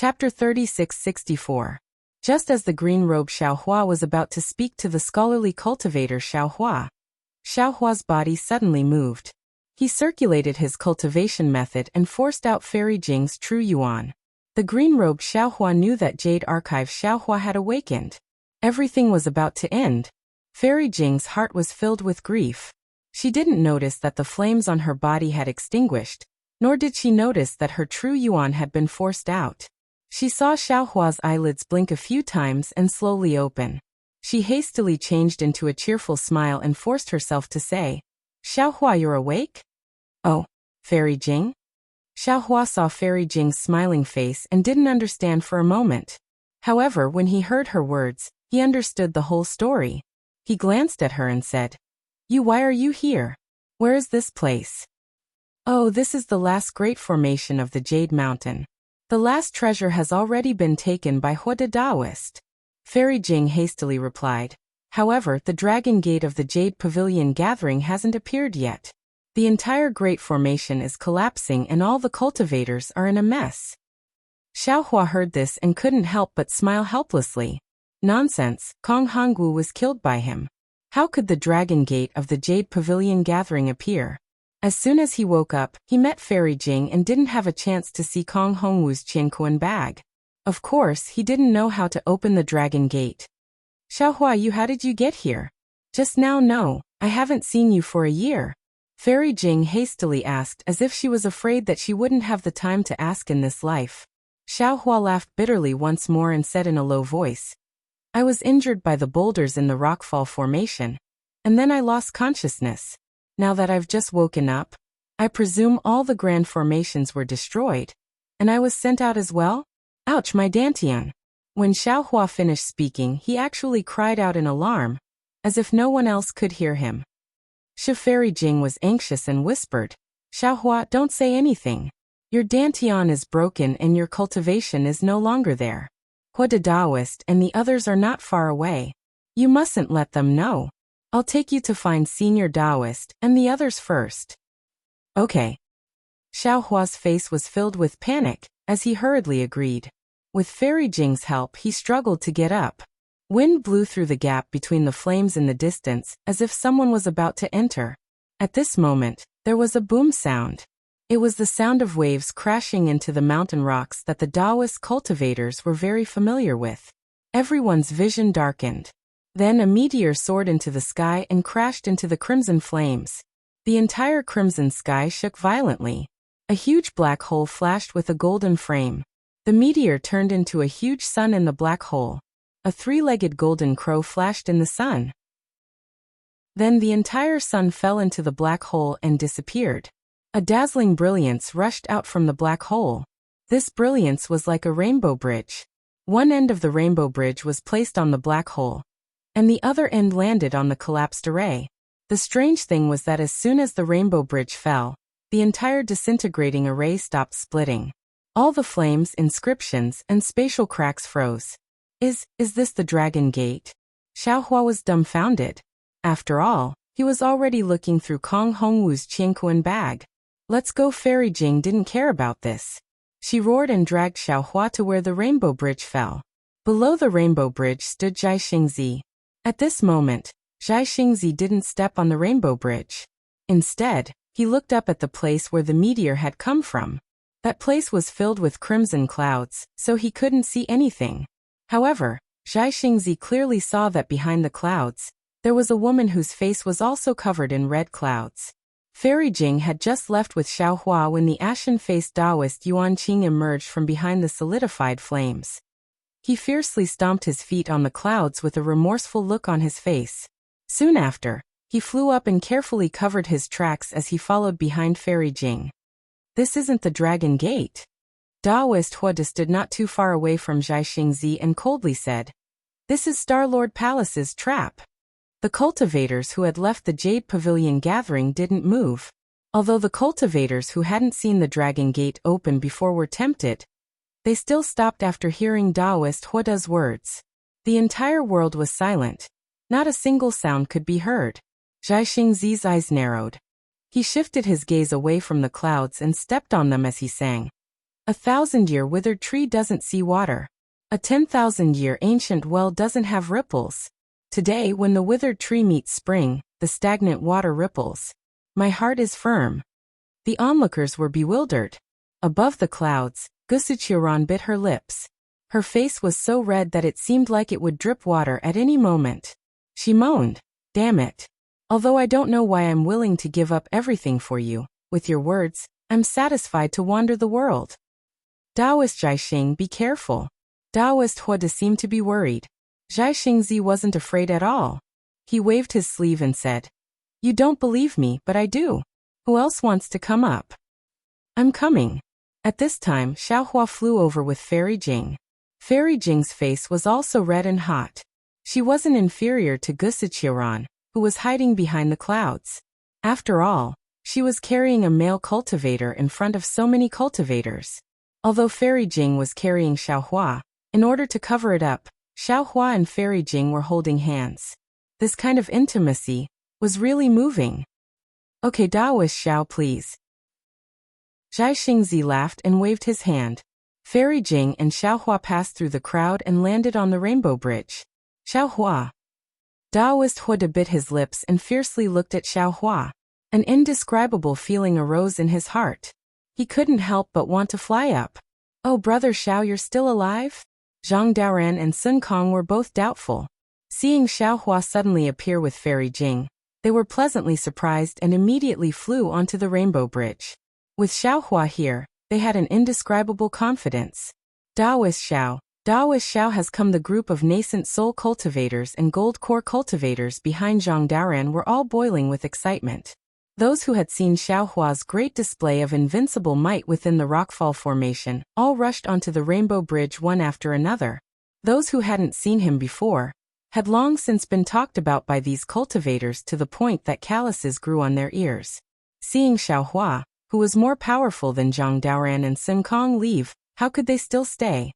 Chapter 3664. Just as the green-robed Xiaohua was about to speak to the scholarly cultivator Xiaohua's body suddenly moved. He circulated his cultivation method and forced out Fairy Jing's true yuan. The green-robed Xiaohua knew that Jade Archive Xiaohua had awakened. Everything was about to end. Fairy Jing's heart was filled with grief. She didn't notice that the flames on her body had extinguished, nor did she notice that her true yuan had been forced out. She saw Xiaohua's eyelids blink a few times and slowly open. She hastily changed into a cheerful smile and forced herself to say, "Xiaohua, you're awake?" "Oh, Fairy Jing?" Xiaohua saw Fairy Jing's smiling face and didn't understand for a moment. However, when he heard her words, he understood the whole story. He glanced at her and said, Why are you here? Where is this place?" "Oh, this is the last great formation of the Jade Mountain. The last treasure has already been taken by Hua the Taoist," Fairy Jing hastily replied. "However, the Dragon Gate of the Jade Pavilion Gathering hasn't appeared yet. The entire Great Formation is collapsing and all the cultivators are in a mess." Xiaohua heard this and couldn't help but smile helplessly. Nonsense, Kong Hongwu was killed by him. How could the Dragon Gate of the Jade Pavilion Gathering appear? As soon as he woke up, he met Fairy Jing and didn't have a chance to see Kong Hongwu's Qianquan bag. Of course, he didn't know how to open the Dragon Gate. "Xiaohua, how did you get here?" "Just now, no, I haven't seen you for a year," Fairy Jing hastily asked as if she was afraid that she wouldn't have the time to ask in this life. Xiaohua laughed bitterly once more and said in a low voice, "I was injured by the boulders in the rockfall formation, and then I lost consciousness. Now that I've just woken up, I presume all the grand formations were destroyed, and I was sent out as well? Ouch, my dantian." When Xiaohua finished speaking, he actually cried out in alarm, as if no one else could hear him. Fairy Jing was anxious and whispered, "Xiaohua, don't say anything. Your dantian is broken and your cultivation is no longer there. Hua the Taoist and the others are not far away. You mustn't let them know. I'll take you to find Senior Taoist and the others first." "Okay." Xiaohua's face was filled with panic, as he hurriedly agreed. With Fairy Jing's help, he struggled to get up. Wind blew through the gap between the flames in the distance, as if someone was about to enter. At this moment, there was a boom sound. It was the sound of waves crashing into the mountain rocks that the Taoist cultivators were very familiar with. Everyone's vision darkened. Then a meteor soared into the sky and crashed into the crimson flames. The entire crimson sky shook violently. A huge black hole flashed with a golden frame. The meteor turned into a huge sun in the black hole. A three-legged golden crow flashed in the sun. Then the entire sun fell into the black hole and disappeared. A dazzling brilliance rushed out from the black hole. This brilliance was like a rainbow bridge. One end of the rainbow bridge was placed on the black hole, and the other end landed on the collapsed array. The strange thing was that as soon as the rainbow bridge fell, the entire disintegrating array stopped splitting. All the flames, inscriptions, and spatial cracks froze. Is this the Dragon Gate?" Xiaohua was dumbfounded. After all, he was already looking through Kong Hongwu's Qianquan bag. "Let's go." Fairy Jing didn't care about this. She roared and dragged Xiaohua to where the rainbow bridge fell. Below the rainbow bridge stood Zhai Xingzi. At this moment, Zhai Xingzi didn't step on the rainbow bridge. Instead, he looked up at the place where the meteor had come from. That place was filled with crimson clouds, so he couldn't see anything. However, Zhai Xingzi clearly saw that behind the clouds, there was a woman whose face was also covered in red clouds. Fairy Jing had just left with Xiaohua when the ashen-faced Taoist Yuan Qing emerged from behind the solidified flames. He fiercely stomped his feet on the clouds with a remorseful look on his face. Soon after, he flew up and carefully covered his tracks as he followed behind Fairy Jing. "This isn't the Dragon Gate." Taoist Huada stood not too far away from Zhai Xingzi and coldly said, "This is Star-Lord Palace's trap." The cultivators who had left the Jade Pavilion Gathering didn't move. Although the cultivators who hadn't seen the Dragon Gate open before were tempted, they still stopped after hearing Taoist Huada's words. The entire world was silent. Not a single sound could be heard. Zhai Xingzi's eyes narrowed. He shifted his gaze away from the clouds and stepped on them as he sang. 1,000-year withered tree doesn't see water. A 10,000-year ancient well doesn't have ripples. Today, when the withered tree meets spring, the stagnant water ripples. My heart is firm. The onlookers were bewildered. Above the clouds, Gusuchiran bit her lips. Her face was so red that it seemed like it would drip water at any moment. She moaned, "Damn it. Although I don't know why I'm willing to give up everything for you, with your words, I'm satisfied to wander the world." Taoist Jiaxing, be careful. Taoist Huode seemed to be worried. Jiaxingzi wasn't afraid at all. He waved his sleeve and said, "You don't believe me, but I do. Who else wants to come up?" "I'm coming." At this time, Xiaohua flew over with Fairy Jing. Fairy Jing's face was also red and hot. She wasn't inferior to Gusuchiran, who was hiding behind the clouds. After all, she was carrying a male cultivator in front of so many cultivators. Although Fairy Jing was carrying Xiaohua, in order to cover it up, Xiaohua and Fairy Jing were holding hands. This kind of intimacy was really moving. "Okay, Taoist Xiao, please." Jiaxingzi laughed and waved his hand. Fairy Jing and Xiaohua passed through the crowd and landed on the Rainbow Bridge. Xiaohua. Taoist Huode bit his lips and fiercely looked at Xiaohua. An indescribable feeling arose in his heart. He couldn't help but want to fly up. "Oh, brother Xiao, you're still alive?" Zhang Daoran and Sun Kong were both doubtful. Seeing Xiaohua suddenly appear with Fairy Jing, they were pleasantly surprised and immediately flew onto the Rainbow Bridge. With Xiaohua here, they had an indescribable confidence. Taoist Xiao has come. The group of nascent soul cultivators and gold core cultivators behind Zhang Daoran were all boiling with excitement. Those who had seen Xiaohua's great display of invincible might within the rockfall formation all rushed onto the Rainbow Bridge one after another. Those who hadn't seen him before had long since been talked about by these cultivators to the point that calluses grew on their ears. Seeing Xiaohua, who was more powerful than Zhang Daoran and Sun Kong, leave, how could they still stay?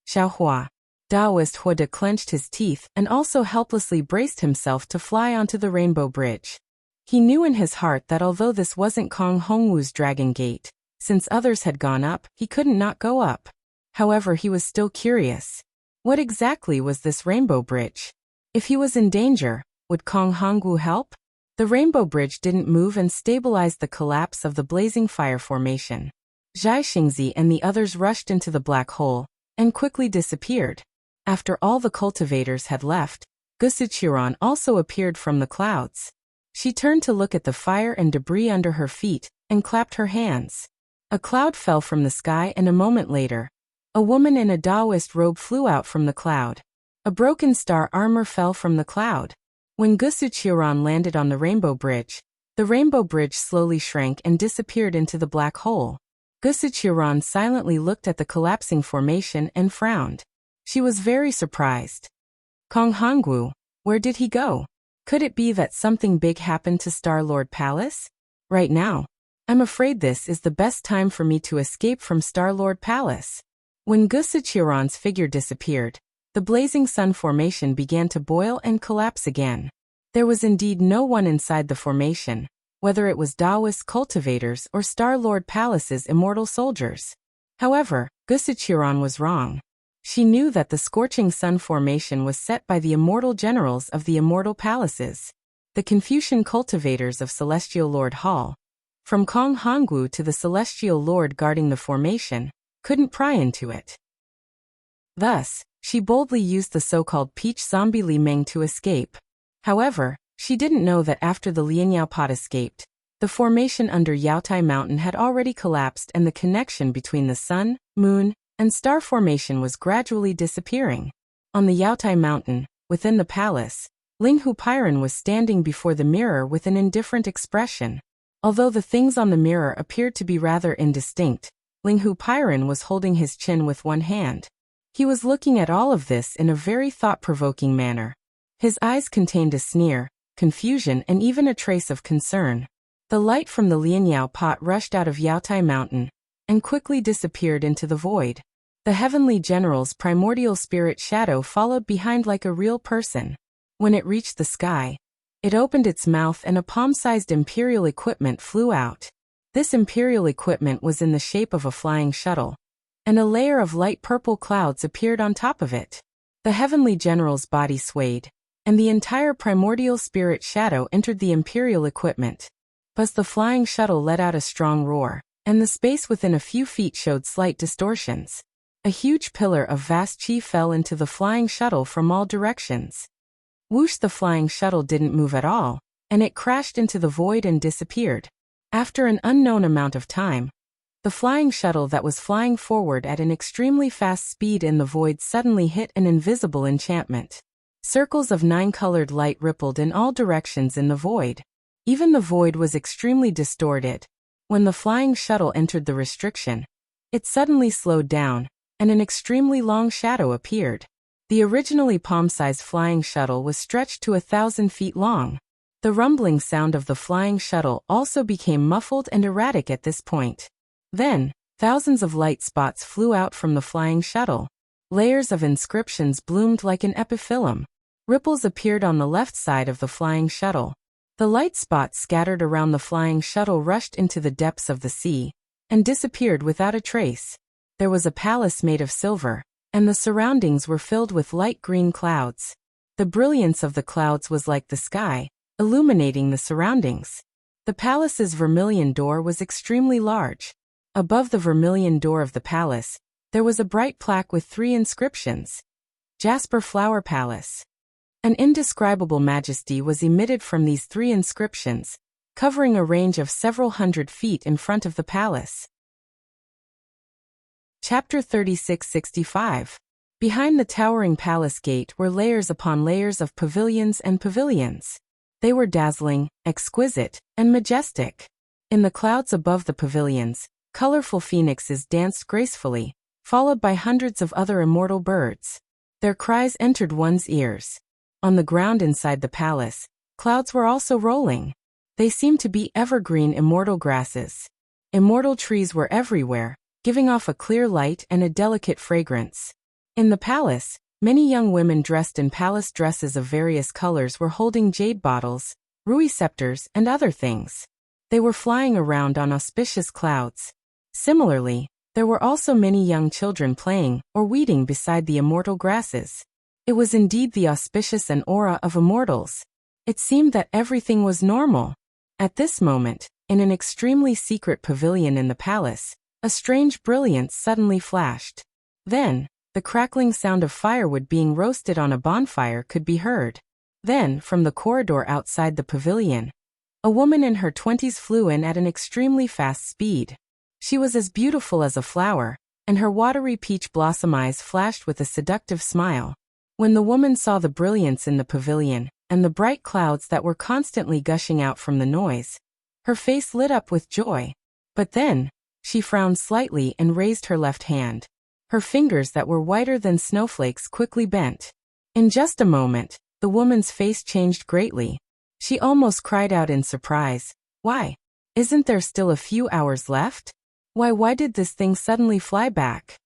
Xiaohua. Taoist Huode clenched his teeth and also helplessly braced himself to fly onto the Rainbow Bridge. He knew in his heart that although this wasn't Kong Hongwu's Dragon Gate, since others had gone up, he couldn't not go up. However, he was still curious. What exactly was this Rainbow Bridge? If he was in danger, would Kong Hongwu help? The Rainbow Bridge didn't move and stabilized the collapse of the blazing fire formation. Jiaxingzi and the others rushed into the black hole and quickly disappeared. After all the cultivators had left, Gusuchiran also appeared from the clouds. She turned to look at the fire and debris under her feet and clapped her hands. A cloud fell from the sky, and a moment later, a woman in a Taoist robe flew out from the cloud. A broken star armor fell from the cloud. When Gusuchiran landed on the Rainbow Bridge, the Rainbow Bridge slowly shrank and disappeared into the black hole. Gusuchiran silently looked at the collapsing formation and frowned. She was very surprised. Kong Hongwu, where did he go? Could it be that something big happened to Star-Lord Palace? Right now, I'm afraid this is the best time for me to escape from Star-Lord Palace. When Gusuchiran's figure disappeared, the blazing sun formation began to boil and collapse again. There was indeed no one inside the formation, whether it was Taoist cultivators or Star-Lord Palace's immortal soldiers. However, Gusuchiran was wrong. She knew that the scorching sun formation was set by the immortal generals of the immortal palaces, the Confucian cultivators of Celestial Lord Hall. From Kong Hongwu to the Celestial Lord guarding the formation, couldn't pry into it. Thus, she boldly used the so-called peach zombie Li Meng to escape. However, she didn't know that after the Lianyao pot escaped, the formation under Yaotai Mountain had already collapsed and the connection between the sun, moon, and star formation was gradually disappearing. On the Yaotai Mountain, within the palace, Linghu Pairan was standing before the mirror with an indifferent expression. Although the things on the mirror appeared to be rather indistinct, Linghu Pairan was holding his chin with one hand. He was looking at all of this in a very thought-provoking manner. His eyes contained a sneer, confusion, and even a trace of concern. The light from the Lianyao pot rushed out of Yaotai Mountain and quickly disappeared into the void. The heavenly general's primordial spirit shadow followed behind like a real person. When it reached the sky, it opened its mouth and a palm-sized imperial equipment flew out. This imperial equipment was in the shape of a flying shuttle, and a layer of light purple clouds appeared on top of it. The heavenly general's body swayed, and the entire primordial spirit shadow entered the imperial equipment. But the flying shuttle let out a strong roar, and the space within a few feet showed slight distortions. A huge pillar of vast chi fell into the flying shuttle from all directions. Whoosh! The flying shuttle didn't move at all, and it crashed into the void and disappeared. After an unknown amount of time, the flying shuttle that was flying forward at an extremely fast speed in the void suddenly hit an invisible enchantment. Circles of 9-colored light rippled in all directions in the void. Even the void was extremely distorted. When the flying shuttle entered the restriction, it suddenly slowed down, and an extremely long shadow appeared. The originally palm-sized flying shuttle was stretched to 1,000 feet long. The rumbling sound of the flying shuttle also became muffled and erratic at this point. Then, thousands of light spots flew out from the flying shuttle. Layers of inscriptions bloomed like an epiphyllum. Ripples appeared on the left side of the flying shuttle. The light spots scattered around the flying shuttle rushed into the depths of the sea, and disappeared without a trace. There was a palace made of silver, and the surroundings were filled with light green clouds. The brilliance of the clouds was like the sky, illuminating the surroundings. The palace's vermilion door was extremely large. Above the vermilion door of the palace, there was a bright plaque with 3 inscriptions. Jasper Flower Palace. An indescribable majesty was emitted from these 3 inscriptions, covering a range of several hundred feet in front of the palace. Chapter 3665. Behind the towering palace gate were layers upon layers of pavilions and pavilions. They were dazzling, exquisite, and majestic. In the clouds above the pavilions, colorful phoenixes danced gracefully, followed by hundreds of other immortal birds. Their cries entered one's ears. On the ground inside the palace, clouds were also rolling. They seemed to be evergreen immortal grasses. Immortal trees were everywhere, giving off a clear light and a delicate fragrance. In the palace, many young women dressed in palace dresses of various colors were holding jade bottles, rui scepters, and other things. They were flying around on auspicious clouds. Similarly, there were also many young children playing or weeding beside the immortal grasses. It was indeed the auspicious and aura of immortals. It seemed that everything was normal. At this moment, in an extremely secret pavilion in the palace, a strange brilliance suddenly flashed. Then, the crackling sound of firewood being roasted on a bonfire could be heard. Then, from the corridor outside the pavilion, a woman in her 20s flew in at an extremely fast speed. She was as beautiful as a flower, and her watery peach blossom eyes flashed with a seductive smile. When the woman saw the brilliance in the pavilion, and the bright clouds that were constantly gushing out from the noise, her face lit up with joy. But then, she frowned slightly and raised her left hand. Her fingers that were whiter than snowflakes quickly bent. In just a moment, the woman's face changed greatly. She almost cried out in surprise. "Why? Isn't there still a few hours left? Why did this thing suddenly fly back?"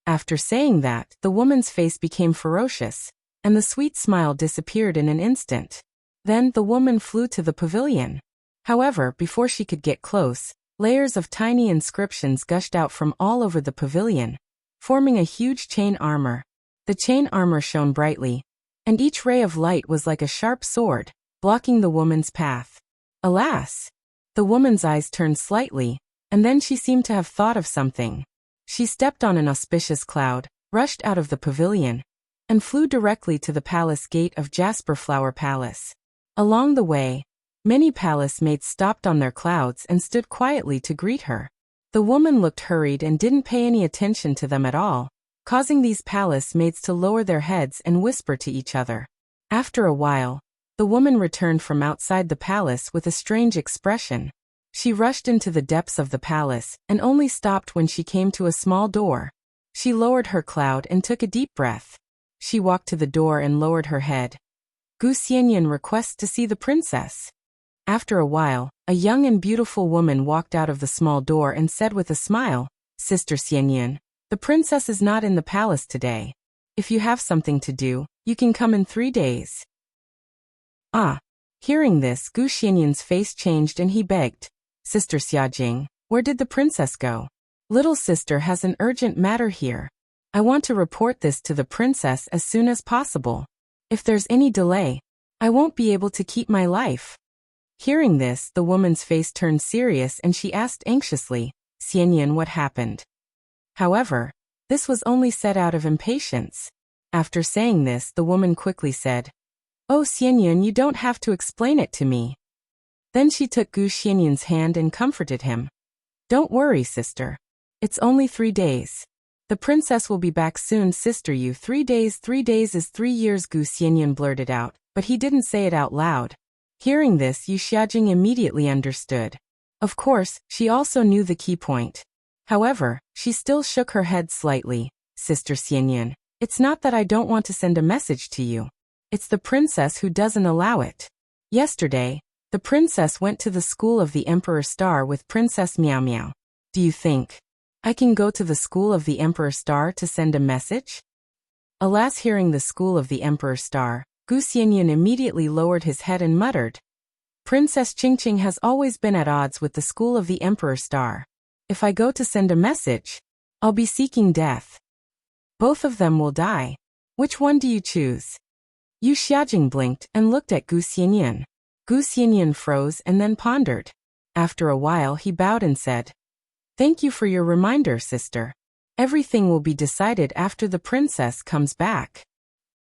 After saying that, the woman's face became ferocious, and the sweet smile disappeared in an instant. Then the woman flew to the pavilion. However, before she could get close, layers of tiny inscriptions gushed out from all over the pavilion, forming a huge chain armor. The chain armor shone brightly, and each ray of light was like a sharp sword, blocking the woman's path. Alas! The woman's eyes turned slightly, and then she seemed to have thought of something. She stepped on an auspicious cloud, rushed out of the pavilion, and flew directly to the palace gate of Jasper Flower Palace. Along the way, many palace maids stopped on their clouds and stood quietly to greet her. The woman looked hurried and didn't pay any attention to them at all, causing these palace maids to lower their heads and whisper to each other. After a while, the woman returned from outside the palace with a strange expression. She rushed into the depths of the palace and only stopped when she came to a small door. She lowered her cloud and took a deep breath. She walked to the door and lowered her head. Gu Xianyan requests to see the princess. After a while, a young and beautiful woman walked out of the small door and said with a smile, "Sister Xianyan, the princess is not in the palace today. If you have something to do, you can come in 3 days." Ah! Hearing this, Gu Xianyan's face changed and he begged, "Sister Xiajing, where did the princess go? Little sister has an urgent matter here. I want to report this to the princess as soon as possible. If there's any delay, I won't be able to keep my life. Hearing this, the woman's face turned serious and she asked anxiously, Xianyan, what happened? However, this was only said out of impatience. After saying this, the woman quickly said, Oh Xianyan, you don't have to explain it to me. Then she took Gu Xianyan's hand and comforted him. Don't worry, sister. It's only 3 days. The princess will be back soon, sister. You 3 days is 3 years, Gu Xianyan blurted out, but he didn't say it out loud. Hearing this, Yu Xiajing immediately understood. Of course, she also knew the key point. However, she still shook her head slightly. Sister Xianyan, it's not that I don't want to send a message to you. It's the princess who doesn't allow it. Yesterday, the princess went to the school of the Emperor Star with Princess Miao Miao. Do you think I can go to the school of the Emperor Star to send a message? Alas, hearing the school of the Emperor Star, Gu Xianyan immediately lowered his head and muttered, Princess Qingqing has always been at odds with the school of the Emperor Star. If I go to send a message, I'll be seeking death. Both of them will die. Which one do you choose? Yu Xiajing blinked and looked at Gu Xianyan. Gu Xianyan froze and then pondered. After a while he bowed and said, Thank you for your reminder, sister. Everything will be decided after the princess comes back.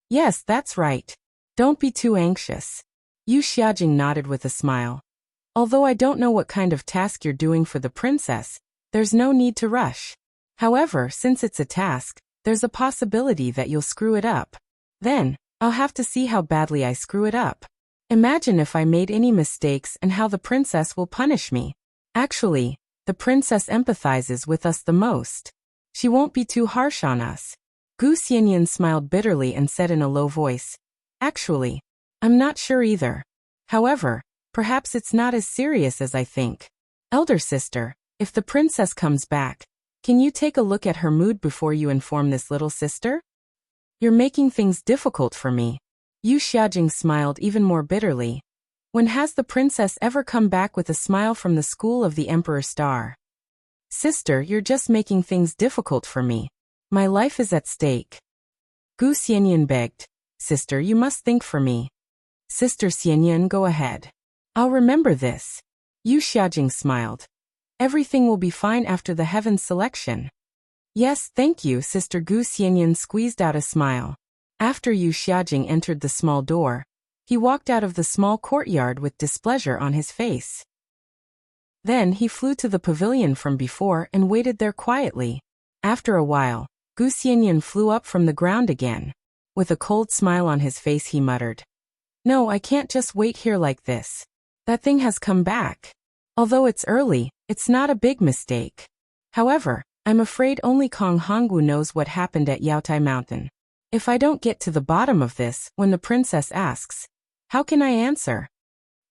Yes, that's right. Don't be too anxious. Yu Xiajing nodded with a smile. Although I don't know what kind of task you're doing for the princess, there's no need to rush. However, since it's a task, there's a possibility that you'll screw it up. Then, I'll have to see how badly I screw it up. Imagine if I made any mistakes and how the princess will punish me. Actually, the princess empathizes with us the most. She won't be too harsh on us. Gu Xianyan smiled bitterly and said in a low voice, Actually, I'm not sure either. However, perhaps it's not as serious as I think. Elder sister, if the princess comes back, can you take a look at her mood before you inform this little sister? You're making things difficult for me. Yu Xiajing smiled even more bitterly. When has the princess ever come back with a smile from the school of the Emperor Star? Sister, you're just making things difficult for me. My life is at stake. Gu Xianyan begged. Sister, you must think for me. Sister Xianyan, go ahead. I'll remember this. Yu Xiajing smiled. Everything will be fine after the heaven's selection. Yes, thank you, Sister. Gu Xianyan squeezed out a smile. After Yu Xiajing entered the small door, he walked out of the small courtyard with displeasure on his face. Then he flew to the pavilion from before and waited there quietly. After a while, Gu Xianyan flew up from the ground again. With a cold smile on his face he muttered, No, I can't just wait here like this. That thing has come back. Although it's early, it's not a big mistake. However, I'm afraid only Kong Hongwu knows what happened at Yaotai Mountain. If I don't get to the bottom of this, when the princess asks, how can I answer?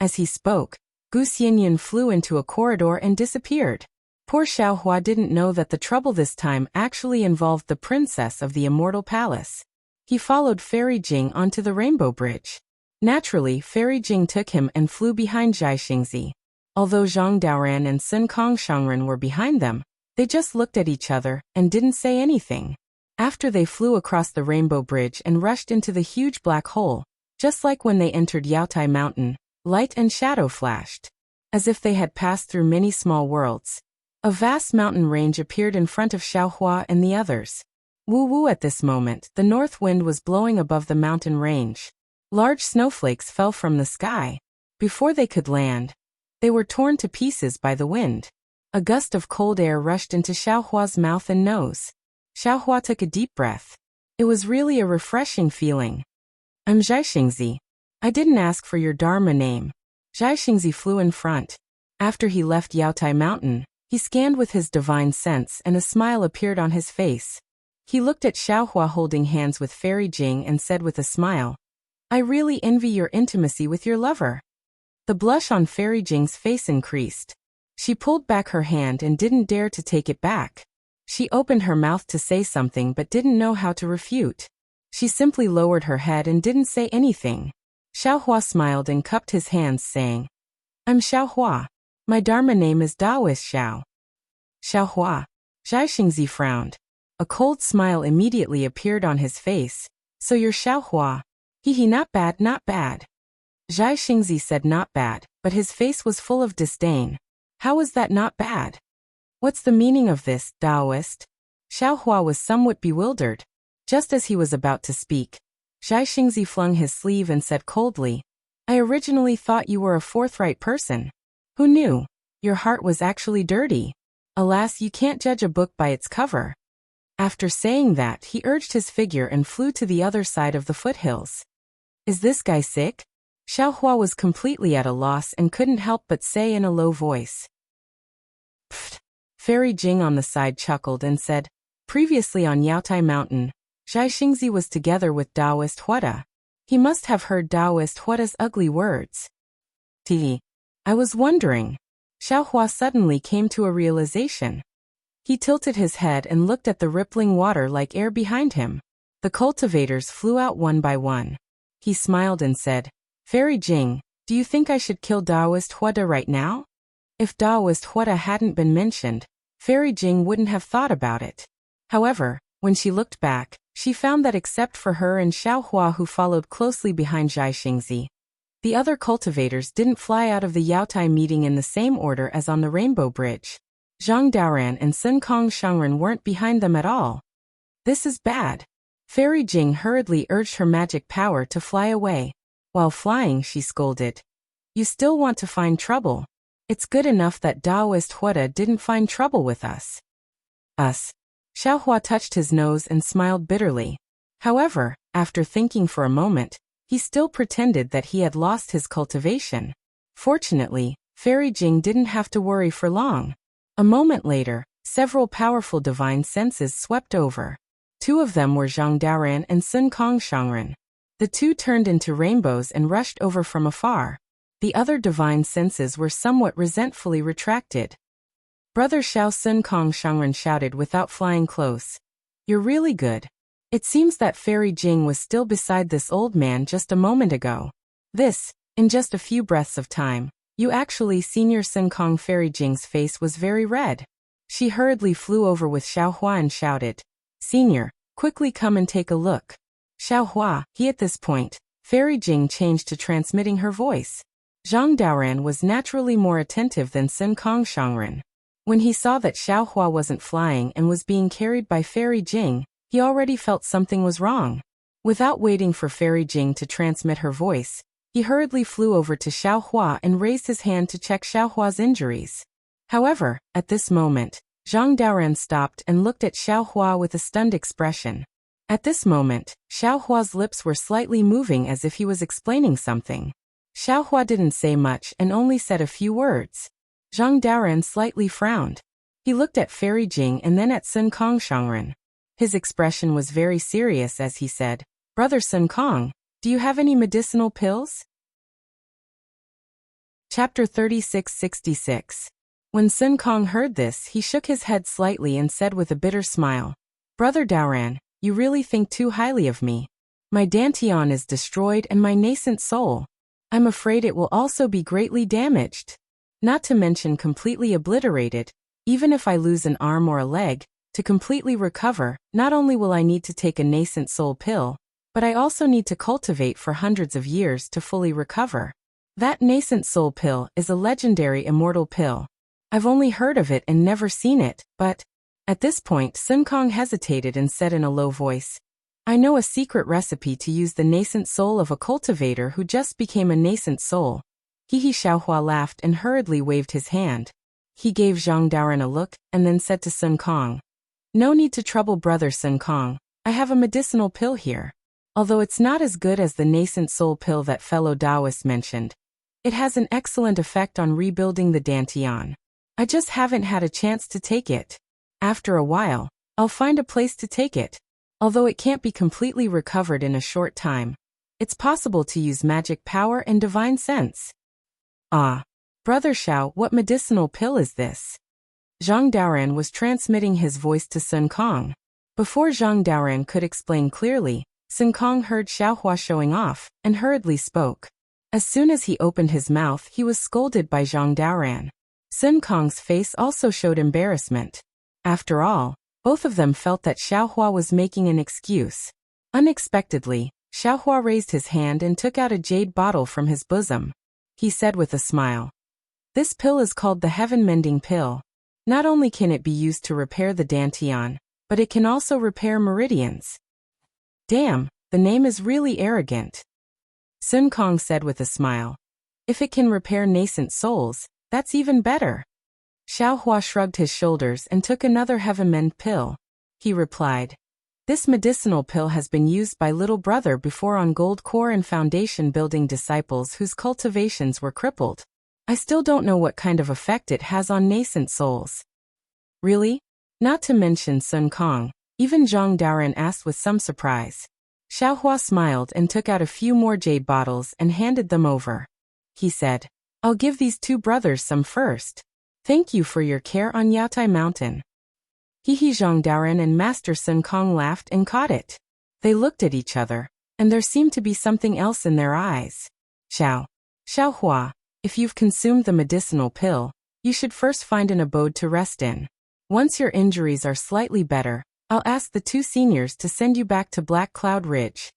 As he spoke, Gu Xianyan flew into a corridor and disappeared. Poor Xiaohua didn't know that the trouble this time actually involved the princess of the Immortal Palace. He followed Fairy Jing onto the Rainbow Bridge. Naturally, Fairy Jing took him and flew behind Zhai Xingzi. Although Zhang Daoran and Sun Kong Shangren were behind them, they just looked at each other and didn't say anything. After they flew across the Rainbow Bridge and rushed into the huge black hole, just like when they entered Yaotai Mountain, light and shadow flashed. As if they had passed through many small worlds. A vast mountain range appeared in front of Xiaohua and the others. Woo-woo, at this moment, the north wind was blowing above the mountain range. Large snowflakes fell from the sky. Before they could land, they were torn to pieces by the wind. A gust of cold air rushed into Xiaohua's mouth and nose. Xiaohua took a deep breath. It was really a refreshing feeling. I'm Zhai Xingzi. I didn't ask for your Dharma name. Zhai Xingzi flew in front. After he left Yaotai Mountain, he scanned with his divine sense and a smile appeared on his face. He looked at Xiaohua holding hands with Fairy Jing and said with a smile, I really envy your intimacy with your lover. The blush on Fairy Jing's face increased. She pulled back her hand and didn't dare to take it back. She opened her mouth to say something but didn't know how to refute. She simply lowered her head and didn't say anything. Xiaohua smiled and cupped his hands saying, I'm Xiaohua. My Dharma name is Daoist Xiao. Xiaohua. Zhai Xingzi frowned. A cold smile immediately appeared on his face. So you're Xiaohua. He, not bad, not bad. Zhai Xingzi said not bad, but his face was full of disdain. How was that not bad? What's the meaning of this, Taoist? Xiaohua was somewhat bewildered. Just as he was about to speak, Zhai Xingzi flung his sleeve and said coldly, I originally thought you were a forthright person. Who knew? Your heart was actually dirty. Alas, you can't judge a book by its cover. After saying that, he urged his figure and flew to the other side of the foothills. Is this guy sick? Xiaohua was completely at a loss and couldn't help but say in a low voice. Pfft. Fairy Jing on the side chuckled and said, previously on Yaotai Mountain, Zhai Xingzi was together with Taoist Huada. He must have heard Taoist Huada's ugly words. I was wondering. Xiaohua suddenly came to a realization. He tilted his head and looked at the rippling water like air behind him. The cultivators flew out one by one. He smiled and said, Fairy Jing, do you think I should kill Taoist Huada right now? If Taoist Huada hadn't been mentioned, Fairy Jing wouldn't have thought about it. However, when she looked back, she found that except for her and Xiaohua who followed closely behind Zhai Xingzi, the other cultivators didn't fly out of the Yaotai meeting in the same order as on the Rainbow Bridge. Zhang Daoran and Sun Kong Shangren weren't behind them at all. This is bad. Fairy Jing hurriedly urged her magic power to fly away. While flying, she scolded. You still want to find trouble? It's good enough that Taoist Huada didn't find trouble with us. Us. Xiaohua touched his nose and smiled bitterly. However, after thinking for a moment, he still pretended that he had lost his cultivation. Fortunately, Fairy Jing didn't have to worry for long. A moment later, several powerful divine senses swept over. Two of them were Zhang Daoran and Sun Kong Shangren. The two turned into rainbows and rushed over from afar. The other divine senses were somewhat resentfully retracted. Brother Xiao, Sun Kong Shangren shouted without flying close. You're really good. It seems that Fairy Jing was still beside this old man just a moment ago. This, in just a few breaths of time, you actually Senior Sun Kong. Fairy Jing's face was very red. She hurriedly flew over with Xiaohua and shouted, Senior, quickly come and take a look. Xiaohua, he at this point, Fairy Jing changed to transmitting her voice. Zhang Daoran was naturally more attentive than Sun Kong Shangren. When he saw that Xiaohua wasn't flying and was being carried by Fairy Jing, he already felt something was wrong. Without waiting for Fairy Jing to transmit her voice, he hurriedly flew over to Xiaohua and raised his hand to check Xiaohua's injuries. However, at this moment, Zhang Daoran stopped and looked at Xiaohua with a stunned expression. At this moment, Xiaohua's lips were slightly moving as if he was explaining something. Xiaohua didn't say much and only said a few words. Zhang Daoran slightly frowned. He looked at Fairy Jing and then at Sun Kong Shangren. His expression was very serious as he said, Brother Sun Kong, do you have any medicinal pills? Chapter 3666. When Sun Kong heard this, he shook his head slightly and said with a bitter smile, Brother Daoran, you really think too highly of me. My Dantian is destroyed and my nascent soul. I'm afraid it will also be greatly damaged. Not to mention completely obliterated. Even if I lose an arm or a leg, to completely recover, not only will I need to take a nascent soul pill, but I also need to cultivate for hundreds of years to fully recover. That nascent soul pill is a legendary immortal pill. I've only heard of it and never seen it, but... At this point, Sun Kong hesitated and said in a low voice, I know a secret recipe to use the nascent soul of a cultivator who just became a nascent soul. Xiaohua laughed and hurriedly waved his hand. He gave Zhang Daoran a look, and then said to Sun Kong, No need to trouble Brother Sun Kong, I have a medicinal pill here. Although it's not as good as the nascent soul pill that fellow Taoist mentioned, it has an excellent effect on rebuilding the Dantian. I just haven't had a chance to take it. After a while, I'll find a place to take it. Although it can't be completely recovered in a short time, it's possible to use magic power and divine sense. Ah, Brother Xiao, what medicinal pill is this? Zhang Daoran was transmitting his voice to Sun Kong. Before Zhang Daoran could explain clearly, Sun Kong heard Xiaohua showing off, and hurriedly spoke. As soon as he opened his mouth, he was scolded by Zhang Daoran. Sun Kong's face also showed embarrassment. After all, both of them felt that Xiaohua was making an excuse. Unexpectedly, Xiaohua raised his hand and took out a jade bottle from his bosom. He said with a smile, "This pill is called the Heaven-Mending Pill. Not only can it be used to repair the Dantian, but it can also repair meridians." "Damn, the name is really arrogant," Sun Kong said with a smile. "If it can repair nascent souls, that's even better." Xiaohua shrugged his shoulders and took another Heaven-Mend pill. He replied, "This medicinal pill has been used by little brother before on gold core and foundation building disciples whose cultivations were crippled. I still don't know what kind of effect it has on nascent souls." "Really?" Not to mention Sun Kong, even Zhang Daoren asked with some surprise. Xiaohua smiled and took out a few more jade bottles and handed them over. He said, "I'll give these two brothers some first. Thank you for your care on Yaotai Mountain." Hihi Zhang Daoren and Master Sun Kong laughed and caught it. They looked at each other, and there seemed to be something else in their eyes. Xiaohua, if you've consumed the medicinal pill, you should first find an abode to rest in. Once your injuries are slightly better, I'll ask the two seniors to send you back to Black Cloud Ridge.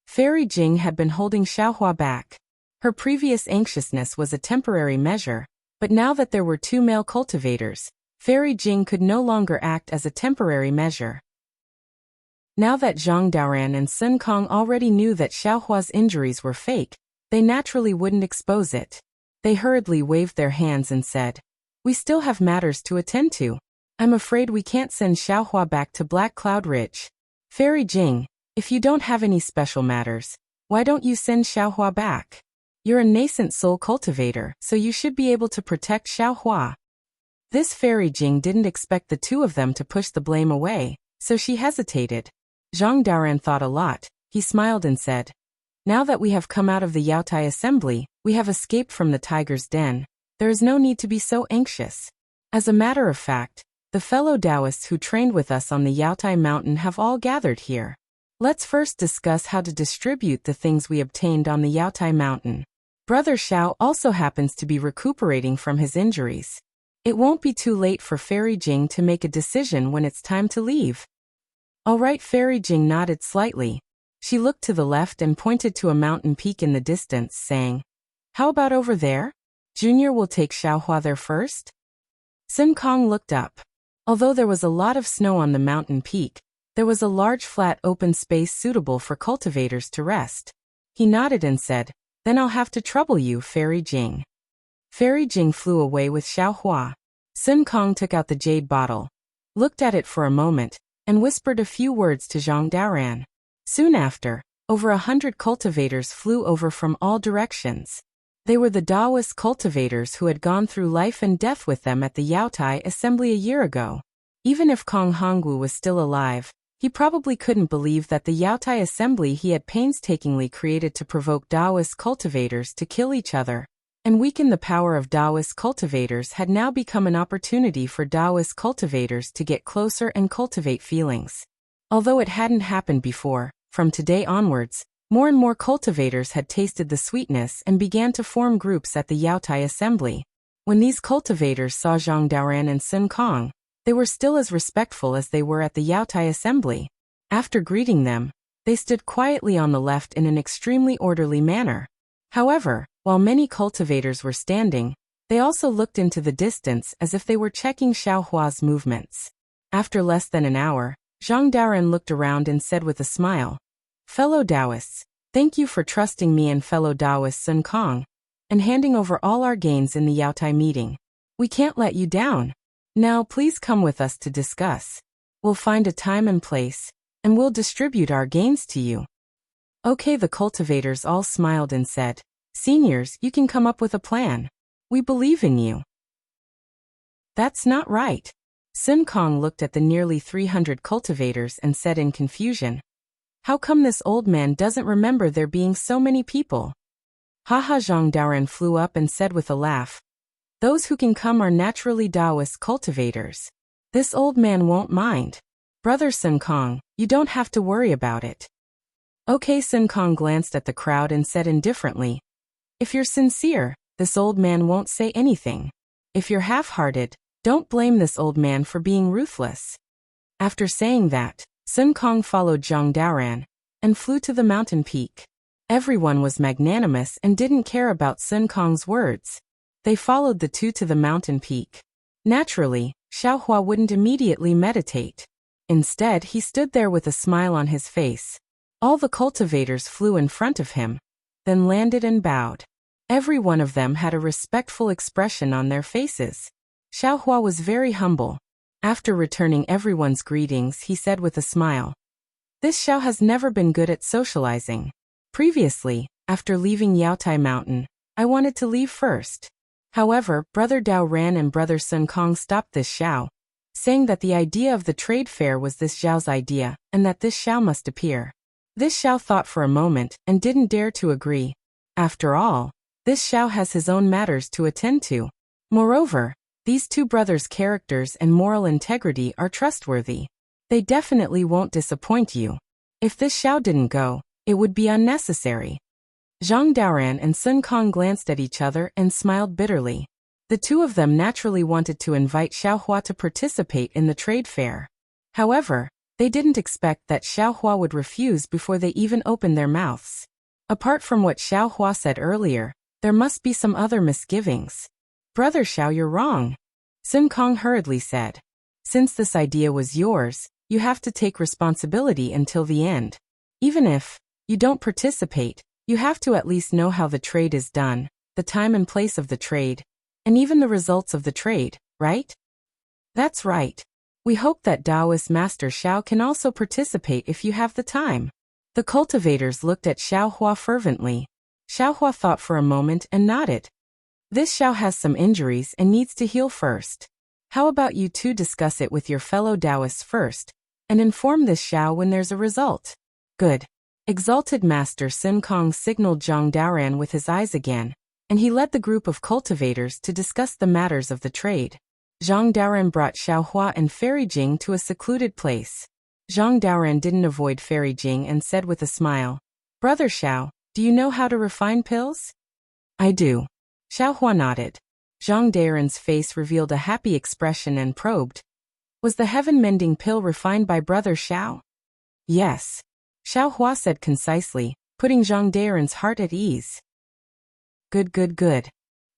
Fairy Jing had been holding Xiaohua back. Her previous anxiousness was a temporary measure, but now that there were two male cultivators, Fairy Jing could no longer act as a temporary measure. Now that Zhang Daoren and Sun Kong already knew that Xiaohua's injuries were fake, they naturally wouldn't expose it. They hurriedly waved their hands and said, "We still have matters to attend to. I'm afraid we can't send Xiaohua back to Black Cloud Ridge. Fairy Jing, if you don't have any special matters, why don't you send Xiaohua back? You're a nascent soul cultivator, so you should be able to protect Xiaohua." This Fairy Jing didn't expect the two of them to push the blame away, so she hesitated. Zhang Daoren thought a lot. He smiled and said, "Now that we have come out of the Yaotai assembly, we have escaped from the tiger's den. There is no need to be so anxious. As a matter of fact, the fellow Taoists who trained with us on the Yaotai mountain have all gathered here. Let's first discuss how to distribute the things we obtained on the Yaotai mountain. Brother Xiao also happens to be recuperating from his injuries. It won't be too late for Fairy Jing to make a decision when it's time to leave." "All right." Fairy Jing nodded slightly. She looked to the left and pointed to a mountain peak in the distance, saying, "How about over there? Junior will take Xiaohua there first?" Sun Kong looked up. Although there was a lot of snow on the mountain peak, there was a large flat open space suitable for cultivators to rest. He nodded and said, "Then I'll have to trouble you, Fairy Jing." Fairy Jing flew away with Xiaohua. Sun Kong took out the jade bottle, looked at it for a moment, and whispered a few words to Zhang Daoren. Soon after, over 100 cultivators flew over from all directions. They were the Taoist cultivators who had gone through life and death with them at the Yaotai assembly a year ago. Even if Kong Hongwu was still alive, he probably couldn't believe that the Yaotai assembly he had painstakingly created to provoke Taoist cultivators to kill each other and weaken the power of Taoist cultivators had now become an opportunity for Taoist cultivators to get closer and cultivate feelings. Although it hadn't happened before, from today onwards, more and more cultivators had tasted the sweetness and began to form groups at the Yaotai assembly. When these cultivators saw Zhang Daoren and Sun Kong, they were still as respectful as they were at the Yaotai assembly. After greeting them, they stood quietly on the left in an extremely orderly manner. However, while many cultivators were standing, they also looked into the distance as if they were checking Xiaohua's movements. After less than an hour, Zhang Daoren looked around and said with a smile, "Fellow Taoists, thank you for trusting me and fellow Taoist Sun Kong, and handing over all our gains in the Yaotai meeting. We can't let you down. Now please come with us to discuss. We'll find a time and place, and we'll distribute our gains to you." Okay, the cultivators all smiled and said, "Seniors, you can come up with a plan. We believe in you." "That's not right." Sun Kong looked at the nearly 300 cultivators and said in confusion, "How come this old man doesn't remember there being so many people?" Haha, Zhang Daoren flew up and said with a laugh, "Those who can come are naturally Taoist cultivators. This old man won't mind. Brother Sun Kong, you don't have to worry about it." Okay, Sun Kong glanced at the crowd and said indifferently, "If you're sincere, this old man won't say anything. If you're half-hearted, Don't blame this old man for being ruthless. After saying that, Sun Kong followed Zhang Daoran and flew to the mountain peak. Everyone was magnanimous and didn't care about Sun Kong's words. They followed the two to the mountain peak. Naturally, Xiaohua wouldn't immediately meditate. Instead, he stood there with a smile on his face. All the cultivators flew in front of him, then landed and bowed. Every one of them had a respectful expression on their faces. Xiaohua was very humble. After returning everyone's greetings, he said with a smile, "This Xiao has never been good at socializing. Previously, after leaving Yaotai Mountain, I wanted to leave first. However, Brother Dao Ran and Brother Sun Kong stopped this Xiao, saying that the idea of the trade fair was this Xiao's idea, and that this Xiao must appear. This Xiao thought for a moment and didn't dare to agree. After all, this Xiao has his own matters to attend to. Moreover, these two brothers' characters and moral integrity are trustworthy. They definitely won't disappoint you. If this Xiao didn't go, it would be unnecessary." Zhang Daoran and Sun Kong glanced at each other and smiled bitterly. The two of them naturally wanted to invite Xiaohua to participate in the trade fair. However, they didn't expect that Xiaohua would refuse before they even opened their mouths. Apart from what Xiaohua said earlier, there must be some other misgivings. "Brother Xiao, you're wrong," Sun Kong hurriedly said. "Since this idea was yours, you have to take responsibility until the end. Even if you don't participate, you have to at least know how the trade is done, the time and place of the trade, and even the results of the trade, right?" "That's right. We hope that Taoist Master Xiao can also participate if you have the time." The cultivators looked at Xiaohua fervently. Xiaohua thought for a moment and nodded. "This Xiao has some injuries and needs to heal first. How about you two discuss it with your fellow Taoists first, and inform this Xiao when there's a result?" "Good." Exalted Master Sun Kong signaled Zhang Daoran with his eyes again, and he led the group of cultivators to discuss the matters of the trade. Zhang Daoran brought Xiaohua and Fairy Jing to a secluded place. Zhang Daoran didn't avoid Fairy Jing and said with a smile, "Brother Xiao, do you know how to refine pills?" "I do." Xiaohua nodded. Zhang Daoran's face revealed a happy expression and probed, "Was the heaven-mending pill refined by Brother Xiao?" "Yes," Xiaohua said concisely, putting Zhang Daoran's heart at ease. Good.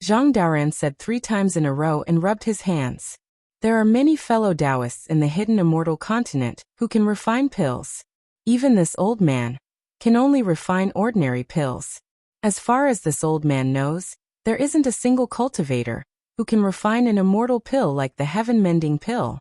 Zhang Daoran said 3 times in a row and rubbed his hands. There are many fellow Taoists in the hidden immortal continent who can refine pills. Even this old man can only refine ordinary pills. As far as this old man knows, there isn't a single cultivator who can refine an immortal pill like the heaven-mending pill.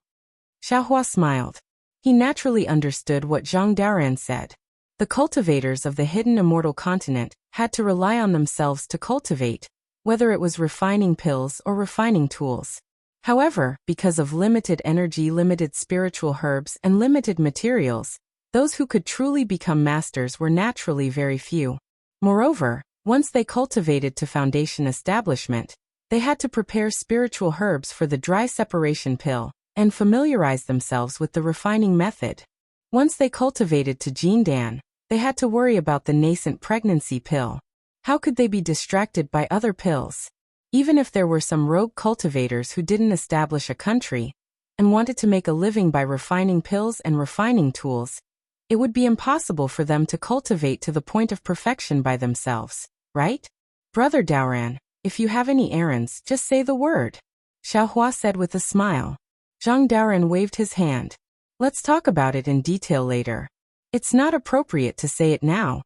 Xiaohua smiled. He naturally understood what Zhang Daoran said. The cultivators of the hidden immortal continent had to rely on themselves to cultivate, whether it was refining pills or refining tools. However, because of limited energy, limited spiritual herbs, and limited materials, those who could truly become masters were naturally very few. Moreover, once they cultivated to foundation establishment, they had to prepare spiritual herbs for the dry separation pill, and familiarize themselves with the refining method. Once they cultivated to Jindan, they had to worry about the nascent pregnancy pill. How could they be distracted by other pills? Even if there were some rogue cultivators who didn't establish a country and wanted to make a living by refining pills and refining tools, it would be impossible for them to cultivate to the point of perfection by themselves, right? "Brother Daoran, if you have any errands, just say the word," Xiaohua said with a smile. Zhang Daoran waved his hand. "Let's talk about it in detail later. It's not appropriate to say it now."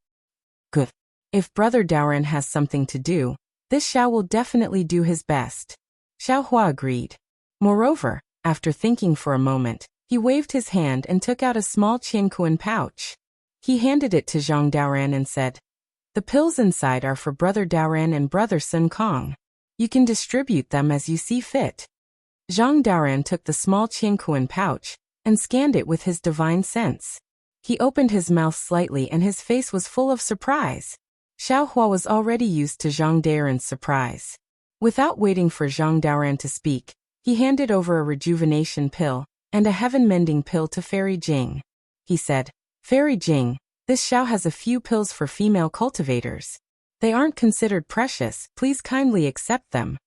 "Good. If Brother Daoran has something to do, this Xiao will definitely do his best." Xiaohua agreed. Moreover, after thinking for a moment, he waved his hand and took out a small Qiankuan pouch. He handed it to Zhang Daoran and said, "The pills inside are for Brother Daoran and Brother Sun Kong. You can distribute them as you see fit." Zhang Daoran took the small Qiankuan pouch and scanned it with his divine sense. He opened his mouth slightly and his face was full of surprise. Xiaohua was already used to Zhang Daoran's surprise. Without waiting for Zhang Daoran to speak, he handed over a rejuvenation pill and a heaven-mending pill to Fairy Jing. He said, "Fairy Jing, this Xiao has a few pills for female cultivators. They aren't considered precious, please kindly accept them."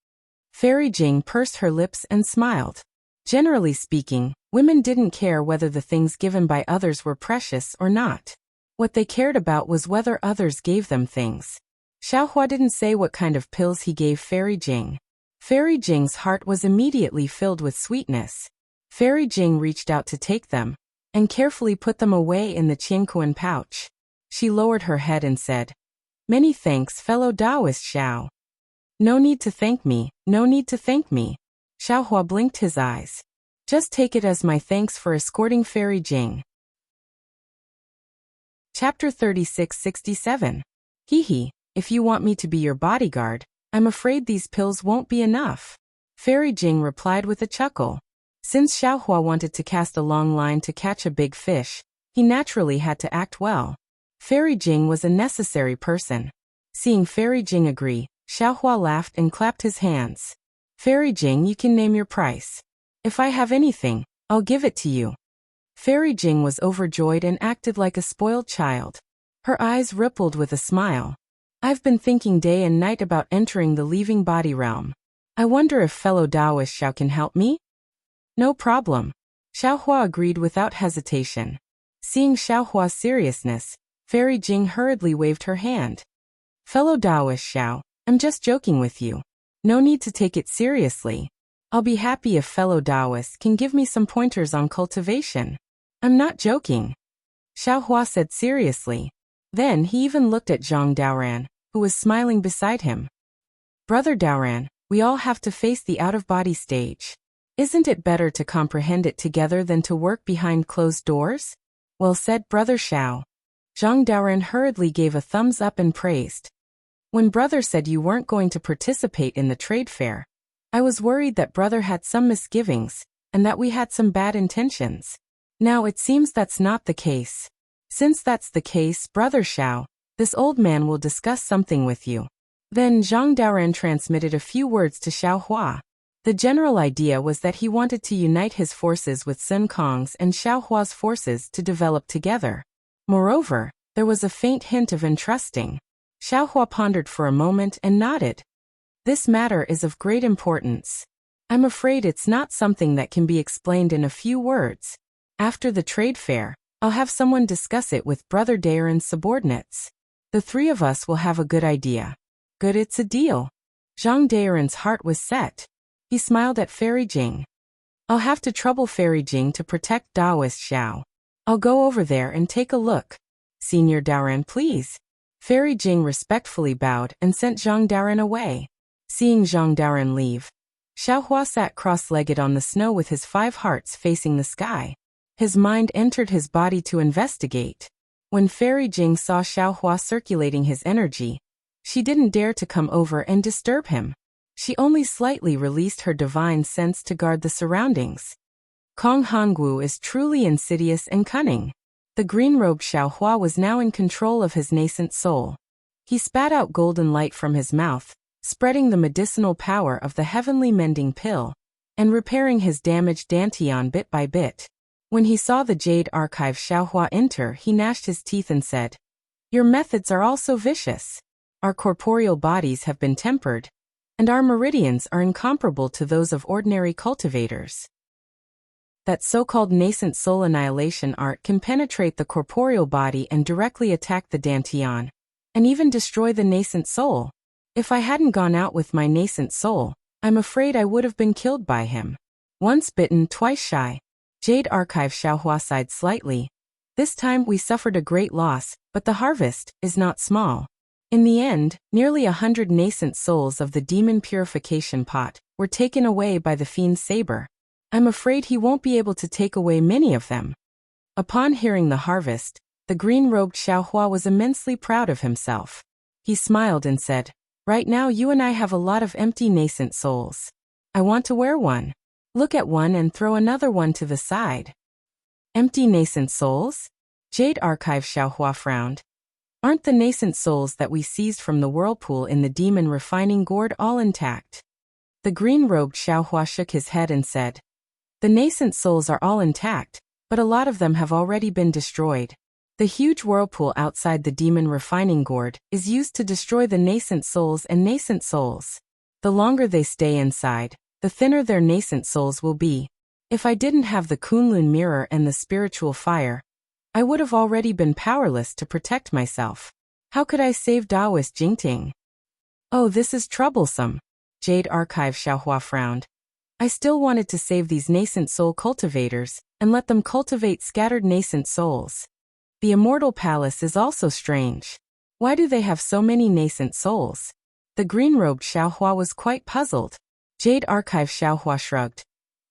Fairy Jing pursed her lips and smiled. Generally speaking, women didn't care whether the things given by others were precious or not. What they cared about was whether others gave them things. Xiaohua didn't say what kind of pills he gave Fairy Jing. Fairy Jing's heart was immediately filled with sweetness. Fairy Jing reached out to take them, and carefully put them away in the Qianquan pouch. She lowered her head and said, "Many thanks, fellow Taoist Xiao." "No need to thank me, no need to thank me." Xiaohua blinked his eyes. "Just take it as my thanks for escorting Fairy Jing." Chapter 3667. Hee, if you want me to be your bodyguard, I'm afraid these pills won't be enough. Fairy Jing replied with a chuckle. Since Xiaohua wanted to cast a long line to catch a big fish, he naturally had to act well. Fairy Jing was a necessary person. Seeing Fairy Jing agree, Xiaohua laughed and clapped his hands. "Fairy Jing, you can name your price. If I have anything, I'll give it to you." Fairy Jing was overjoyed and acted like a spoiled child. Her eyes rippled with a smile. "I've been thinking day and night about entering the leaving body realm. I wonder if fellow Taoist Xiao can help me?" "No problem." Xiaohua agreed without hesitation. Seeing Xiaohua's seriousness, Fairy Jing hurriedly waved her hand. "Fellow Taoist Xiao, I'm just joking with you. No need to take it seriously. I'll be happy if fellow Taoists can give me some pointers on cultivation. I'm not joking," Xiaohua said seriously. Then he even looked at Zhang Daoran, who was smiling beside him. "Brother Daoran, we all have to face the out-of-body stage. Isn't it better to comprehend it together than to work behind closed doors?" "Well said, Brother Xiao." Zhang Daoran hurriedly gave a thumbs up and praised. "When Brother said you weren't going to participate in the trade fair, I was worried that Brother had some misgivings, and that we had some bad intentions. Now it seems that's not the case. Since that's the case, Brother Xiao, this old man will discuss something with you." Then Zhang Daoran transmitted a few words to Xiaohua. The general idea was that he wanted to unite his forces with Sun Kong's and Xiaohua's forces to develop together. Moreover, there was a faint hint of entrusting. Xiaohua pondered for a moment and nodded. "This matter is of great importance. I'm afraid it's not something that can be explained in a few words. After the trade fair, I'll have someone discuss it with Brother Daoran's subordinates. The three of us will have a good idea." "Good, it's a deal." Zhang Daoran's heart was set. He smiled at Fairy Jing. "I'll have to trouble Fairy Jing to protect Taoist Xiao. I'll go over there and take a look. Senior Daoran, please." Fairy Jing respectfully bowed and sent Zhang Daoran away. Seeing Zhang Daoran leave, Xiaohua sat cross-legged on the snow with his 5 hearts facing the sky. His mind entered his body to investigate. When Fairy Jing saw Xiaohua circulating his energy, she didn't dare to come over and disturb him. She only slightly released her divine sense to guard the surroundings. Kong Hongwu is truly insidious and cunning. The green-robed Xiaohua was now in control of his nascent soul. He spat out golden light from his mouth, spreading the medicinal power of the heavenly mending pill, and repairing his damaged dantian bit by bit. When he saw the jade archive Xiaohua enter, he gnashed his teeth and said, "Your methods are also vicious. Our corporeal bodies have been tempered, and our meridians are incomparable to those of ordinary cultivators. That so-called nascent soul annihilation art can penetrate the corporeal body and directly attack the dantian, and even destroy the nascent soul. If I hadn't gone out with my nascent soul, I'm afraid I would have been killed by him. Once bitten, twice shy." Jade Archive Xiaohua sighed slightly. "This time we suffered a great loss, but the harvest is not small. In the end, nearly 100 nascent souls of the demon purification pot were taken away by the fiend's saber. I'm afraid he won't be able to take away many of them." Upon hearing the harvest, the green-robed Xiaohua was immensely proud of himself. He smiled and said, "Right now you and I have a lot of empty nascent souls. I want to wear one. Look at one and throw another one to the side." "Empty nascent souls?" Jade Archive Xiaohua frowned. "Aren't the nascent souls that we seized from the whirlpool in the demon refining gourd all intact?" The green-robed Xiaohua shook his head and said, "The nascent souls are all intact, but a lot of them have already been destroyed. The huge whirlpool outside the demon refining gourd is used to destroy the nascent souls and nascent souls. The longer they stay inside, the thinner their nascent souls will be. If I didn't have the Kunlun mirror and the spiritual fire, I would have already been powerless to protect myself. How could I save Taoist Jingting? Oh, this is troublesome. Jade Archive Xiaohua frowned. I still wanted to save these nascent soul cultivators, and let them cultivate scattered nascent souls. The Immortal Palace is also strange. Why do they have so many nascent souls? The green-robed Xiaohua was quite puzzled. Jade Archive Xiaohua shrugged.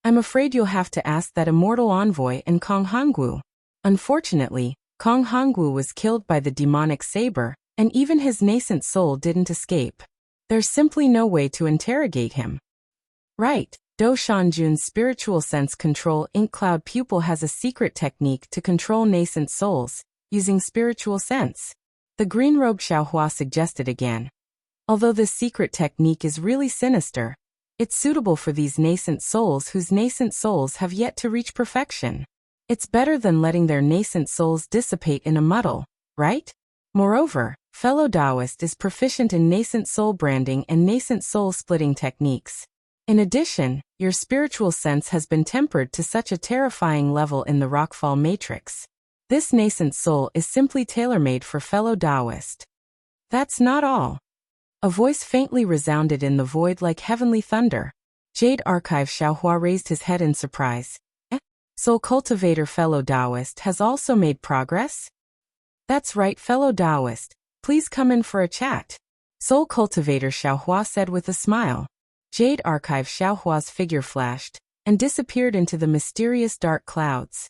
I'm afraid you'll have to ask that immortal envoy and Kong Hongwu. Unfortunately, Kong Hongwu was killed by the demonic saber, and even his nascent soul didn't escape. There's simply no way to interrogate him. Right, Do Shanjun's spiritual sense control ink cloud pupil has a secret technique to control nascent souls, using spiritual sense. The green-robed Xiaohua suggested again. Although this secret technique is really sinister, it's suitable for these nascent souls whose nascent souls have yet to reach perfection. It's better than letting their nascent souls dissipate in a muddle, right? Moreover, fellow Taoist is proficient in nascent soul branding and nascent soul splitting techniques. In addition, your spiritual sense has been tempered to such a terrifying level in the Rockfall Matrix. This nascent soul is simply tailor-made for fellow Taoist. That's not all. A voice faintly resounded in the void like heavenly thunder. Jade Archive Xiaohua raised his head in surprise. Soul Cultivator fellow Taoist has also made progress? That's right, fellow Taoist. Please come in for a chat. Soul Cultivator Xiaohua said with a smile. Jade Archive Xiaohua's figure flashed and disappeared into the mysterious dark clouds.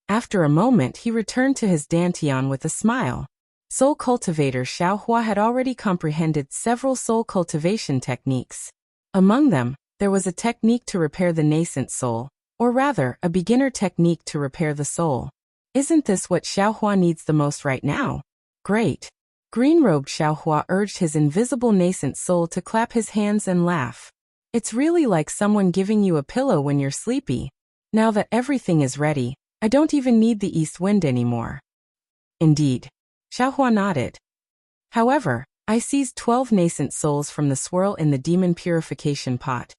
After a moment he returned to his dantian with a smile. Soul Cultivator Xiaohua had already comprehended several soul cultivation techniques. Among them, there was a technique to repair the nascent soul, or rather, a beginner technique to repair the soul. Isn't this what Xiaohua needs the most right now? Great. Green-robed Xiaohua urged his invisible nascent soul to clap his hands and laugh. It's really like someone giving you a pillow when you're sleepy. Now that everything is ready, I don't even need the east wind anymore. Indeed. Xiaohua nodded. However, I seized 12 nascent souls from the swirl in the demon purification pot,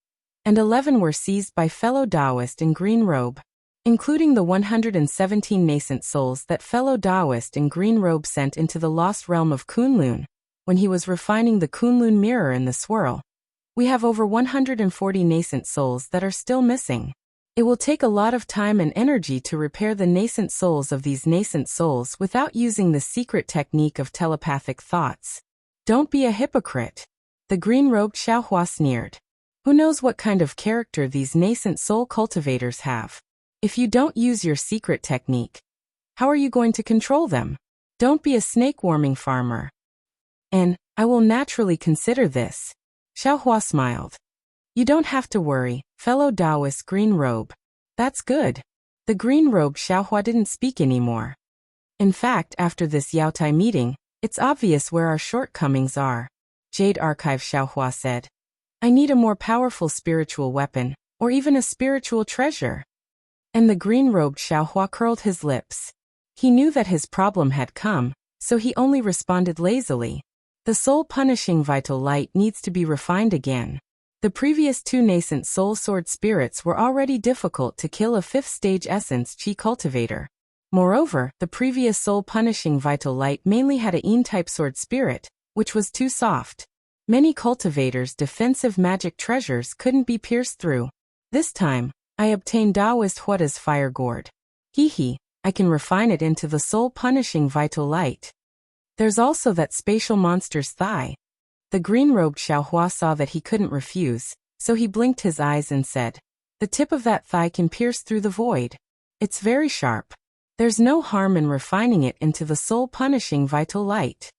and 11 were seized by fellow Taoist in green robe, including the 117 nascent souls that fellow Taoist in green robe sent into the lost realm of Kunlun, when he was refining the Kunlun mirror in the swirl. We have over 140 nascent souls that are still missing. It will take a lot of time and energy to repair the nascent souls of these nascent souls without using the secret technique of telepathic thoughts. Don't be a hypocrite. The green-robed Xiaohua sneered. Who knows what kind of character these nascent soul cultivators have? If you don't use your secret technique, how are you going to control them? Don't be a snake-warming farmer. And I will naturally consider this. Xiaohua smiled. You don't have to worry, fellow Taoist green robe. That's good. The green robe Xiaohua didn't speak anymore. In fact, after this Yaotai meeting, it's obvious where our shortcomings are. Jade Archive Xiaohua said. I need a more powerful spiritual weapon, or even a spiritual treasure. And the green-robed Xiaohua curled his lips. He knew that his problem had come, so he only responded lazily. The soul-punishing vital light needs to be refined again. The previous 2 nascent soul sword spirits were already difficult to kill a 5th stage essence chi cultivator. Moreover, the previous soul-punishing vital light mainly had a Yin-type sword spirit, which was too soft. Many cultivators' defensive magic treasures couldn't be pierced through. This time, I obtained Taoist Huada's fire gourd. I can refine it into the soul-punishing vital light. There's also that spatial monster's thigh. The green-robed Xiaohua saw that he couldn't refuse, so he blinked his eyes and said, the tip of that thigh can pierce through the void. It's very sharp. There's no harm in refining it into the soul-punishing vital light.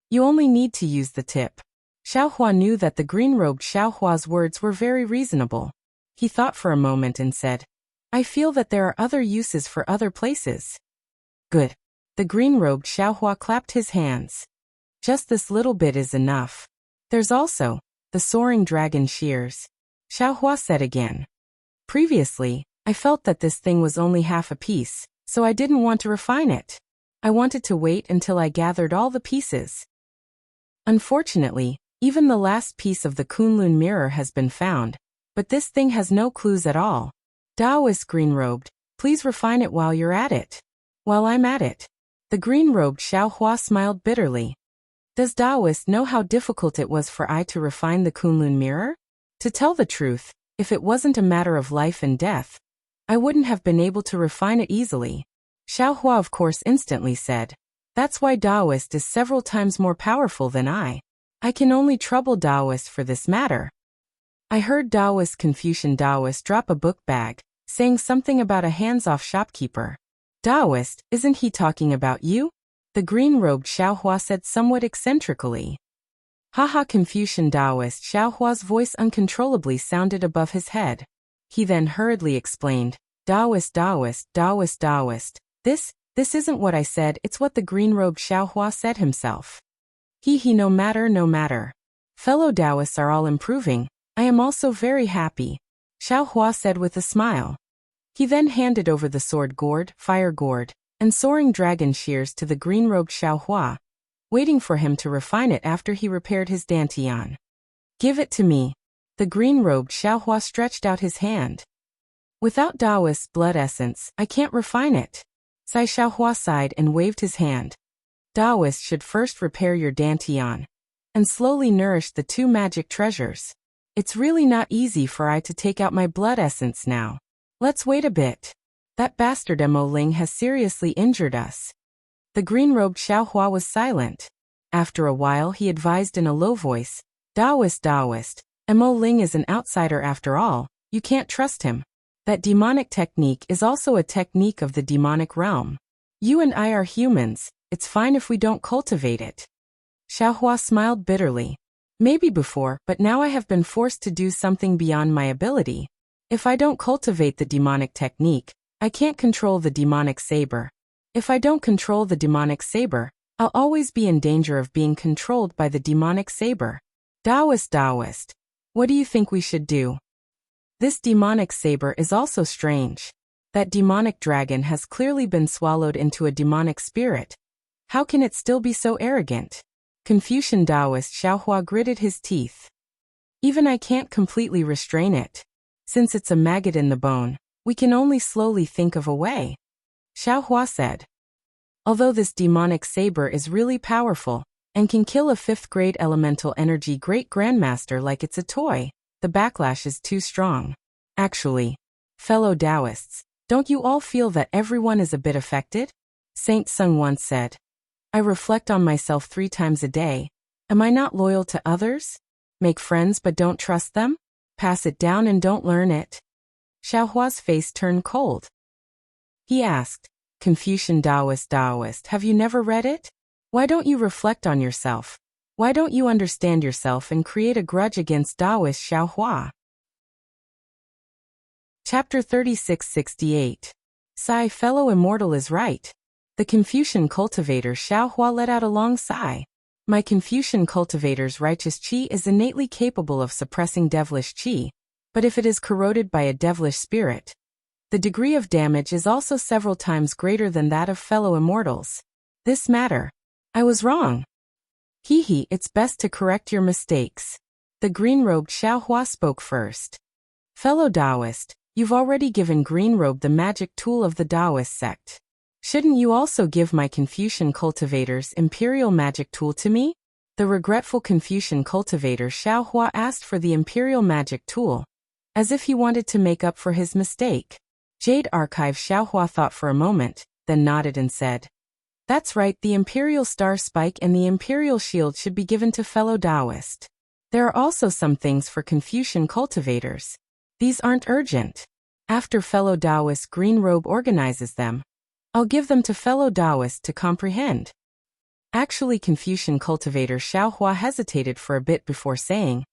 You only need to use the tip. Xiaohua knew that the green-robed Xiaohua's words were very reasonable. He thought for a moment and said, I feel that there are other uses for other places. Good. The green-robed Xiaohua clapped his hands. Just this little bit is enough. There's also the soaring dragon shears. Xiaohua said again. Previously, I felt that this thing was only half a piece, so I didn't want to refine it. I wanted to wait until I gathered all the pieces. Unfortunately, Even the last piece of the Kunlun mirror has been found, but this thing has no clues at all. Taoist green-robed, please refine it while you're at it. While I'm at it. The green-robed Xiaohua smiled bitterly. Does Taoist know how difficult it was for I to refine the Kunlun mirror? To tell the truth, if it wasn't a matter of life and death, I wouldn't have been able to refine it easily. Xiaohua of course instantly said, that's why Taoist is several times more powerful than I. I can only trouble Taoist for this matter. I heard Confucian Taoist drop a book bag, saying something about a hands-off shopkeeper. Taoist, isn't he talking about you? The green-robed Xiaohua said somewhat eccentrically. Haha, Confucian Taoist Xiaohua's voice uncontrollably sounded above his head. He then hurriedly explained, Taoist. This isn't what I said, it's what the green-robed Xiaohua said himself. No matter. Fellow Taoists are all improving. I am also very happy, Xiaohua said with a smile. He then handed over the sword gourd, fire gourd, and soaring dragon shears to the green-robed Xiaohua, waiting for him to refine it after he repaired his dantian. Give it to me. The green-robed Xiaohua stretched out his hand. Without Taoist's blood essence, I can't refine it. Sai Xiaohua sighed and waved his hand. Taoist should first repair your dantian, and slowly nourish the two magic treasures. It's really not easy for I to take out my blood essence now. Let's wait a bit. That bastard Mo Ling has seriously injured us. The green-robed Xiaohua was silent. After a while he advised in a low voice, Taoist, Mo Ling is an outsider after all, you can't trust him. That demonic technique is also a technique of the demonic realm. You and I are humans, it's fine if we don't cultivate it. Xiaohua smiled bitterly. Maybe before, but now I have been forced to do something beyond my ability. If I don't cultivate the demonic technique, I can't control the demonic saber. If I don't control the demonic saber, I'll always be in danger of being controlled by the demonic saber. Taoist, what do you think we should do? This demonic saber is also strange. That demonic dragon has clearly been swallowed into a demonic spirit. How can it still be so arrogant? Confucian Taoist Xiaohua gritted his teeth. Even I can't completely restrain it. Since it's a maggot in the bone, we can only slowly think of a way. Xiaohua said. Although this demonic saber is really powerful, and can kill a 5th grade elemental energy great grandmaster like it's a toy, the backlash is too strong. Actually, fellow Taoists, don't you all feel that everyone is a bit affected? Saint Sung once said. I reflect on myself 3 times a day. Am I not loyal to others? Make friends but don't trust them? Pass it down and don't learn it. Xiaohua's face turned cold. He asked, Confucian Taoist, have you never read it? Why don't you reflect on yourself? Why don't you understand yourself and create a grudge against Taoist Xiaohua? Chapter 3668. Sai, fellow immortal is right. The Confucian cultivator Xiaohua let out a long sigh. My Confucian cultivator's righteous qi is innately capable of suppressing devilish qi, but if it is corroded by a devilish spirit, the degree of damage is also several times greater than that of fellow immortals. This matter. I was wrong. It's best to correct your mistakes. The green-robed Xiaohua spoke first. Fellow Taoist, you've already given green-robe the magic tool of the Taoist sect. Shouldn't you also give my Confucian cultivator's imperial magic tool to me? The regretful Confucian cultivator Xiaohua asked for the imperial magic tool, as if he wanted to make up for his mistake. Jade Archive Xiaohua thought for a moment, then nodded and said, That's right, the imperial star spike and the imperial shield should be given to fellow Taoist. There are also some things for Confucian cultivators. These aren't urgent. After fellow Taoist green robe organizes them, I'll give them to fellow Taoist to comprehend. Actually, Confucian cultivator Xiaohua hesitated for a bit before saying,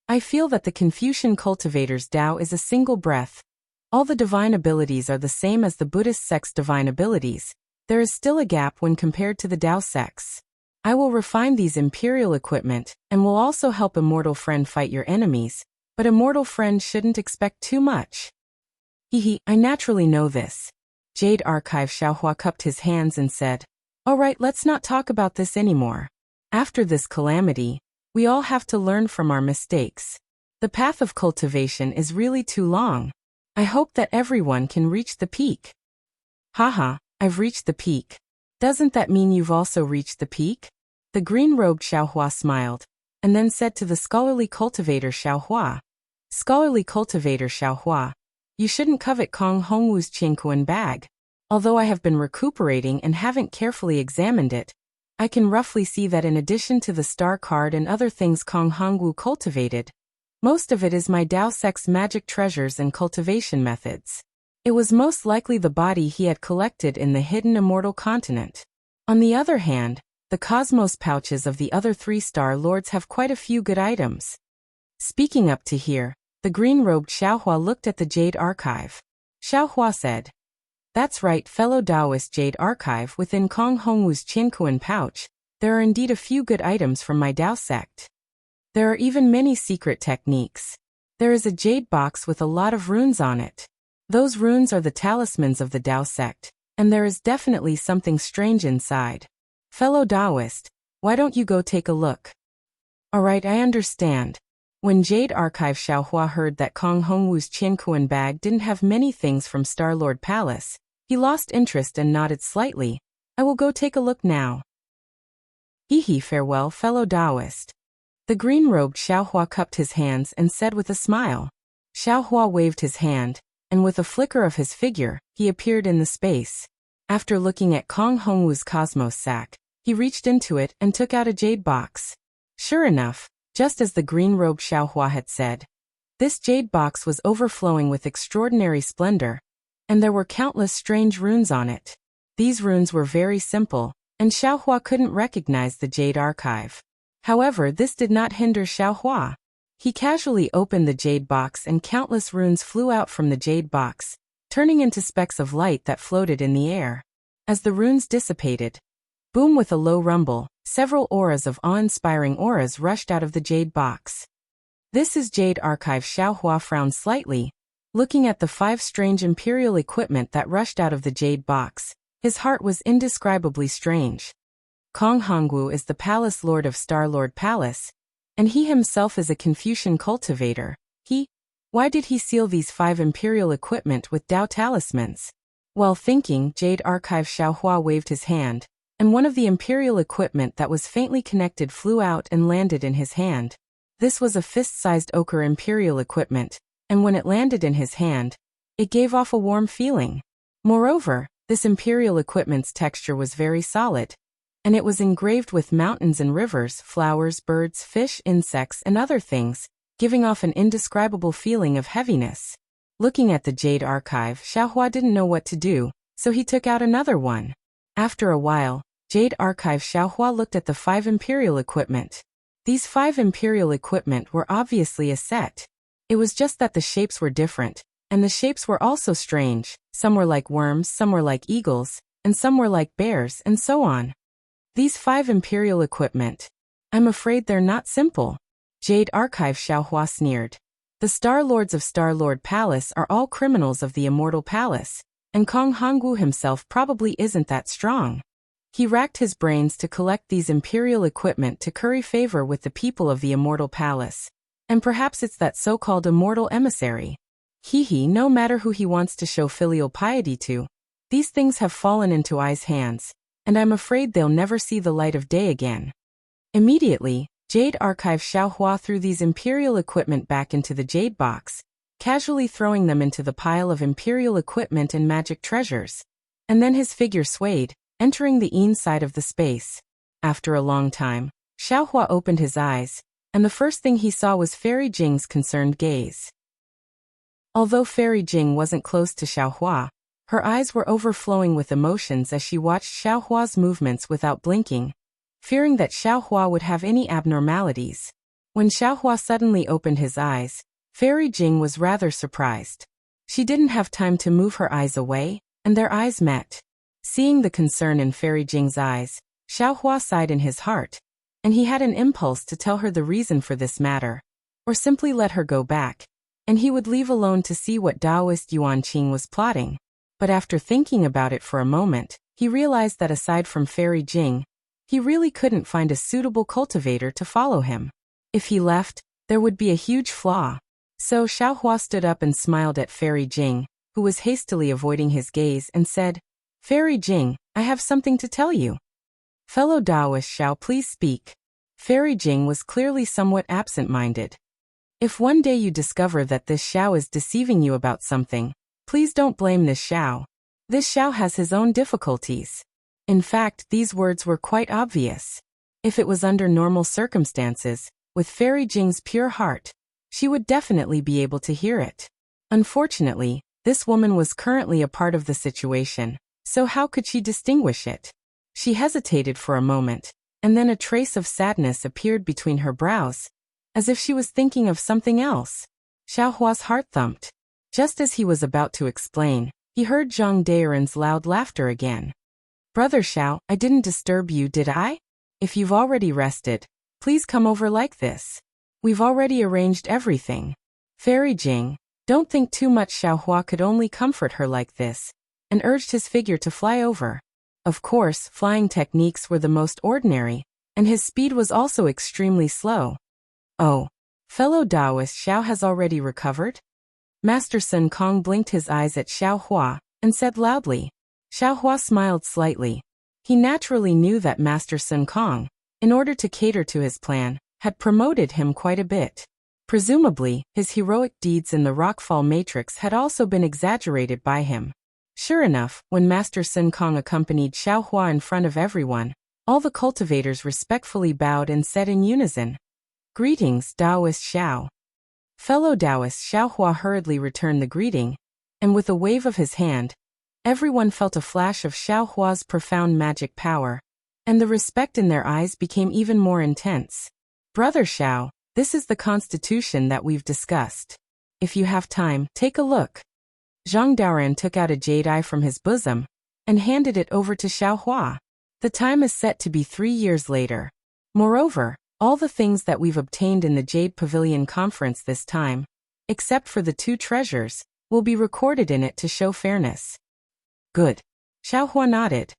I feel that the Confucian cultivator's Tao is a single breath. All the divine abilities are the same as the Buddhist sect's divine abilities. There is still a gap when compared to the Tao sects. I will refine these imperial equipment, and will also help Immortal Friend fight your enemies, but Immortal Friend shouldn't expect too much. I naturally know this. Jade Archive Xiaohua cupped his hands and said, All right, let's not talk about this anymore. After this calamity, We all have to learn from our mistakes. The path of cultivation is really too long. I hope that everyone can reach the peak. Haha, I've reached the peak. Doesn't that mean you've also reached the peak? The green-robed Xiaohua smiled, and then said to the scholarly cultivator Xiaohua, Scholarly cultivator Xiaohua, you shouldn't covet Kong Hongwu's Qingkuan bag. Although I have been recuperating and haven't carefully examined it, I can roughly see that in addition to the star card and other things Kong Hongwu cultivated, most of it is my Dao sect's magic treasures and cultivation methods. It was most likely the body he had collected in the hidden immortal continent. On the other hand, the cosmos pouches of the other 3 star lords have quite a few good items. Speaking up to here, the green-robed Xiaohua looked at the Jade Archive. Xiaohua said, That's right, fellow Taoist Jade Archive. Within Kong Hongwu's Qingkuan pouch, there are indeed a few good items from my Dao sect. There are even many secret techniques. There is a jade box with a lot of runes on it. Those runes are the talismans of the Dao sect, and there is definitely something strange inside. Fellow Taoist, why don't you go take a look? Alright, I understand. When Jade Archive Xiaohua heard that Kong Hongwu's Qingkuan bag didn't have many things from Star-Lord Palace, he lost interest and nodded slightly. I will go take a look now. Hehe, farewell, fellow Taoist. The green-robed Xiaohua cupped his hands and said with a smile. Xiaohua waved his hand, and with a flicker of his figure, he appeared in the space. After looking at Kong Hongwu's cosmos sack, he reached into it and took out a jade box. Sure enough, just as the green-robed Xiaohua had said, this jade box was overflowing with extraordinary splendor, and there were countless strange runes on it. These runes were very simple, and Xiaohua couldn't recognize the Jade Archive. However, this did not hinder Xiaohua. He casually opened the jade box and countless runes flew out from the jade box, turning into specks of light that floated in the air. As the runes dissipated, boom, with a low rumble, several auras of awe-inspiring auras rushed out of the jade box. This is Jade Archive. Xiaohua frowned slightly, looking at the 5 strange imperial equipment that rushed out of the jade box. His heart was indescribably strange. Kong Hongwu is the palace lord of Star-Lord Palace, and he himself is a Confucian cultivator. Why did he seal these 5 imperial equipment with Dao talismans? While thinking, Jade Archive Xiaohua waved his hand, and one of the imperial equipment that was faintly connected flew out and landed in his hand. This was a fist-sized ochre imperial equipment, and when it landed in his hand, it gave off a warm feeling. Moreover, this imperial equipment's texture was very solid, and it was engraved with mountains and rivers, flowers, birds, fish, insects, and other things, giving off an indescribable feeling of heaviness. Looking at the Jade Archive, Xiaohua didn't know what to do, so he took out another one. After a while, Jade Archive Xiaohua looked at the 5 imperial equipment. These 5 imperial equipment were obviously a set. It was just that the shapes were different, and the shapes were also strange. Some were like worms, some were like eagles, and some were like bears, and so on. These 5 imperial equipment. I'm afraid they're not simple. Jade Archive Xiaohua sneered. The Star-Lords of Star-Lord Palace are all criminals of the Immortal Palace, and Kong Hongwu himself probably isn't that strong. He racked his brains to collect these imperial equipment to curry favor with the people of the Immortal Palace. And perhaps it's that so-called immortal emissary. No matter who he wants to show filial piety to, these things have fallen into Ai's hands, and I'm afraid they'll never see the light of day again. Immediately, Jade Archive Xiaohua threw these imperial equipment back into the jade box, casually throwing them into the pile of imperial equipment and magic treasures. And then his figure swayed, entering the inside of the space. After a long time, Xiaohua opened his eyes, and the first thing he saw was Fairy Jing's concerned gaze. Although Fairy Jing wasn't close to Xiaohua, her eyes were overflowing with emotions as she watched Xiaohua's movements without blinking, fearing that Xiaohua would have any abnormalities. When Xiaohua suddenly opened his eyes, Fairy Jing was rather surprised. She didn't have time to move her eyes away, and their eyes met. Seeing the concern in Fairy Jing's eyes, Xiaohua sighed in his heart, and he had an impulse to tell her the reason for this matter, or simply let her go back, and he would leave alone to see what Taoist Yuan Qing was plotting. But after thinking about it for a moment, he realized that aside from Fairy Jing, he really couldn't find a suitable cultivator to follow him. If he left, there would be a huge flaw. So Xiaohua stood up and smiled at Fairy Jing, who was hastily avoiding his gaze, and said, Fairy Jing, I have something to tell you. Fellow Taoist Xiao, please speak. Fairy Jing was clearly somewhat absent-minded. If one day you discover that this Xiao is deceiving you about something, please don't blame this Xiao. This Xiao has his own difficulties. In fact, these words were quite obvious. If it was under normal circumstances, with Fairy Jing's pure heart, she would definitely be able to hear it. Unfortunately, this woman was currently a part of the situation, so how could she distinguish it? She hesitated for a moment, and then a trace of sadness appeared between her brows, as if she was thinking of something else. Xiaohua's heart thumped. Just as he was about to explain, he heard Zhang Daren's loud laughter again. Brother Xiao, I didn't disturb you, did I? If you've already rested, please come over like this. We've already arranged everything. Fairy Jing, don't think too much. Xiaohua could only comfort her like this, and urged his figure to fly over. Of course, flying techniques were the most ordinary, and his speed was also extremely slow. Oh, fellow Taoist Xiao has already recovered? Master Sun Kong blinked his eyes at Xiaohua, and said loudly. Xiaohua smiled slightly. He naturally knew that Master Sun Kong, in order to cater to his plan, had promoted him quite a bit. Presumably, his heroic deeds in the Rockfall Matrix had also been exaggerated by him. Sure enough, when Master Sun Kong accompanied Xiaohua in front of everyone, all the cultivators respectfully bowed and said in unison, Greetings, Taoist Xiao. Fellow Taoist Xiaohua hurriedly returned the greeting, and with a wave of his hand, everyone felt a flash of Xiaohua's profound magic power, and the respect in their eyes became even more intense. Brother Xiao, this is the constitution that we've discussed. If you have time, take a look. Zhang Daoran took out a jade eye from his bosom, and handed it over to Xiaohua. The time is set to be 3 years later. Moreover, all the things that we've obtained in the Jade Pavilion conference this time, except for the 2 treasures, will be recorded in it to show fairness. Good. Xiaohua nodded.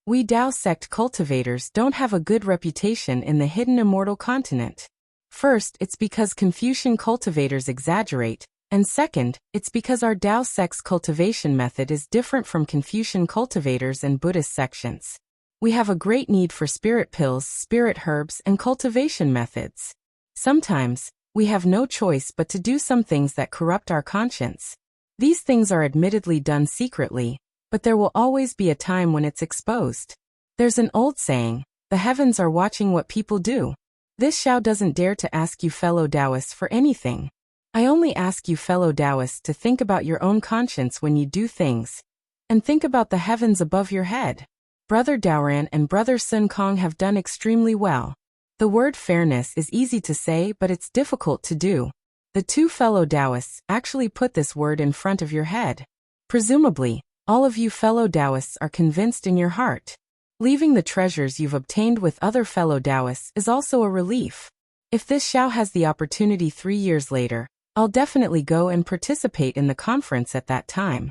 We Dao sect cultivators don't have a good reputation in the hidden immortal continent. First, it's because Confucian cultivators exaggerate, and second, it's because our Dao sect's cultivation method is different from Confucian cultivators and Buddhist sections. We have a great need for spirit pills, spirit herbs, and cultivation methods. Sometimes, we have no choice but to do some things that corrupt our conscience. These things are admittedly done secretly, but there will always be a time when it's exposed. There's an old saying, the heavens are watching what people do. This Xiao doesn't dare to ask you fellow Taoists for anything. I only ask you fellow Taoists to think about your own conscience when you do things, and think about the heavens above your head. Brother Daoran and Brother Sun Kong have done extremely well. The word fairness is easy to say, but it's difficult to do. The 2 fellow Taoists actually put this word in front of your head. Presumably, all of you fellow Taoists are convinced in your heart. Leaving the treasures you've obtained with other fellow Taoists is also a relief. If this Xiao has the opportunity 3 years later, I'll definitely go and participate in the conference at that time.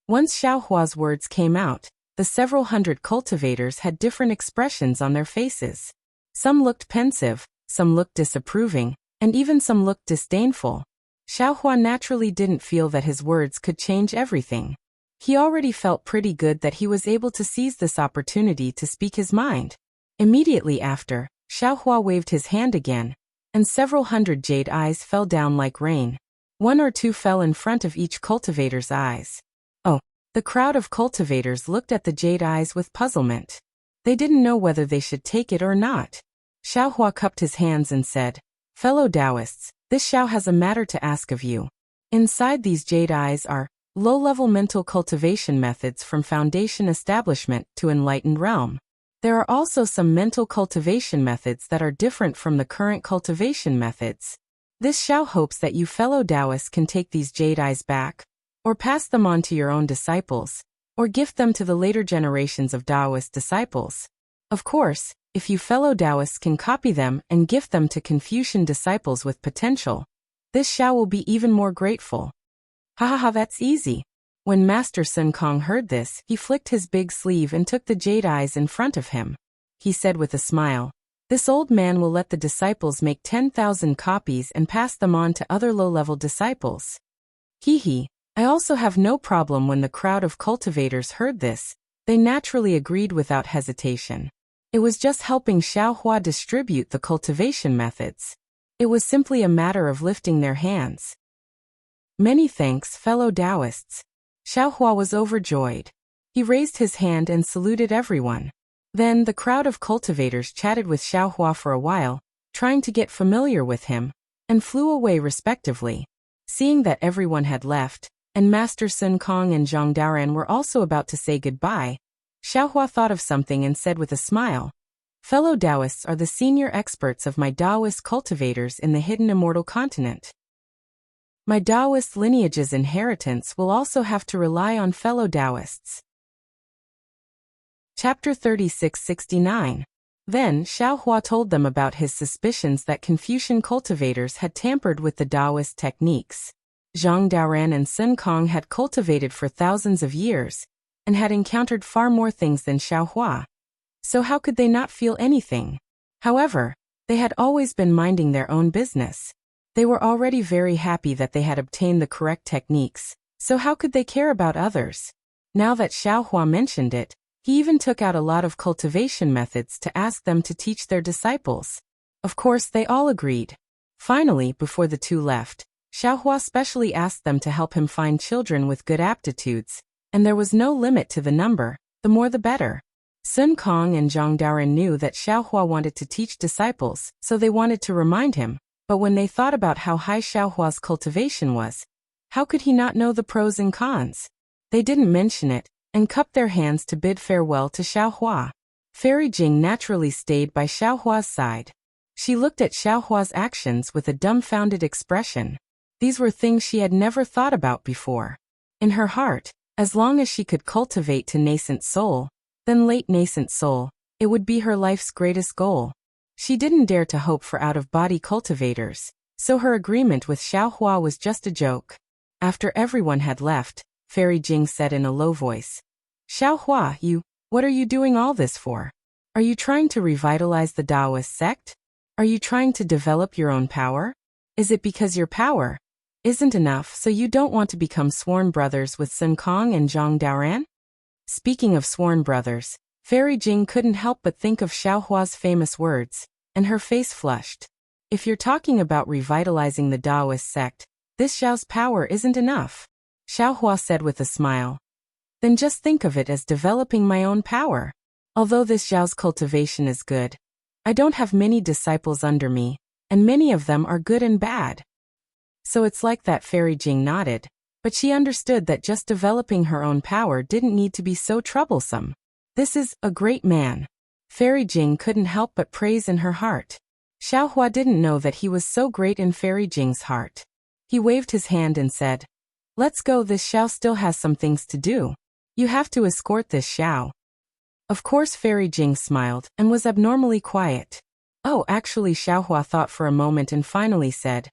Once Xiaohua's words came out, the several hundred cultivators had different expressions on their faces. Some looked pensive, some looked disapproving, and even some looked disdainful. Xiaohua naturally didn't feel that his words could change everything. He already felt pretty good that he was able to seize this opportunity to speak his mind. Immediately after, Xiaohua waved his hand again, and several hundred jade eyes fell down like rain. 1 or 2 fell in front of each cultivator's eyes. Oh, the crowd of cultivators looked at the jade eyes with puzzlement. They didn't know whether they should take it or not. Xiaohua cupped his hands and said, Fellow Taoists, this Xiao has a matter to ask of you. Inside these jade eyes are low-level mental cultivation methods from foundation establishment to enlightened realm. There are also some mental cultivation methods that are different from the current cultivation methods. This Xiao hopes that you fellow Taoists can take these jade eyes back, or pass them on to your own disciples, or gift them to the later generations of Taoist disciples. Of course, if you fellow Taoists can copy them and gift them to Confucian disciples with potential, this Xiao will be even more grateful. Ha ha ha, that's easy. When Master Sun Kong heard this, he flicked his big sleeve and took the jade eyes in front of him. He said with a smile, This old man will let the disciples make 10,000 copies and pass them on to other low-level disciples. Hee. I also have no problem. When the crowd of cultivators heard this, they naturally agreed without hesitation. It was just helping Xiaohua distribute the cultivation methods. It was simply a matter of lifting their hands. Many thanks, fellow Taoists. Xiaohua was overjoyed. He raised his hand and saluted everyone. Then the crowd of cultivators chatted with Xiaohua for a while, trying to get familiar with him, and flew away respectively. Seeing that everyone had left, and Master Sun Kong and Zhang Daoran were also about to say goodbye, Xiaohua thought of something and said with a smile, "Fellow Taoists are the senior experts of my Taoist cultivators in the hidden immortal continent. My Taoist lineage's inheritance will also have to rely on fellow Taoists." Chapter 3669. Then Xiaohua told them about his suspicions that Confucian cultivators had tampered with the Taoist techniques. Zhang Daoran and Sun Kong had cultivated for thousands of years, and had encountered far more things than Xiaohua. So how could they not feel anything? However, they had always been minding their own business. They were already very happy that they had obtained the correct techniques, so how could they care about others? Now that Xiaohua mentioned it, he even took out a lot of cultivation methods to ask them to teach their disciples. Of course, they all agreed. Finally, before the two left, Xiaohua specially asked them to help him find children with good aptitudes, and there was no limit to the number, the more the better. Sun Kong and Zhang Daoran knew that Xiaohua wanted to teach disciples, so they wanted to remind him, but when they thought about how high Xiaohua's cultivation was, how could he not know the pros and cons? They didn't mention it, and cupped their hands to bid farewell to Xiaohua. Fairy Jing naturally stayed by Xiaohua's side. She looked at Xiaohua's actions with a dumbfounded expression. These were things she had never thought about before. In her heart, as long as she could cultivate to nascent soul, then late nascent soul, it would be her life's greatest goal. She didn't dare to hope for out-of-body cultivators, so her agreement with Xiaohua was just a joke. After everyone had left, Fairy Jing said in a low voice, "Xiaohua, what are you doing all this for? Are you trying to revitalize the Taoist sect? Are you trying to develop your own power? Is it because your power isn't enough, so you don't want to become sworn brothers with Sun Kong and Zhang Daoran?" Speaking of sworn brothers, Fairy Jing couldn't help but think of Xiaohua's famous words, and her face flushed. If you're talking about revitalizing the Taoist sect, this Xiao's power isn't enough, Xiaohua said with a smile. Then just think of it as developing my own power. Although this Xiao's cultivation is good, I don't have many disciples under me, and many of them are good and bad. So it's like that. Fairy Jing nodded, but she understood that just developing her own power didn't need to be so troublesome. This is a great man. Fairy Jing couldn't help but praise in her heart. Xiaohua didn't know that he was so great in Fairy Jing's heart. He waved his hand and said, "Let's go, this Xiao still has some things to do. You have to escort this Xiao." Of course Fairy Jing smiled and was abnormally quiet. "Oh, actually," Xiaohua thought for a moment and finally said,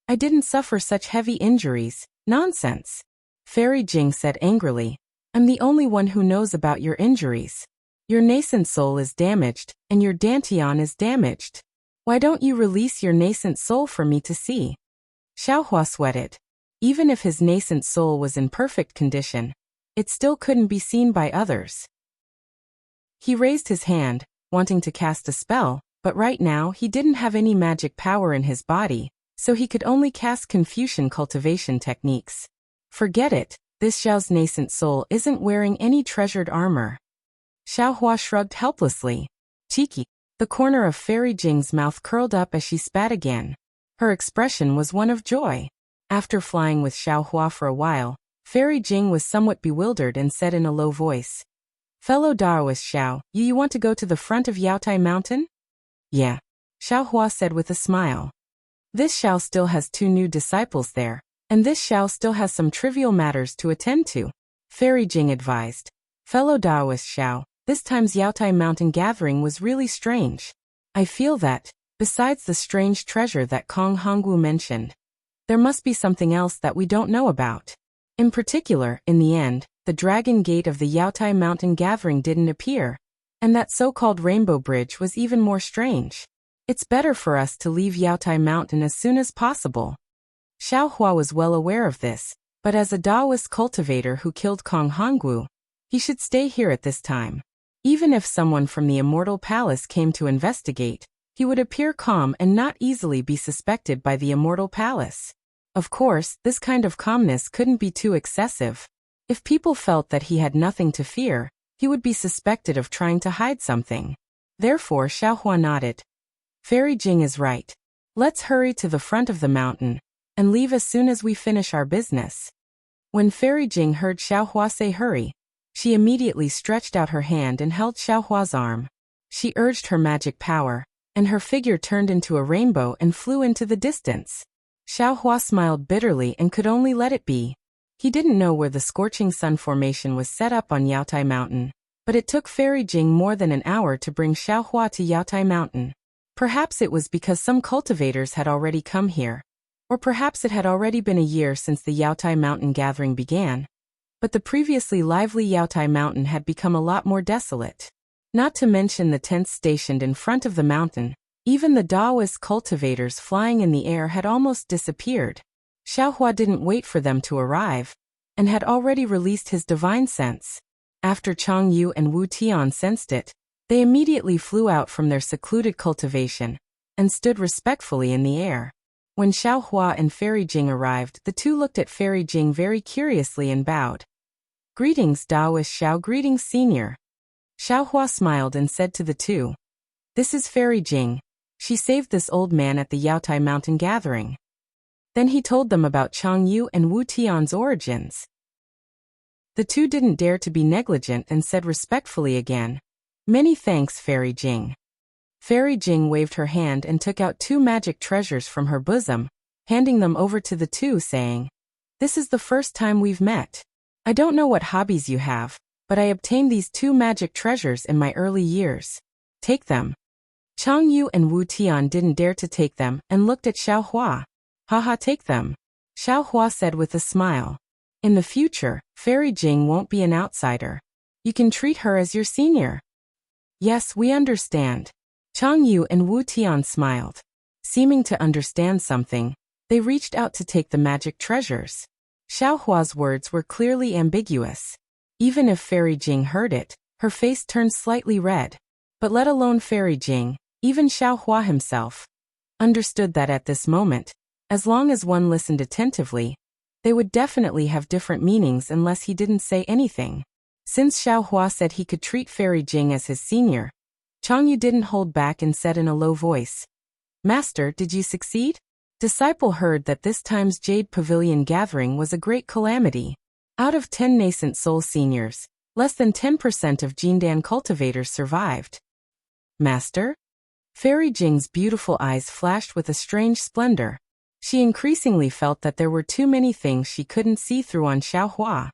"I didn't suffer such heavy injuries." "Nonsense," Fairy Jing said angrily. "I'm the only one who knows about your injuries. Your nascent soul is damaged, and your dantian is damaged. Why don't you release your nascent soul for me to see?" Xiaohua sweated. Even if his nascent soul was in perfect condition, it still couldn't be seen by others. He raised his hand, wanting to cast a spell, but right now he didn't have any magic power in his body, so he could only cast Confucian cultivation techniques. Forget it, this Xiao's nascent soul isn't wearing any treasured armor. Xiaohua shrugged helplessly. Cheeky. The corner of Fairy Jing's mouth curled up as she spat again. Her expression was one of joy. After flying with Xiaohua for a while, Fairy Jing was somewhat bewildered and said in a low voice, "Fellow Taoist Xiao, you want to go to the front of Yaotai Mountain?" "Yeah," Xiaohua said with a smile. This Xiao still has 2 new disciples there, and this Xiao still has some trivial matters to attend to. Fairy Jing advised, "Fellow Taoist Xiao, this time's Yaotai Mountain gathering was really strange. I feel that, besides the strange treasure that Kong Hongwu mentioned, there must be something else that we don't know about. In particular, in the end, the dragon gate of the Yaotai Mountain gathering didn't appear, And that so-called Rainbow Bridge was even more strange. It's better for us to leave Yaotai Mountain as soon as possible. Xiao Hua was well aware of this, but as a Taoist cultivator who killed Kong Hongwu, he should stay here at this time. Even if someone from the Immortal Palace came to investigate, he would appear calm and not easily be suspected by the Immortal Palace. Of course, this kind of calmness couldn't be too excessive. If people felt that he had nothing to fear, he would be suspected of trying to hide something. Therefore Xiao Hua nodded. Fairy Jing is right. Let's hurry to the front of the mountain and leave as soon as we finish our business. When Fairy Jing heard Xiao Hua say hurry, she immediately stretched out her hand and held Xiao Hua's arm. She urged her magic power, and her figure turned into a rainbow and flew into the distance. Xiao Hua smiled bitterly and could only let it be. He didn't know where the scorching sun formation was set up on Yaotai Mountain, but it took Fairy Jing more than an hour to bring Xiao Hua to Yaotai Mountain. Perhaps it was because some cultivators had already come here, or perhaps it had already been a year since the Yaotai Mountain gathering began. But the previously lively Yaotai Mountain had become a lot more desolate. Not to mention the tents stationed in front of the mountain, even the Taoist cultivators flying in the air had almost disappeared. Xiao Hua didn't wait for them to arrive, and had already released his divine sense. After Chang Yu and Wu Tian sensed it, they immediately flew out from their secluded cultivation, and stood respectfully in the air. When Xiao Hua and Fairy Jing arrived, the two looked at Fairy Jing very curiously and bowed. Greetings, Taoist Xiao. Greetings, Senior. Xiao Hua smiled and said to the two, This is Fairy Jing. She saved this old man at the Yaotai Mountain gathering. Then he told them about Chang Yu and Wu Tian's origins. The two didn't dare to be negligent and said respectfully again, Many thanks, Fairy Jing. Fairy Jing waved her hand and took out 2 magic treasures from her bosom, handing them over to the two, saying, This is the first time we've met. I don't know what hobbies you have, but I obtained these 2 magic treasures in my early years. Take them. Chang Yu and Wu Tian didn't dare to take them and looked at Xiao Hua. Haha, take them. Xiao Hua said with a smile. In the future, Fairy Jing won't be an outsider. You can treat her as your senior. Yes, we understand. Chang Yu and Wu Tian smiled. Seeming to understand something, they reached out to take the magic treasures. Xiao Hua's words were clearly ambiguous. Even if Fairy Jing heard it, her face turned slightly red. But let alone Fairy Jing, even Xiao Hua himself understood that at this moment, as long as one listened attentively, they would definitely have different meanings unless he didn't say anything. Since Xiao Hua said he could treat Fairy Jing as his senior, Chang Yu didn't hold back and said in a low voice, Master, did you succeed? Disciple heard that this time's Jade Pavilion gathering was a great calamity. Out of 10 nascent soul seniors, less than 10% of Jindan cultivators survived. Master? Fairy Jing's beautiful eyes flashed with a strange splendor. She increasingly felt that there were too many things she couldn't see through on Xiao Hua.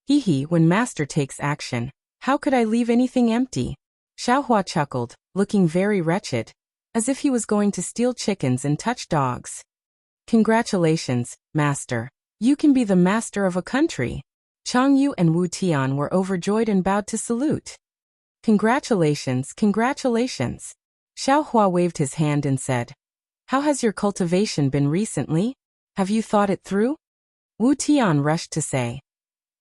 Hee, when Master takes action, how could I leave anything empty? Xiao Hua chuckled, looking very wretched, as if he was going to steal chickens and touch dogs. Congratulations, Master. You can be the master of a country. Chang Yu and Wu Tian were overjoyed and bowed to salute. Congratulations, congratulations. Xiao Hua waved his hand and said, How has your cultivation been recently? Have you thought it through? Wu Tian rushed to say,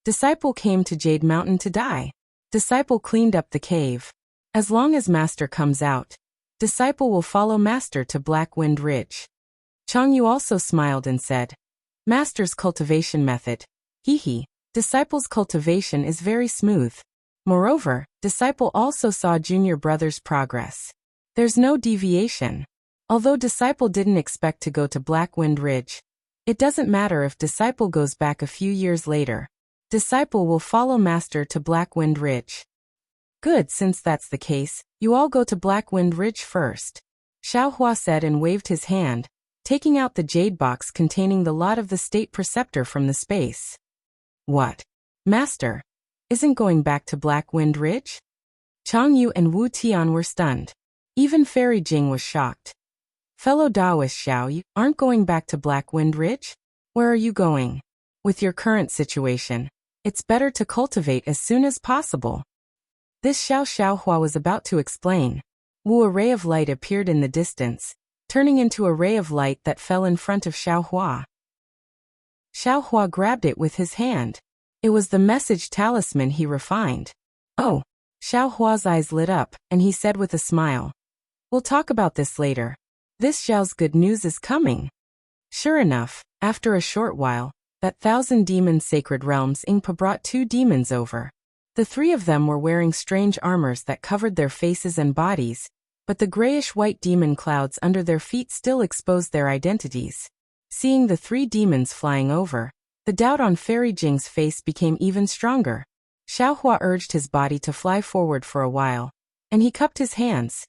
Disciple came to Jade Mountain to die. Disciple cleaned up the cave. As long as Master comes out, Disciple will follow Master to Black Wind Ridge. Chang Yu also smiled and said, Master's cultivation method. Disciple's cultivation is very smooth. Moreover, Disciple also saw Junior Brother's progress. There's no deviation. Although Disciple didn't expect to go to Black Wind Ridge, it doesn't matter if Disciple goes back a few years later. Disciple will follow Master to Black Wind Ridge. Good, since that's the case, you all go to Black Wind Ridge first. Xiao Hua said and waved his hand, taking out the jade box containing the lot of the state preceptor from the space. What? Master? Isn't going back to Black Wind Ridge? Chang Yu and Wu Tian were stunned. Even Fairy Jing was shocked. Fellow Taoist Xiao, you aren't going back to Black Wind Ridge? Where are you going? With your current situation, it's better to cultivate as soon as possible. This Xiao Hua was about to explain. A ray of light appeared in the distance, turning into a ray of light that fell in front of Xiao Hua. Xiao Hua grabbed it with his hand. It was the message talisman he refined. Oh! Xiao Hua's eyes lit up, and he said with a smile. We'll talk about this later. This Xiao's good news is coming. Sure enough, after a short while, that 1,000 demon sacred realms Ingpa brought 2 demons over. The 3 of them were wearing strange armors that covered their faces and bodies, but the grayish-white demon clouds under their feet still exposed their identities. Seeing the 3 demons flying over, the doubt on Fairy Jing's face became even stronger. Xiao Hua urged his body to fly forward for a while, and he cupped his hands.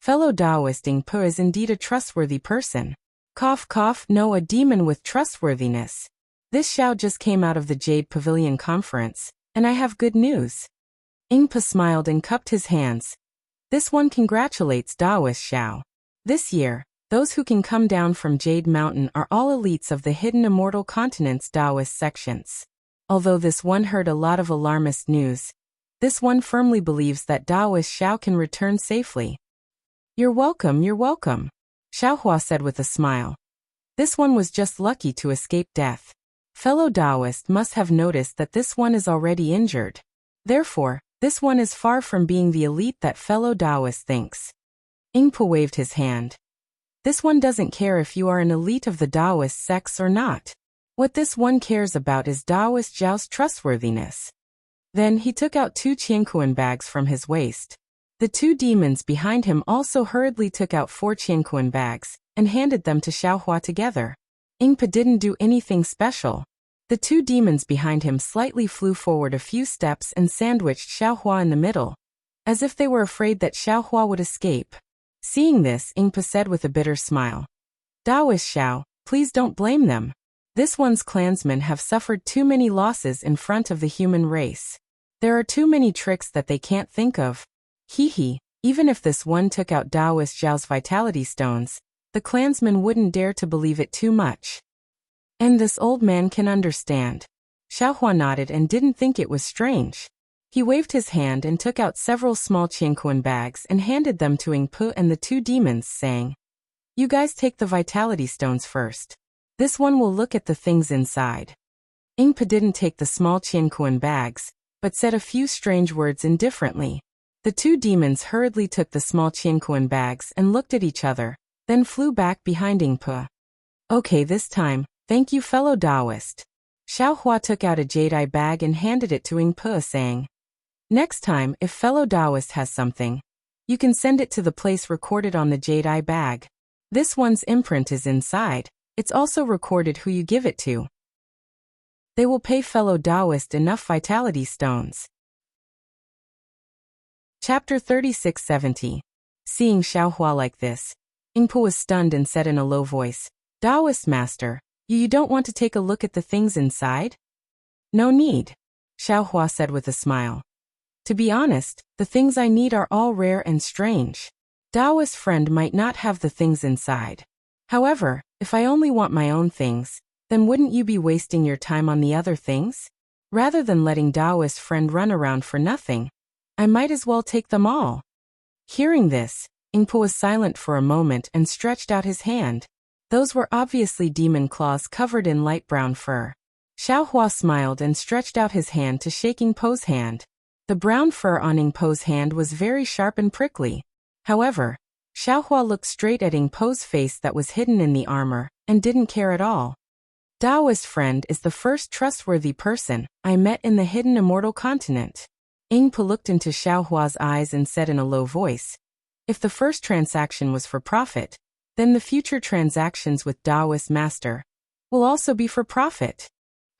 Fellow Taoist Ingpa is indeed a trustworthy person. Cough cough, no, a demon with trustworthiness. This Xiao just came out of the Jade Pavilion conference, and I have good news. Ingpa smiled and cupped his hands. This one congratulates Taoist Xiao. This year, those who can come down from Jade Mountain are all elites of the Hidden Immortal Continent's Taoist sections. Although this one heard a lot of alarmist news, this one firmly believes that Taoist Xiao can return safely. You're welcome, Xiao Hua said with a smile. This one was just lucky to escape death. Fellow Taoist must have noticed that this one is already injured. Therefore, this one is far from being the elite that fellow Taoist thinks. Ingpa waved his hand. This one doesn't care if you are an elite of the Taoist sects or not. What this one cares about is Taoist Zhao's trustworthiness. Then he took out 2 qiankuan bags from his waist. The 2 demons behind him also hurriedly took out 4 qiankuan bags, and handed them to Xiao Hua together. Ingpa didn't do anything special. The 2 demons behind him slightly flew forward a few steps and sandwiched Xiao Hua in the middle, as if they were afraid that Xiao Hua would escape. Seeing this, Ingpa said with a bitter smile. Taoist Xiao, please don't blame them. This one's clansmen have suffered too many losses in front of the human race. There are too many tricks that they can't think of. Hee, even if this one took out Taoist Zhao's vitality stones, the clansmen wouldn't dare to believe it too much. And this old man can understand. Xiao Hua nodded and didn't think it was strange. He waved his hand and took out several small qiankuan bags and handed them to Ingpa and the 2 demons, saying, You guys take the vitality stones first. This one will look at the things inside. Ingpa didn't take the small qiankuan bags, but said a few strange words indifferently. The 2 demons hurriedly took the small qiankuan bags and looked at each other, then flew back behind Ingpa. Okay, this time, thank you fellow Taoist. Xiao Hua took out a jade-eye bag and handed it to Ingpa, saying, Next time, if fellow Taoist has something, you can send it to the place recorded on the jade-eye bag. This one's imprint is inside. It's also recorded who you give it to. They will pay fellow Taoist enough vitality stones. Chapter 3670. Seeing Xiao Hua like this, Ingpa was stunned and said in a low voice, Taoist master, you don't want to take a look at the things inside? No need. Xiao Hua said with a smile. To be honest, the things I need are all rare and strange. Taoist friend might not have the things inside. However, if I only want my own things, then wouldn't you be wasting your time on the other things? Rather than letting Taoist friend run around for nothing, I might as well take them all. Hearing this, Ingpa was silent for a moment and stretched out his hand. Those were obviously demon claws covered in light brown fur. Xiao Hua smiled and stretched out his hand to shake Ingpa's hand. The brown fur on Ingpa's hand was very sharp and prickly. However, Xiao Hua looked straight at Ingpa's face that was hidden in the armor, and didn't care at all. Taoist friend is the first trustworthy person I met in the Hidden Immortal Continent. Ingpa looked into Xiao Hua's eyes and said in a low voice, If the first transaction was for profit, then the future transactions with Taoist master will also be for profit.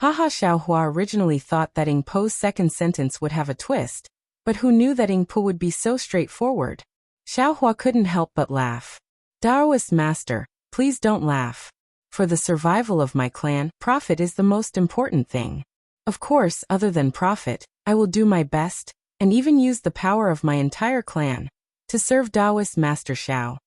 Haha, Xiao Hua originally thought that Ingpa's second sentence would have a twist, but who knew that Ingpa would be so straightforward? Xiao Hua couldn't help but laugh. Taoist master, please don't laugh. For the survival of my clan, profit is the most important thing. Of course, other than profit, I will do my best, and even use the power of my entire clan, to serve Taoist Master Xiao.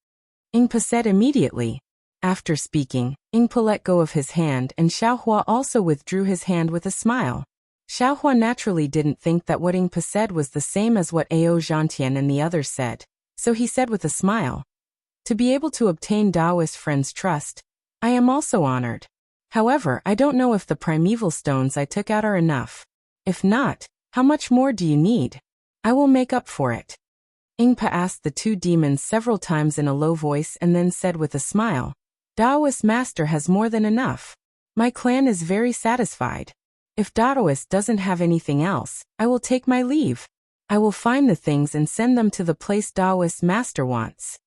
Ingpa said immediately. After speaking, Ingpa let go of his hand and Xiao Hua also withdrew his hand with a smile. Xiaohua naturally didn't think that what Yingpa said was the same as what Ao Zhantian and the others said, so he said with a smile, "To be able to obtain Taoist friends' trust, I am also honored. However, I don't know if the primeval stones I took out are enough. If not, how much more do you need? I will make up for it." Yingpa asked the two demons several times in a low voice and then said with a smile, "Taoist master has more than enough. My clan is very satisfied. If Taoist doesn't have anything else, I will take my leave. I will find the things and send them to the place Taoist master wants."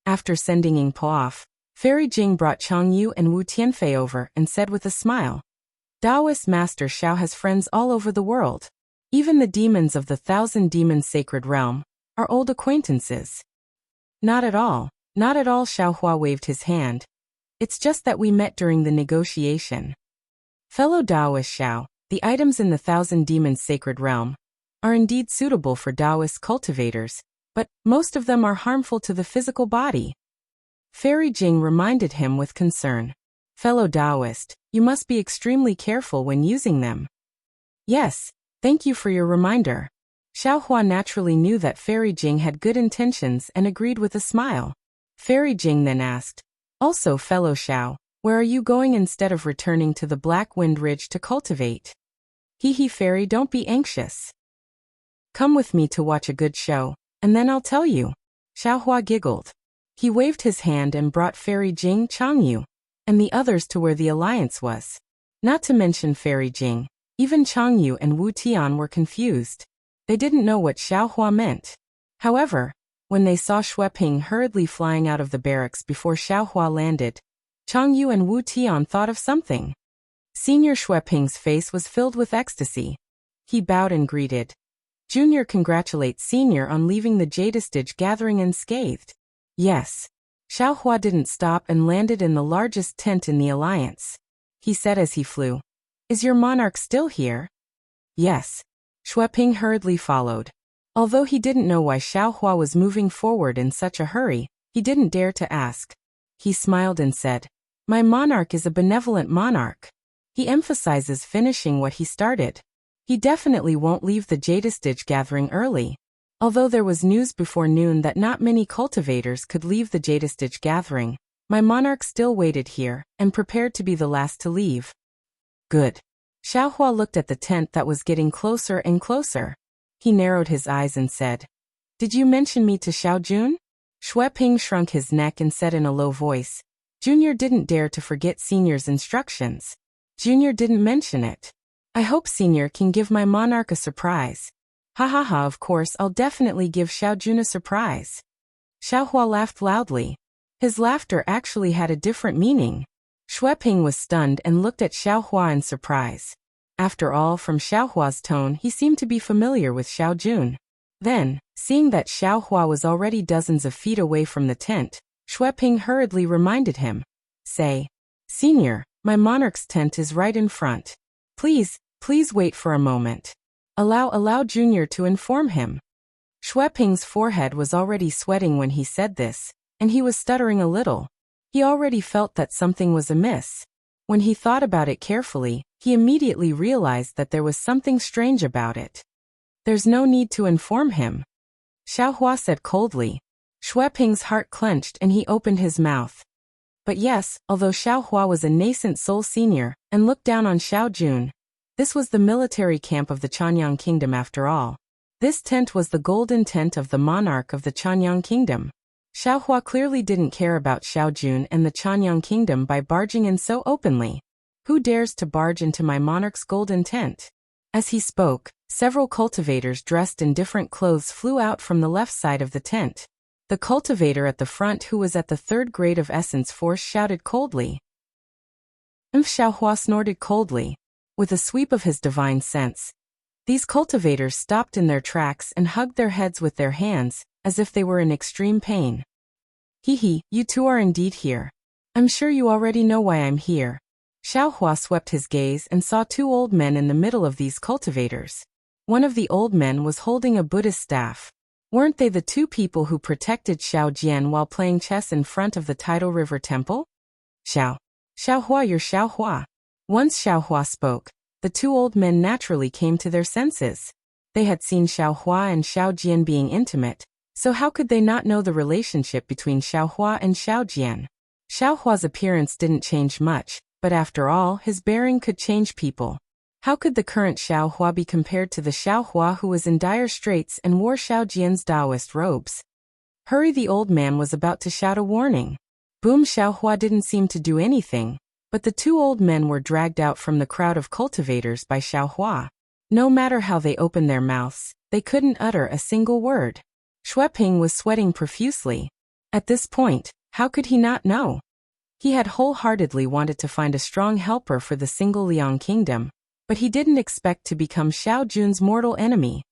After sending Yingpa off, Fairy Jing brought Changyu and Wu Tianfei over and said with a smile, "Taoist master Xiao has friends all over the world. Even the demons of the 1,000 Demons Sacred Realm are old acquaintances." Not at all, Xiaohua waved his hand. "It's just that we met during the negotiation. Fellow Taoist Xiao, the items in the 1,000 Demons Sacred Realm are indeed suitable for Taoist cultivators, but most of them are harmful to the physical body." Fairy Jing reminded him with concern. "Fellow Taoist, you must be extremely careful when using them." "Yes, thank you for your reminder." Xiaohua naturally knew that Fairy Jing had good intentions and agreed with a smile. Fairy Jing then asked, "Also, fellow Xiao, where are you going instead of returning to the Black Wind Ridge to cultivate?" "Hee Fairy, don't be anxious. Come with me to watch a good show, and then I'll tell you." Xiaohua giggled. He waved his hand and brought Fairy Jing, Changyu, and the others to where the alliance was. Not to mention Fairy Jing, even Changyu and Wu Tian were confused. They didn't know what Xiaohua meant. However, when they saw Xueping hurriedly flying out of the barracks before Xiaohua landed, Changyu and Wu Tian thought of something. Senior Xueping's face was filled with ecstasy. He bowed and greeted. Junior congratulates Senior on leaving the Jadestige gathering unscathed. Yes. Xiaohua didn't stop and landed in the largest tent in the alliance. He said as he flew, "Is your monarch still here?" "Yes." Xueping hurriedly followed. Although he didn't know why Xiaohua was moving forward in such a hurry, he didn't dare to ask. He smiled and said, "My monarch is a benevolent monarch. He emphasizes finishing what he started. He definitely won't leave the Jadestige gathering early." Although there was news before noon that not many cultivators could leave the Jadestige gathering, my monarch still waited here and prepared to be the last to leave. Good. Xiaohua looked at the tent that was getting closer and closer. He narrowed his eyes and said, "Did you mention me to Xiao Jun?" Xueping shrunk his neck and said in a low voice, "Junior didn't dare to forget Senior's instructions. Junior didn't mention it. I hope Senior can give my monarch a surprise." "Ha ha ha, of course I'll definitely give Xiao Jun a surprise." Xiaohua laughed loudly. His laughter actually had a different meaning. Xueping was stunned and looked at Xiaohua in surprise. After all, from Xiaohua's tone he seemed to be familiar with Xiao Jun. Then, seeing that Xiaohua was already dozens of feet away from the tent, Xueping hurriedly reminded him. "Say, Senior, my monarch's tent is right in front. Please wait for a moment. Allow Junior to inform him." Xueping's forehead was already sweating when he said this, and he was stuttering a little. He already felt that something was amiss. When he thought about it carefully, he immediately realized that there was something strange about it. "There's no need to inform him," Xiaohua said coldly. Xueping's heart clenched and he opened his mouth. But yes, although Xiaohua was a nascent soul senior and looked down on Xiao Jun, this was the military camp of the Chanyang Kingdom after all. This tent was the golden tent of the monarch of the Chanyang Kingdom. Xiaohua clearly didn't care about Xiao Jun and the Chanyang Kingdom by barging in so openly. "Who dares to barge into my monarch's golden tent?" As he spoke, several cultivators dressed in different clothes flew out from the left side of the tent. The cultivator at the front, who was at the 3rd grade of Essence Force, shouted coldly. Xiaohua snorted coldly. With a sweep of his divine sense, these cultivators stopped in their tracks and hugged their heads with their hands, as if they were in extreme pain. "Hee, you two are indeed here. I'm sure you already know why I'm here." Xiaohua swept his gaze and saw 2 old men in the middle of these cultivators. One of the old men was holding a Buddhist staff. Weren't they the 2 people who protected Xiao Jian while playing chess in front of the Tidal River Temple? Xiaohua, you're Xiaohua. Once Xiaohua spoke, the two old men naturally came to their senses. They had seen Xiao Hua and Xiao Jian being intimate, so how could they not know the relationship between Xiao Hua and Xiao Jian? Xiao Hua's appearance didn't change much, but after all, his bearing could change people. How could the current Xiao Hua be compared to the Xiao Hua who was in dire straits and wore Xiao Jian's Taoist robes? Hurry! The old man was about to shout a warning. Boom! Xiao Hua didn't seem to do anything, but the two old men were dragged out from the crowd of cultivators by Xiao Hua. No matter how they opened their mouths, they couldn't utter a single word. Xueping was sweating profusely. At this point, how could he not know? He had wholeheartedly wanted to find a strong helper for the single Liang kingdom, but he didn't expect to become Xiao Jun's mortal enemy.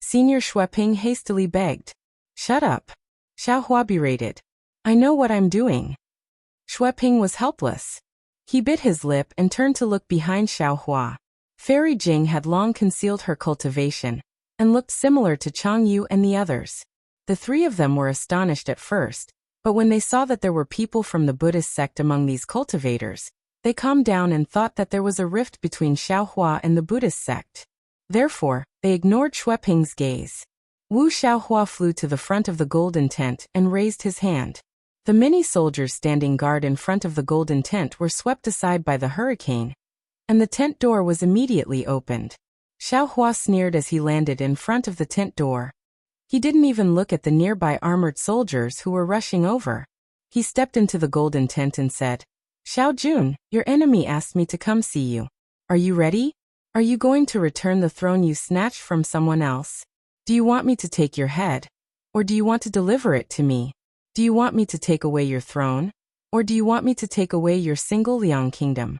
Senior Xueping hastily begged. Shut up. Xiao Hua berated. I know what I'm doing. Xueping was helpless. He bit his lip and turned to look behind Xiao Hua. Fairy Jing had long concealed her cultivation, and looked similar to Chang Yu and the others. The three of them were astonished at first, but when they saw that there were people from the Buddhist sect among these cultivators, they calmed down and thought that there was a rift between Xiao Hua and the Buddhist sect. Therefore, they ignored Xueping's gaze. Wu Xiaohua flew to the front of the golden tent and raised his hand. The many soldiers standing guard in front of the golden tent were swept aside by the hurricane, and the tent door was immediately opened. Xiaohua sneered as he landed in front of the tent door. He didn't even look at the nearby armored soldiers who were rushing over. He stepped into the golden tent and said, Xiao Jun, your enemy asked me to come see you. Are you ready? Are you going to return the throne you snatched from someone else? Do you want me to take your head? Or do you want to deliver it to me? Do you want me to take away your throne? Or do you want me to take away your single Liang kingdom?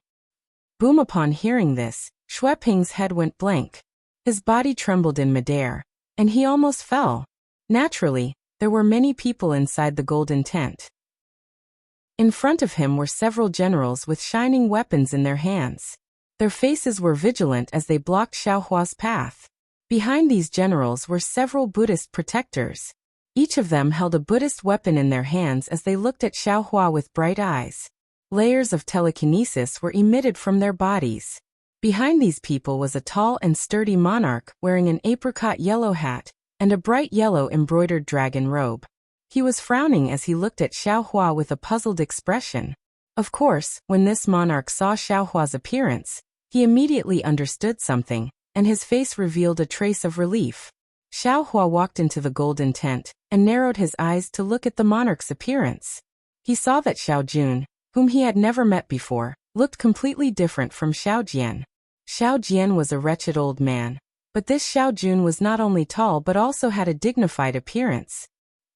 Boom! Upon hearing this, Xueping's head went blank. His body trembled in midair, and he almost fell. Naturally, there were many people inside the golden tent. In front of him were several generals with shining weapons in their hands. Their faces were vigilant as they blocked Xiao Hua's path. Behind these generals were several Buddhist protectors. Each of them held a Buddhist weapon in their hands as they looked at Xiao Hua with bright eyes. Layers of telekinesis were emitted from their bodies. Behind these people was a tall and sturdy monarch wearing an apricot yellow hat and a bright yellow embroidered dragon robe. He was frowning as he looked at Xiao Hua with a puzzled expression. Of course, when this monarch saw Xiao Hua's appearance, he immediately understood something, and his face revealed a trace of relief. Xiao Hua walked into the golden tent and narrowed his eyes to look at the monarch's appearance. He saw that Xiao Jun, whom he had never met before, looked completely different from Xiao Jian. Xiao Jian was a wretched old man, but this Xiao Jun was not only tall but also had a dignified appearance.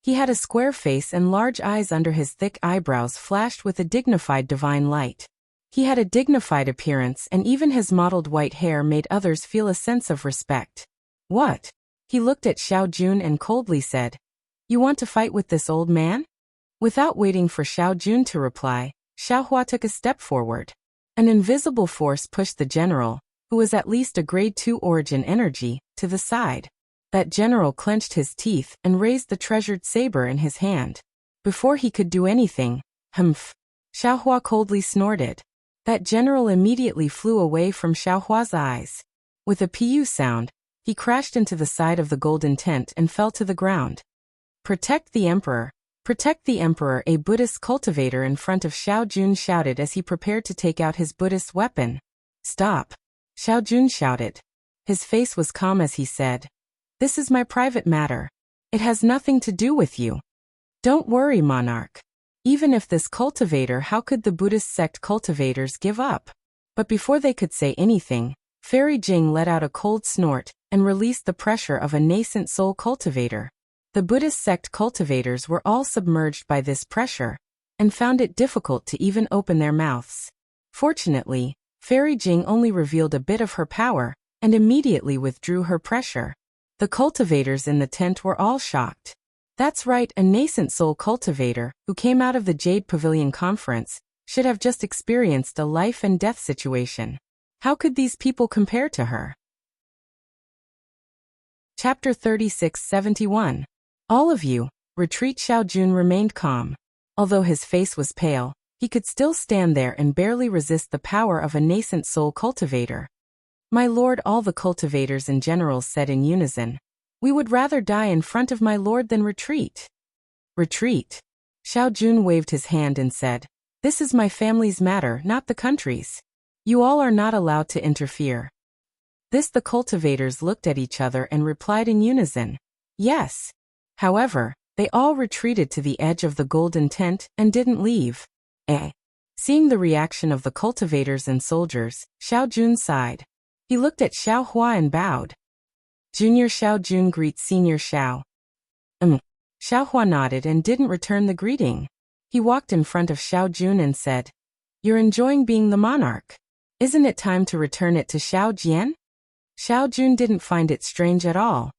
He had a square face and large eyes under his thick eyebrows flashed with a dignified divine light. He had a dignified appearance and even his mottled white hair made others feel a sense of respect. What? He looked at Xiao Jun and coldly said, You want to fight with this old man? Without waiting for Xiao Jun to reply, Xiao Hua took a step forward. An invisible force pushed the general, who was at least a grade 2 origin energy, to the side. That general clenched his teeth and raised the treasured saber in his hand. Before he could do anything, humph! Xiao Hua coldly snorted. That general immediately flew away from Xiao Hua's eyes. With a pu sound, he crashed into the side of the golden tent and fell to the ground. Protect the emperor! Protect the emperor! A Buddhist cultivator in front of Xiao Jun shouted as he prepared to take out his Buddhist weapon. Stop! Xiao Jun shouted. His face was calm as he said, This is my private matter. It has nothing to do with you. Don't worry, monarch. Even if this cultivator, how could the Buddhist sect cultivators give up? But before they could say anything, Fairy Jing let out a cold snort and released the pressure of a nascent soul cultivator. The Buddhist sect cultivators were all submerged by this pressure and found it difficult to even open their mouths. Fortunately, Fairy Jing only revealed a bit of her power and immediately withdrew her pressure. The cultivators in the tent were all shocked. That's right, a nascent soul cultivator who came out of the Jade Pavilion conference should have just experienced a life and death situation. How could these people compare to her? Chapter 36-71. All of you, retreat. Xiao Jun remained calm. Although his face was pale, He could still stand there and barely resist the power of a nascent soul cultivator. "My lord," all the cultivators and generals said in unison. "We would rather die in front of my lord than retreat." "Retreat." Xiao Jun waved his hand and said, "This is my family's matter, not the country's. You all are not allowed to interfere." This the cultivators looked at each other and replied in unison, "Yes." However, they all retreated to the edge of the golden tent and didn't leave. Seeing the reaction of the cultivators and soldiers, Xiao Jun sighed. He looked at Xiao Hua and bowed. "Junior Xiao Jun greets Senior Xiao." Xiao Hua nodded and didn't return the greeting. He walked in front of Xiao Jun and said, "You're enjoying being the monarch. Isn't it time to return it to Xiao Jian?" Xiao Jun didn't find it strange at all.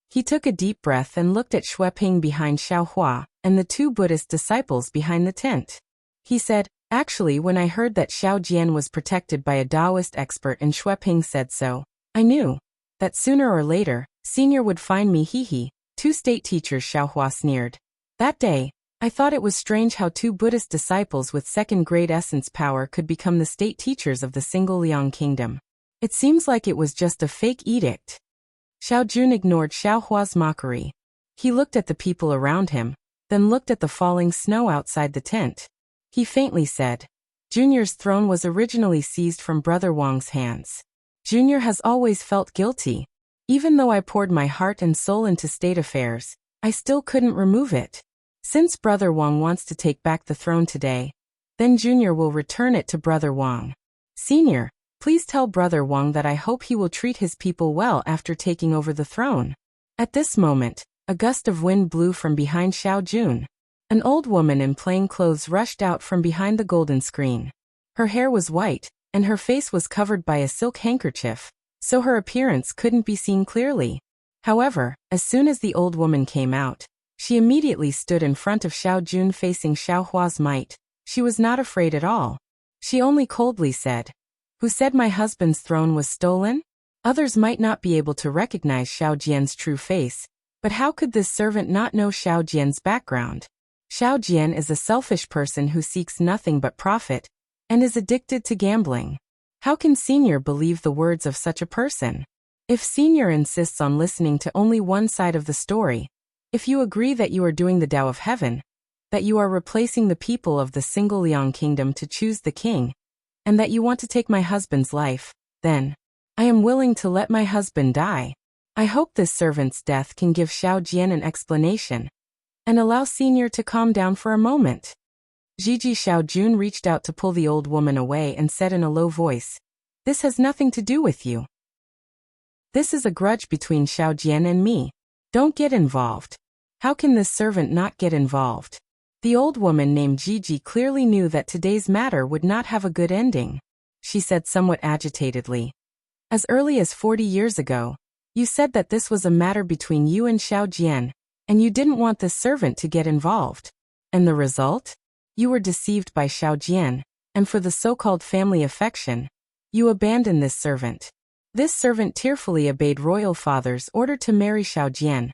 He took a deep breath and looked at Xueping behind Xiao Hua and the two Buddhist disciples behind the tent. He said, "Actually, when I heard that Xiao Jian was protected by a Taoist expert and Xueping said so, I knew that sooner or later, Senior would find me." Two state teachers, Xiao Hua sneered. "That day, I thought it was strange how two Buddhist disciples with second-grade essence power could become the state teachers of the single Liang kingdom. It seems like it was just a fake edict." Xiao Jun ignored Xiao Hua's mockery. He looked at the people around him, then looked at the falling snow outside the tent. He faintly said, "Junior's throne was originally seized from Brother Wang's hands. Junior has always felt guilty. Even though I poured my heart and soul into state affairs, I still couldn't remove it. Since Brother Wang wants to take back the throne today, then Junior will return it to Brother Wang. Senior, please tell Brother Wang that I hope he will treat his people well after taking over the throne." At this moment, a gust of wind blew from behind Xiao Jun. An old woman in plain clothes rushed out from behind the golden screen. Her hair was white, and her face was covered by a silk handkerchief, so her appearance couldn't be seen clearly. However, as soon as the old woman came out, she immediately stood in front of Xiao Jun facing Xiao Hua's might. She was not afraid at all. She only coldly said, "Who said my husband's throne was stolen?" Others might not be able to recognize Xiao Jian's true face, but how could this servant not know Xiao Jian's background? Xiao Jian is a selfish person who seeks nothing but profit, and is addicted to gambling. How can Senior believe the words of such a person? If Senior insists on listening to only one side of the story, if you agree that you are doing the Tao of Heaven, that you are replacing the people of the single Liang kingdom to choose the king, and that you want to take my husband's life, then I am willing to let my husband die. I hope this servant's death can give Xiao Jian an explanation, and allow Senior to calm down for a moment." Gigi Xiao Jun reached out to pull the old woman away and said in a low voice, "This has nothing to do with you. This is a grudge between Xiao Jian and me. Don't get involved." How can this servant not get involved? The old woman named Gigi clearly knew that today's matter would not have a good ending. She said somewhat agitatedly, "As early as 40 years ago, you said that this was a matter between you and Xiao Jian, and you didn't want this servant to get involved. And the result? You were deceived by Xiao Jian, and for the so-called family affection, you abandoned this servant. This servant tearfully obeyed royal father's order to marry Xiao Jian,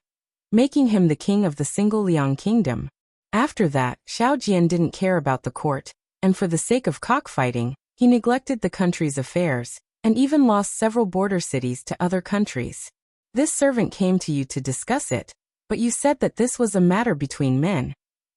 making him the king of the single Liang kingdom. After that, Xiao Jian didn't care about the court, and for the sake of cockfighting, he neglected the country's affairs, and even lost several border cities to other countries. This servant came to you to discuss it, but you said that this was a matter between men,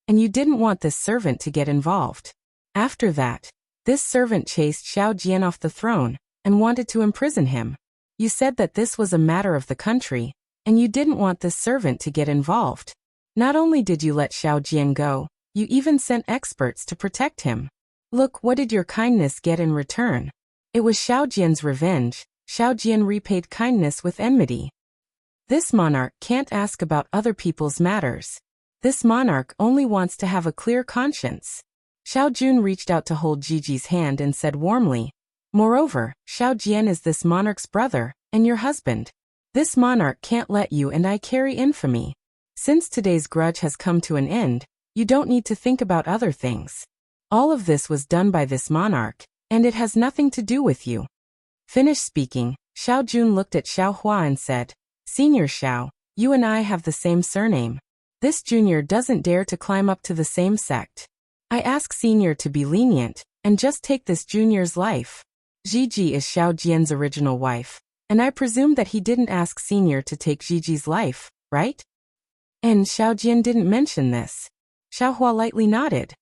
and you didn't want this servant to get involved. After that, this servant chased Xiao Jian off the throne, and wanted to imprison him. You said that this was a matter of the country, and you didn't want this servant to get involved. Not only did you let Xiao Jian go, you even sent experts to protect him. Look, what did your kindness get in return? It was Xiao Jian's revenge. Xiao Jian repaid kindness with enmity. This monarch can't ask about other people's matters. This monarch only wants to have a clear conscience." Xiao Jun reached out to hold Gigi's hand and said warmly, "Moreover, Xiao Jian is this monarch's brother, and your husband. This monarch can't let you and I carry infamy. Since today's grudge has come to an end, you don't need to think about other things. All of this was done by this monarch, and it has nothing to do with you." Finished speaking, Xiao Jun looked at Xiao Hua and said, "Senior Xiao, you and I have the same surname. This junior doesn't dare to climb up to the same sect. I ask Senior to be lenient, and just take this junior's life. Gigi is Xiao Jian's original wife, and I presume that he didn't ask Senior to take Gigi's life, right? And Xiao Jian didn't mention this. Xiaohua lightly nodded.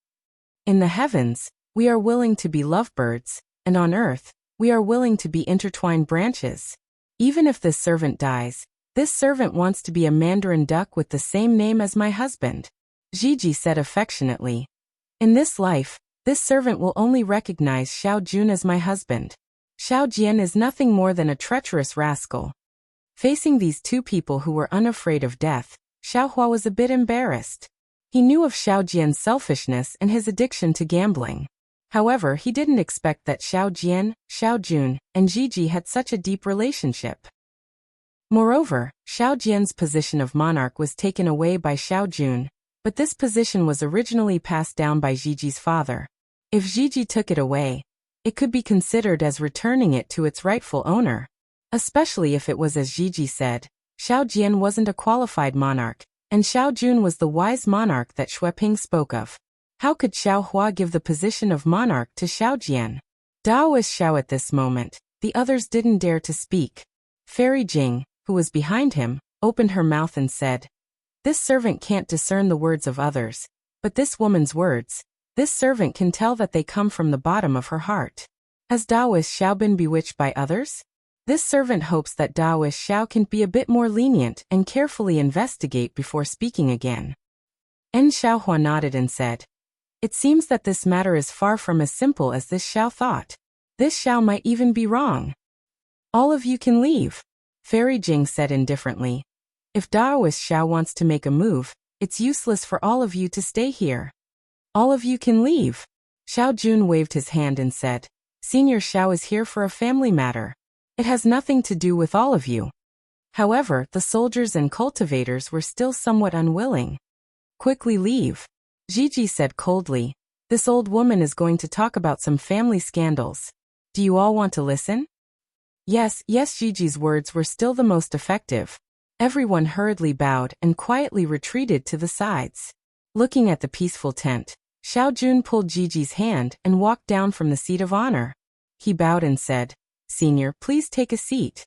In the heavens, we are willing to be lovebirds, and on earth, we are willing to be intertwined branches. Even if this servant dies, this servant wants to be a mandarin duck with the same name as my husband. Gigi said affectionately. In this life, this servant will only recognize Xiao Jun as my husband. Xiao Jian is nothing more than a treacherous rascal. Facing these two people who were unafraid of death, Xiaohua was a bit embarrassed. He knew of Xiao Jian's selfishness and his addiction to gambling. However, he didn't expect that Xiao Jian, Xiao Jun, and Gigi had such a deep relationship. Moreover, Xiao Jian's position of monarch was taken away by Xiao Jun, but this position was originally passed down by Gigi's father. If Gigi took it away, it could be considered as returning it to its rightful owner. Especially if it was as Gigi said, Xiao Jian wasn't a qualified monarch, and Xiao Jun was the wise monarch that Xueping spoke of. How could Xiaohua give the position of monarch to Xiao Jian? Daoist Xiao at this moment, the others didn't dare to speak. Fairy Jing, who was behind him, opened her mouth and said, "This servant can't discern the words of others, but this woman's words, this servant can tell that they come from the bottom of her heart. Has Daoist Xiao been bewitched by others? This servant hopes that Daoist Xiao can be a bit more lenient and carefully investigate before speaking again." En Xiaohua nodded and said, "It seems that this matter is far from as simple as this Xiao thought. This Xiao might even be wrong. All of you can leave," Fairy Jing said indifferently. "If Daoist Xiao wants to make a move, it's useless for all of you to stay here. All of you can leave." Xiao Jun waved his hand and said, "Senior Xiao is here for a family matter. It has nothing to do with all of you." However, the soldiers and cultivators were still somewhat unwilling. "Quickly leave," Gigi said coldly. "This old woman is going to talk about some family scandals. Do you all want to listen?" Yes, Gigi's words were still the most effective. Everyone hurriedly bowed and quietly retreated to the sides. Looking at the peaceful tent, Xiao Jun pulled Gigi's hand and walked down from the seat of honor. He bowed and said, "Senior, please take a seat."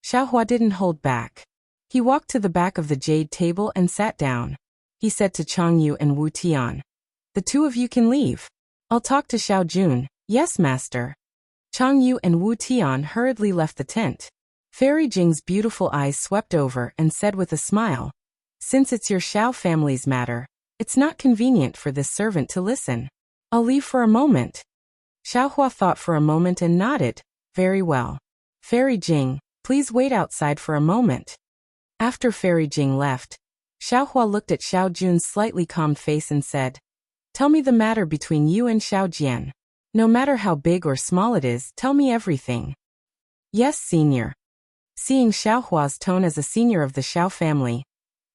Xiaohua didn't hold back. He walked to the back of the jade table and sat down. He said to Changyu and Wu Tian, "The two of you can leave. I'll talk to Xiao Jun." "Yes, master." Changyu and Wu Tian hurriedly left the tent. Fairy Jing's beautiful eyes swept over and said with a smile, "Since it's your Xiao family's matter, it's not convenient for this servant to listen. I'll leave for a moment." Xiaohua thought for a moment and nodded. "Very well. Fairy Jing, please wait outside for a moment." After Fairy Jing left, Xiaohua looked at Xiao Jun's slightly calmed face and said, "Tell me the matter between you and Xiao Jian. No matter how big or small it is, tell me everything." "Yes, senior." Seeing Xiaohua's tone as a senior of the Xiao family,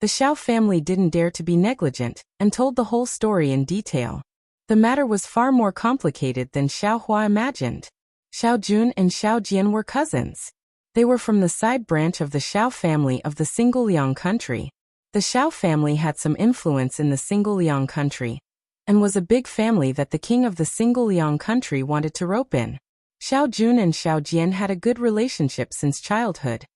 the Xiao family didn't dare to be negligent and told the whole story in detail. The matter was far more complicated than Xiaohua imagined. Xiao Jun and Xiao Jian were cousins. They were from the side branch of the Xiao family of the Single-Liang country. The Xiao family had some influence in the Single-Liang country, and was a big family that the king of the Single-Liang country wanted to rope in. Xiao Jun and Xiao Jian had a good relationship since childhood.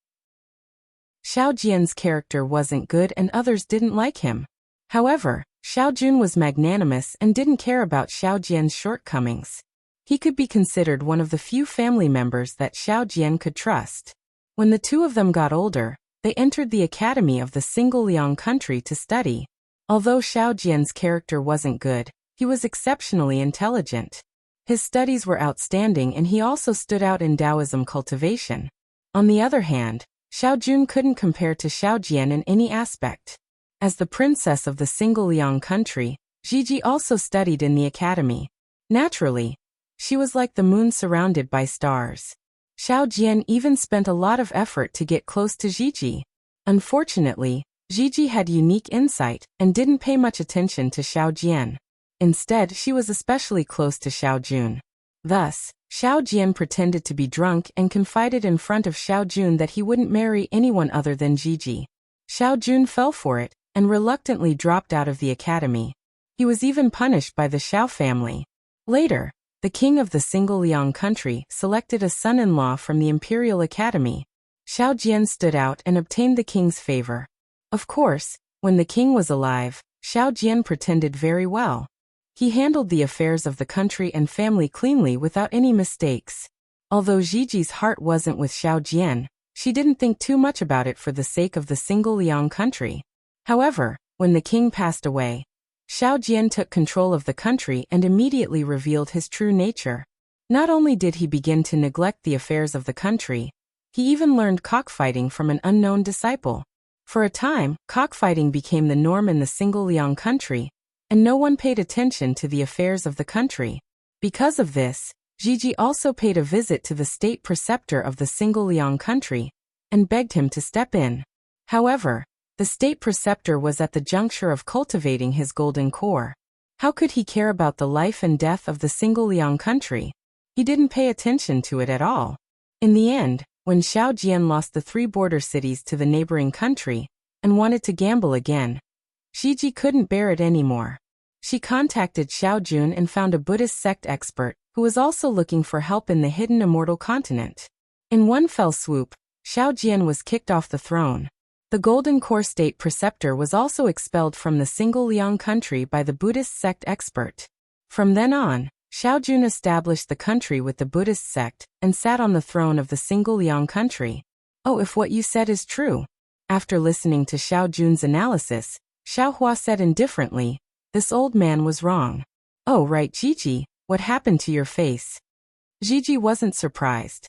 Xiao Jian's character wasn't good and others didn't like him. However, Xiao Jun was magnanimous and didn't care about Xiao Jian's shortcomings. He could be considered one of the few family members that Xiao Jian could trust. When the two of them got older, they entered the academy of the Single-Liang country to study. Although Xiao Jian's character wasn't good, he was exceptionally intelligent. His studies were outstanding and he also stood out in Taoism cultivation. On the other hand, Xiao Jun couldn't compare to Xiao Jian in any aspect. As the princess of the Single-Liang country, Gigi also studied in the academy. Naturally, she was like the moon surrounded by stars. Xiao Jian even spent a lot of effort to get close to Gigi. Unfortunately, Gigi had unique insight and didn't pay much attention to Xiao Jian. Instead, she was especially close to Xiao Jun. Thus, Xiao Jian pretended to be drunk and confided in front of Xiao Jun that he wouldn't marry anyone other than Gigi. Xiao Jun fell for it and reluctantly dropped out of the academy. He was even punished by the Xiao family. Later, the king of the Single Liang country selected a son-in-law from the Imperial Academy. Xiao Jian stood out and obtained the king's favor. Of course, when the king was alive, Xiao Jian pretended very well. He handled the affairs of the country and family cleanly without any mistakes. Although Gigi's heart wasn't with Xiao Jian, she didn't think too much about it for the sake of the Single Liang country. However, when the king passed away, Xiao Jian took control of the country and immediately revealed his true nature. Not only did he begin to neglect the affairs of the country, he even learned cockfighting from an unknown disciple. For a time, cockfighting became the norm in the Single Liang country, and no one paid attention to the affairs of the country. Because of this, Gigi also paid a visit to the state preceptor of the Single Liang country and begged him to step in. However, the state preceptor was at the juncture of cultivating his golden core. How could he care about the life and death of the Single Liang country? He didn't pay attention to it at all. In the end, when Xiao Jian lost the 3 border cities to the neighboring country and wanted to gamble again, Gigi couldn't bear it anymore. She contacted Xiao Jun and found a Buddhist sect expert who was also looking for help in the hidden immortal continent. In one fell swoop, Xiao Jian was kicked off the throne. The Golden Core State Preceptor was also expelled from the Single Liang country by the Buddhist sect expert. From then on, Xiao Jun established the country with the Buddhist sect and sat on the throne of the Single Liang country. Oh, if what you said is true. After listening to Xiao Jun's analysis, Xiao Hua said indifferently, "This old man was wrong." "Oh right, Gigi, what happened to your face?" Gigi wasn't surprised.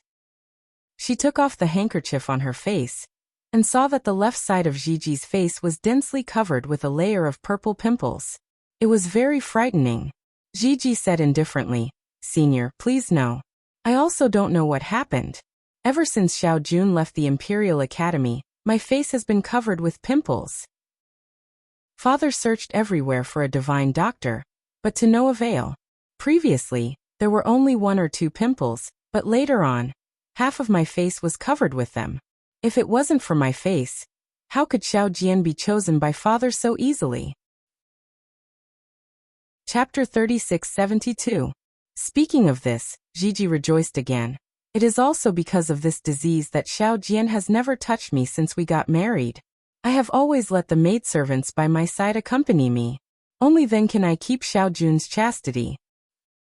She took off the handkerchief on her face and saw that the left side of Gigi's face was densely covered with a layer of purple pimples. It was very frightening. Gigi said indifferently, "Senior, please no. I also don't know what happened. Ever since Xiao Jun left the Imperial Academy, my face has been covered with pimples." Father searched everywhere for a divine doctor, but to no avail. Previously, there were only 1 or 2 pimples, but later on, half of my face was covered with them. If it wasn't for my face, how could Xiao Jian be chosen by Father so easily? Chapter 3672. Speaking of this, Gigi rejoiced again. It is also because of this disease that Xiao Jian has never touched me since we got married. I have always let the maidservants by my side accompany me. Only then can I keep Xiao Jun's chastity.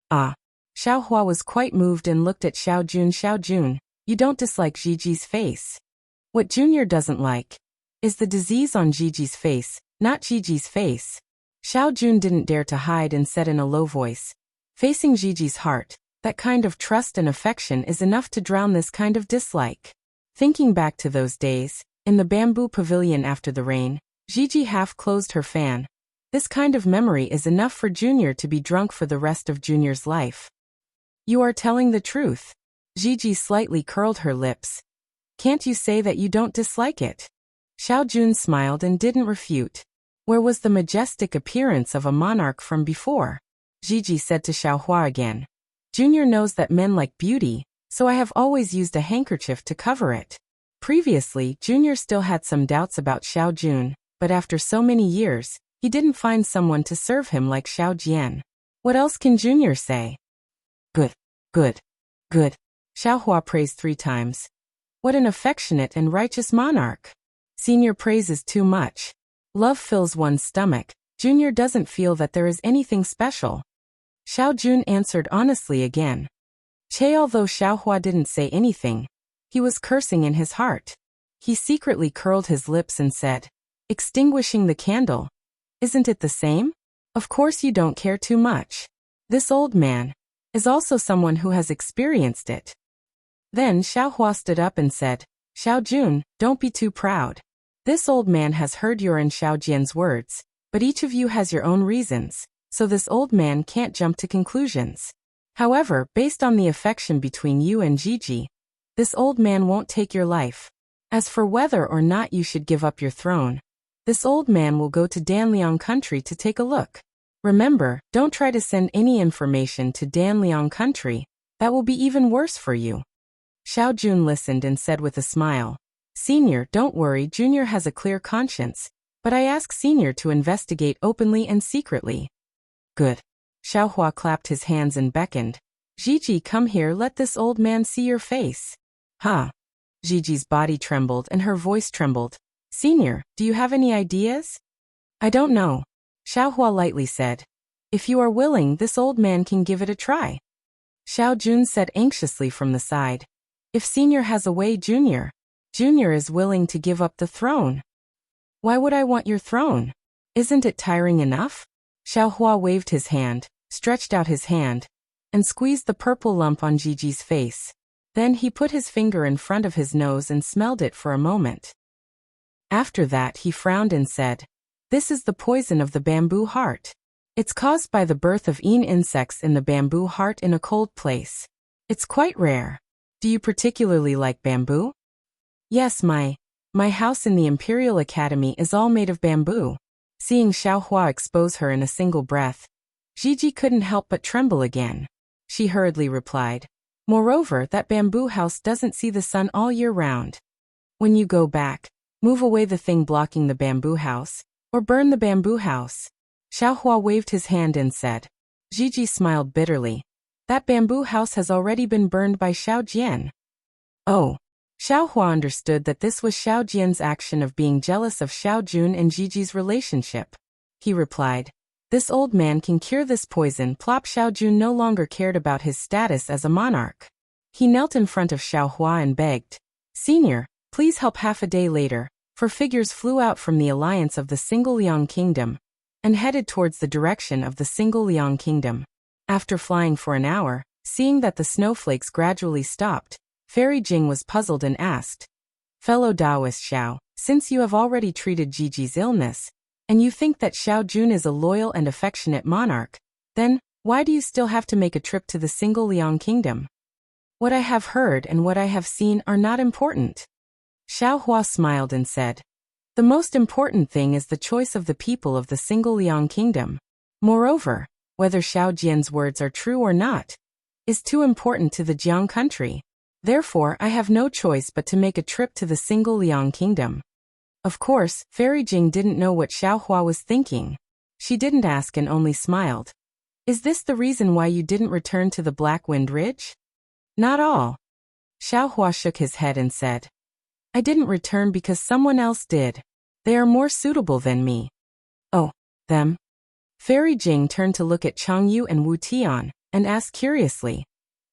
Ah. Xiao Hua was quite moved and looked at Xiao Jun. "Xiao Jun, you don't dislike Gigi's face. What Junior doesn't like is the disease on Gigi's face, not Gigi's face." Xiao Jun didn't dare to hide and said in a low voice, "Facing Gigi's heart, that kind of trust and affection is enough to drown this kind of dislike." Thinking back to those days, in the bamboo pavilion after the rain, Gigi half closed her fan. This kind of memory is enough for Junior to be drunk for the rest of Junior's life. "You are telling the truth." Gigi slightly curled her lips. "Can't you say that you don't dislike it?" Xiao Jun smiled and didn't refute. Where was the majestic appearance of a monarch from before? Gigi said to Xiao Hua again. "Junior knows that men like beauty, so I have always used a handkerchief to cover it." Previously, Junior still had some doubts about Xiao Jun, but after so many years, he didn't find someone to serve him like Xiao Jian. What else can Junior say? Good, good, good. Xiao Hua praised 3 times. What an affectionate and righteous monarch. Senior praises too much. Love fills one's stomach. Junior doesn't feel that there is anything special. Xiao Jun answered honestly again. Although Xiao Hua didn't say anything, he was cursing in his heart. He secretly curled his lips and said, "Extinguishing the candle. Isn't it the same? Of course you don't care too much. This old man is also someone who has experienced it." Then Xiao Hua stood up and said, "Xiao Jun, don't be too proud. This old man has heard your and Xiao Jian's words, but each of you has your own reasons, so this old man can't jump to conclusions. However, based on the affection between you and Gigi, this old man won't take your life. As for whether or not you should give up your throne, this old man will go to Danliang country to take a look. Remember, don't try to send any information to Danliang country, that will be even worse for you." Xiao Jun listened and said with a smile, "Senior, don't worry, Junior has a clear conscience, but I ask Senior to investigate openly and secretly. Good. Xiaohua clapped his hands and beckoned. Gigi, come here, let this old man see your face. Huh. Gigi's body trembled and her voice trembled. Senior, do you have any ideas? I don't know. Xiaohua lightly said. If you are willing, this old man can give it a try. Xiao Jun said anxiously from the side. If Senior has a way, Junior is willing to give up the throne. Why would I want your throne? Isn't it tiring enough? Xiaohua waved his hand, stretched out his hand, and squeezed the purple lump on Gigi's face. Then he put his finger in front of his nose and smelled it for a moment. After that he frowned and said, This is the poison of the bamboo heart. It's caused by the birth of insects in the bamboo heart in a cold place. It's quite rare. Do you particularly like bamboo? Yes, my house in the Imperial Academy is all made of bamboo. Seeing Xiaohua expose her in a single breath, Gigi couldn't help but tremble again. She hurriedly replied, Moreover, that bamboo house doesn't see the sun all year round. When you go back, move away the thing blocking the bamboo house, or burn the bamboo house. Xiaohua waved his hand and said. Gigi smiled bitterly. That bamboo house has already been burned by Xiao Jian. Oh. Xiaohua understood that this was Xiao Jian's action of being jealous of Xiao Jun and Gigi's relationship. He replied, This old man can cure this poison. Plop. Xiao Jun no longer cared about his status as a monarch. He knelt in front of Xiaohua and begged, Senior, please help. Half a day later, 4 figures flew out from the alliance of the Single Liang Kingdom and headed towards the direction of the Single Liang Kingdom. After flying for an hour, seeing that the snowflakes gradually stopped, Fairy Jing was puzzled and asked, Fellow Taoist Xiao, since you have already treated Gigi's illness, and you think that Xiao Jun is a loyal and affectionate monarch, then, why do you still have to make a trip to the Single Liang Kingdom? What I have heard and what I have seen are not important. Xiaohua smiled and said, The most important thing is the choice of the people of the Single Liang Kingdom. Moreover, whether Xiao Jian's words are true or not, is too important to the Jiang country. Therefore, I have no choice but to make a trip to the Single Liang Kingdom. Of course, Fairy Jing didn't know what Xiaohua was thinking. She didn't ask and only smiled. Is this the reason why you didn't return to the Black Wind Ridge? Not all. Xiaohua shook his head and said, I didn't return because someone else did. They are more suitable than me. Oh, them? Fairy Jing turned to look at Changyu and Wu Tian and asked curiously,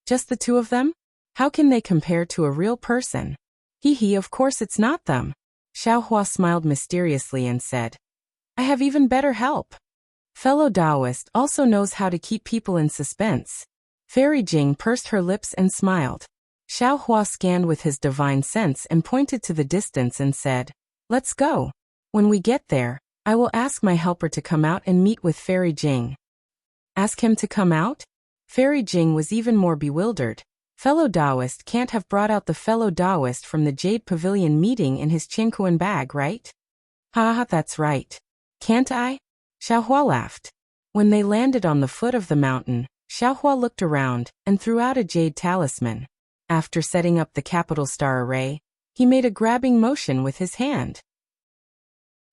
Just the 2 of them? How can they compare to a real person? Hee, of course it's not them. Xiaohua smiled mysteriously and said, I have even better help. Fellow Taoist also knows how to keep people in suspense. Fairy Jing pursed her lips and smiled. Xiaohua scanned with his divine sense and pointed to the distance and said, Let's go. When we get there, I will ask my helper to come out and meet with Fairy Jing. Ask him to come out? Fairy Jing was even more bewildered. Fellow Taoist can't have brought out the fellow Taoist from the Jade Pavilion meeting in his Qingquan bag, right? Ha, that's right. Can't I? Xiaohua laughed. When they landed on the foot of the mountain, Xiaohua looked around and threw out a jade talisman. After setting up the capital star array, he made a grabbing motion with his hand.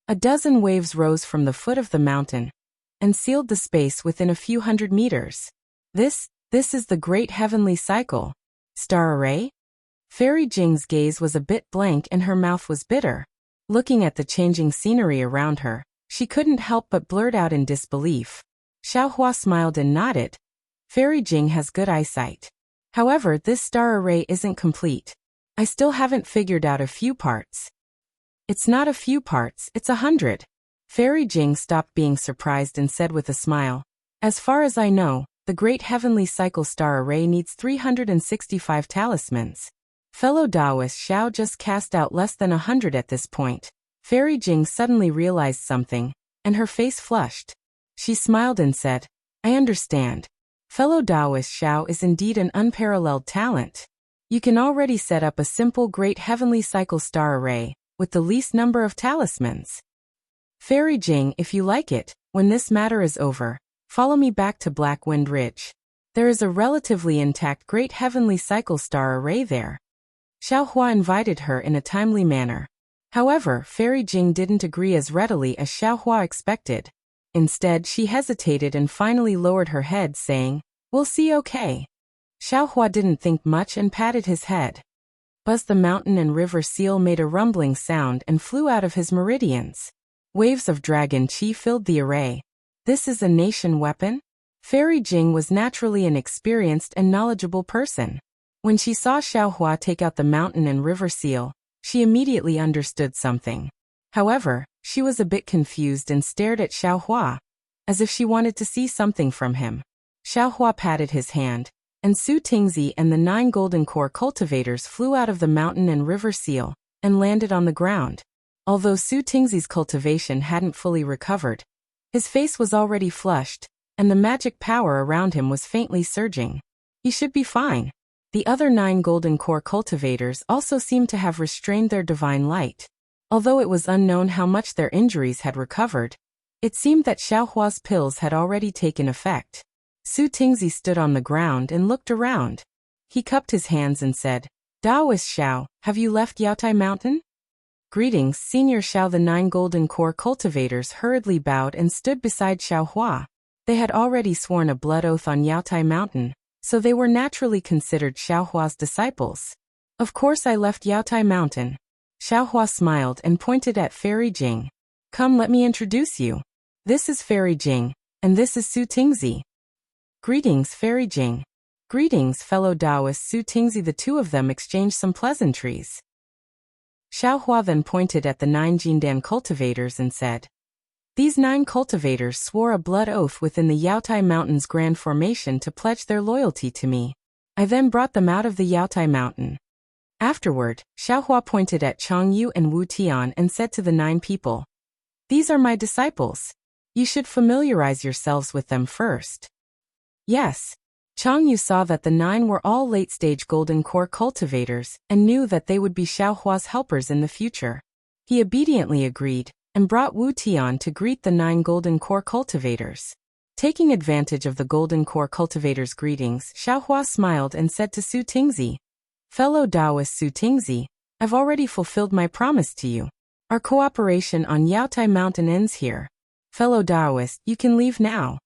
A dozen waves rose from the foot of the mountain and sealed the space within a few hundred meters. This is the great heavenly cycle. Star array? Fairy Jing's gaze was a bit blank and her mouth was bitter. Looking at the changing scenery around her, she couldn't help but blurt out in disbelief. Xiaohua smiled and nodded. Fairy Jing has good eyesight. However, this star array isn't complete. I still haven't figured out a few parts. It's not a few parts, it's 100. Fairy Jing stopped being surprised and said with a smile, As far as I know, the Great Heavenly Cycle Star Array needs 365 talismans. Fellow Taoist Xiao just cast out less than 100 at this point. Fairy Jing suddenly realized something, and her face flushed. She smiled and said, I understand. Fellow Taoist Xiao is indeed an unparalleled talent. You can already set up a simple Great Heavenly Cycle Star Array, with the least number of talismans. Fairy Jing, if you like it, when this matter is over, follow me back to Black Wind Ridge. There is a relatively intact Great Heavenly Cycle Star Array there. Xiaohua invited her in a timely manner. However, Fairy Jing didn't agree as readily as Xiaohua expected. Instead, she hesitated and finally lowered her head, saying, "We'll see, okay." Xiaohua didn't think much and patted his head. Buzz the mountain and river seal made a rumbling sound and flew out of his meridians. Waves of dragon chi filled the array. This is a nation weapon? Fairy Jing was naturally an experienced and knowledgeable person. When she saw Xiaohua take out the mountain and river seal, she immediately understood something. However, she was a bit confused and stared at Xiaohua, as if she wanted to see something from him. Xiaohua patted his hand, and Su Tingzi and the 9 golden core cultivators flew out of the mountain and river seal, and landed on the ground. Although Su Tingzi's cultivation hadn't fully recovered, his face was already flushed, and the magic power around him was faintly surging. He should be fine. The other 9 golden core cultivators also seemed to have restrained their divine light. Although it was unknown how much their injuries had recovered, it seemed that Xiaohua's pills had already taken effect. Su Tingzi stood on the ground and looked around. He cupped his hands and said, "Daoist Xiao, have you left Yaotai Mountain?" "Greetings, Senior Xiao." The 9 golden core cultivators hurriedly bowed and stood beside Xiaohua. They had already sworn a blood oath on Yaotai Mountain, so they were naturally considered Xiaohua's disciples. "Of course I left Yaotai Mountain." Xiaohua smiled and pointed at Fairy Jing. "Come, let me introduce you. This is Fairy Jing, and this is Su Tingzi." "Greetings, Fairy Jing." "Greetings, fellow Taoist Su Tingzi." The two of them exchanged some pleasantries. Xiaohua then pointed at the 9 Jindan cultivators and said, "These 9 cultivators swore a blood oath within the Yaotai Mountain's Grand Formation to pledge their loyalty to me. I then brought them out of the Yaotai Mountain." Afterward, Xiaohua pointed at Changyu and Wu Tian and said to the 9 people, "These are my disciples. You should familiarize yourselves with them first." Yes. Changyu saw that the 9 were all late-stage golden core cultivators and knew that they would be Xiaohua's helpers in the future. He obediently agreed and brought Wu Tian to greet the 9 golden core cultivators. Taking advantage of the golden core cultivators' greetings, Xiaohua smiled and said to Su Tingzi, "Fellow Taoist Su Tingzi, I've already fulfilled my promise to you. Our cooperation on Yaotai Mountain ends here. Fellow Taoist, you can leave now."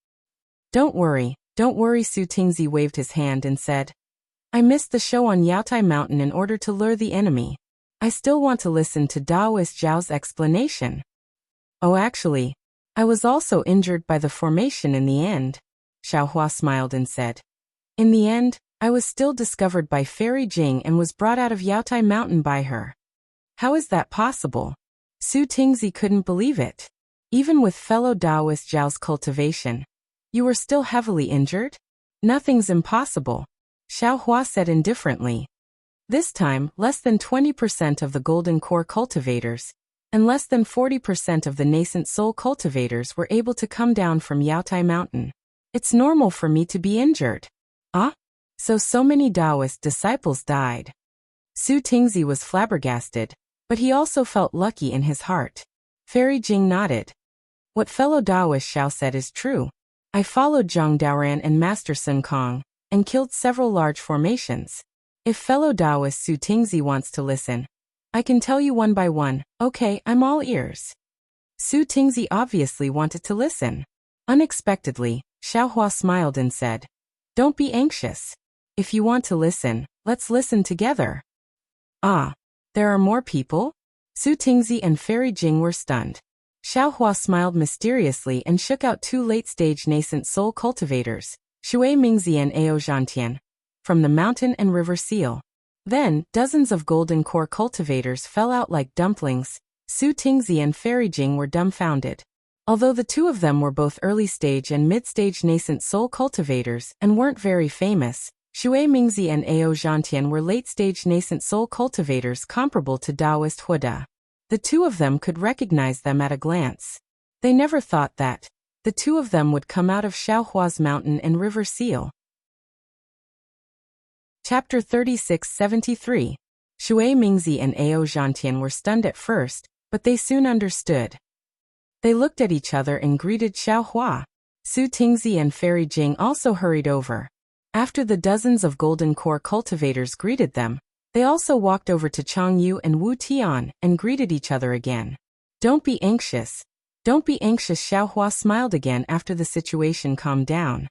Don't worry, Su Tingzi waved his hand and said, "I missed the show on Yaotai Mountain in order to lure the enemy. I still want to listen to Taoist Zhao's explanation." "Oh, actually, I was also injured by the formation in the end," Xiaohua smiled and said. "In the end, I was still discovered by Fairy Jing and was brought out of Yaotai Mountain by her." "How is that possible?" Su Tingzi couldn't believe it. "Even with fellow Taoist Zhao's cultivation, you were still heavily injured?" "Nothing's impossible," Xiaohua said indifferently. This time, less than 20% of the golden core cultivators and less than 40% of the nascent soul cultivators were able to come down from Yaotai Mountain. "It's normal for me to be injured." "Ah? So many Taoist disciples died." Su Tingzi was flabbergasted, but he also felt lucky in his heart. Fairy Jing nodded. "What fellow Taoist Xiao said is true. I followed Zhang Daoran and Master Sun Kong, and killed several large formations. If fellow Taoist Su Tingzi wants to listen, I can tell you one by one." "Okay, I'm all ears." Su Tingzi obviously wanted to listen. Unexpectedly, Xiaohua smiled and said, "Don't be anxious. If you want to listen, let's listen together." "Ah, there are more people?" Su Tingzi and Fairy Jing were stunned. Xiaohua smiled mysteriously and shook out 2 late-stage nascent soul cultivators, Shui Mingzi and Ao Zhantian, from the mountain and river seal. Then, dozens of golden core cultivators fell out like dumplings. Su Tingzi and Fairy Jing were dumbfounded. Although the two of them were both early-stage and mid-stage nascent soul cultivators and weren't very famous, Shui Mingzi and Ao Zhantian were late-stage nascent soul cultivators comparable to Taoist Huda. The two of them could recognize them at a glance. They never thought that the two of them would come out of Xiaohua's mountain and river seal. Chapter 36-73. Shui Mingzi and Ao Zhantian were stunned at first, but they soon understood. They looked at each other and greeted Xiaohua. Su Tingzi and Fairy Jing also hurried over. After the dozens of golden core cultivators greeted them, they also walked over to Changyu and Wu Tian and greeted each other again. "Don't be anxious. Don't be anxious, Xiaohua smiled again after the situation calmed down.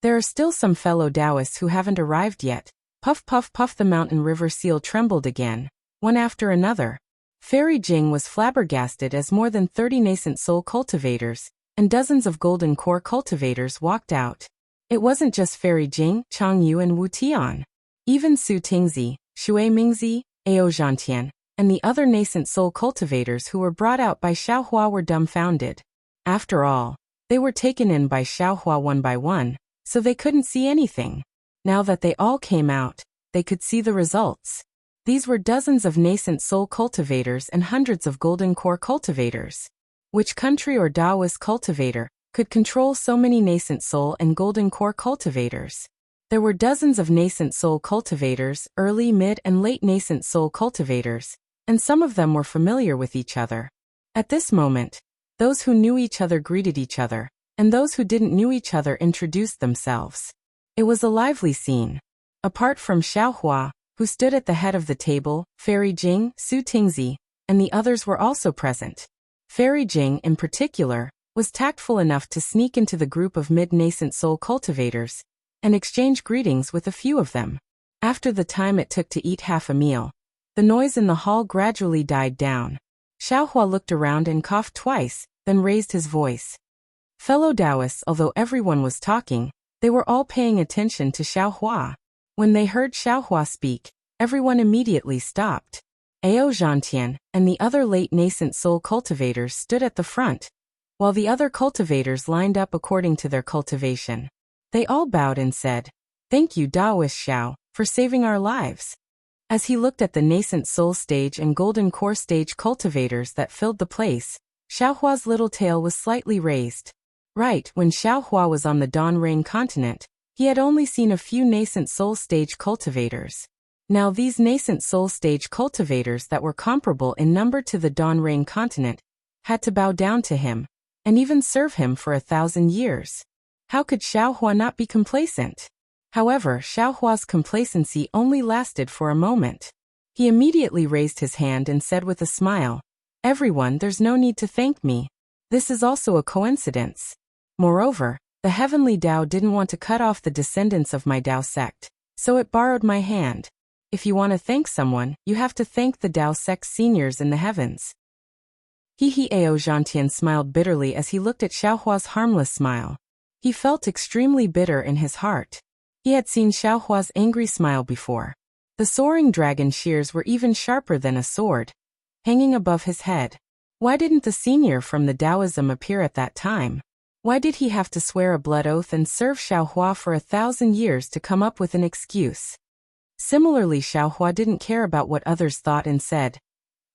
There are still some fellow Taoists who haven't arrived yet. Puff puff puff, the mountain river seal trembled again, one after another. Fairy Jing was flabbergasted as more than 30 nascent soul cultivators and dozens of golden core cultivators walked out. It wasn't just Fairy Jing, Chang Yu and Wu Tian. Even Su Tingzi, Shui Mingzi, Ao Zhantian, and the other nascent soul cultivators who were brought out by Xiaohua were dumbfounded. After all, they were taken in by Xiaohua one by one, so they couldn't see anything. Now that they all came out, they could see the results. These were dozens of nascent soul cultivators and hundreds of golden core cultivators. Which country or Taoist cultivator could control so many nascent soul and golden core cultivators? There were dozens of nascent soul cultivators, early, mid, and late nascent soul cultivators, and some of them were familiar with each other. At this moment, those who knew each other greeted each other, and those who didn't know each other introduced themselves. It was a lively scene. Apart from Xiaohua, who stood at the head of the table, Fairy Jing, Su Tingzi, and the others were also present. Fairy Jing, in particular, was tactful enough to sneak into the group of mid-nascent soul cultivators and exchange greetings with a few of them. After the time it took to eat half a meal, the noise in the hall gradually died down. Xiaohua looked around and coughed twice, then raised his voice. Fellow Taoists, although everyone was talking, they were all paying attention to Xiaohua. When they heard Xiaohua speak, everyone immediately stopped. Ao Zhantian and the other late nascent soul cultivators stood at the front, while the other cultivators lined up according to their cultivation. They all bowed and said, "Thank you, Taoist Xiao, for saving our lives." As he looked at the nascent soul stage and golden core stage cultivators that filled the place, Xiaohua's little tail was slightly raised. Right when Xiaohua was on the Donrain continent, he had only seen a few nascent soul stage cultivators. Now these nascent soul stage cultivators that were comparable in number to the Donrain continent had to bow down to him, and even serve him for 1,000 years. How could Xiaohua not be complacent? However, Xiaohua's complacency only lasted for a moment. He immediately raised his hand and said with a smile, "Everyone, there's no need to thank me. This is also a coincidence. Moreover, the heavenly Tao didn't want to cut off the descendants of my Tao sect, so it borrowed my hand. If you want to thank someone, you have to thank the Tao sect seniors in the heavens." Ao Zhantian smiled bitterly as he looked at Xiaohua's harmless smile. He felt extremely bitter in his heart. He had seen Xiaohua's angry smile before. The soaring dragon shears were even sharper than a sword, hanging above his head. Why didn't the senior from the Taoism appear at that time? Why did he have to swear a blood oath and serve Xiaohua for 1,000 years to come up with an excuse? Similarly, Xiaohua didn't care about what others thought and said,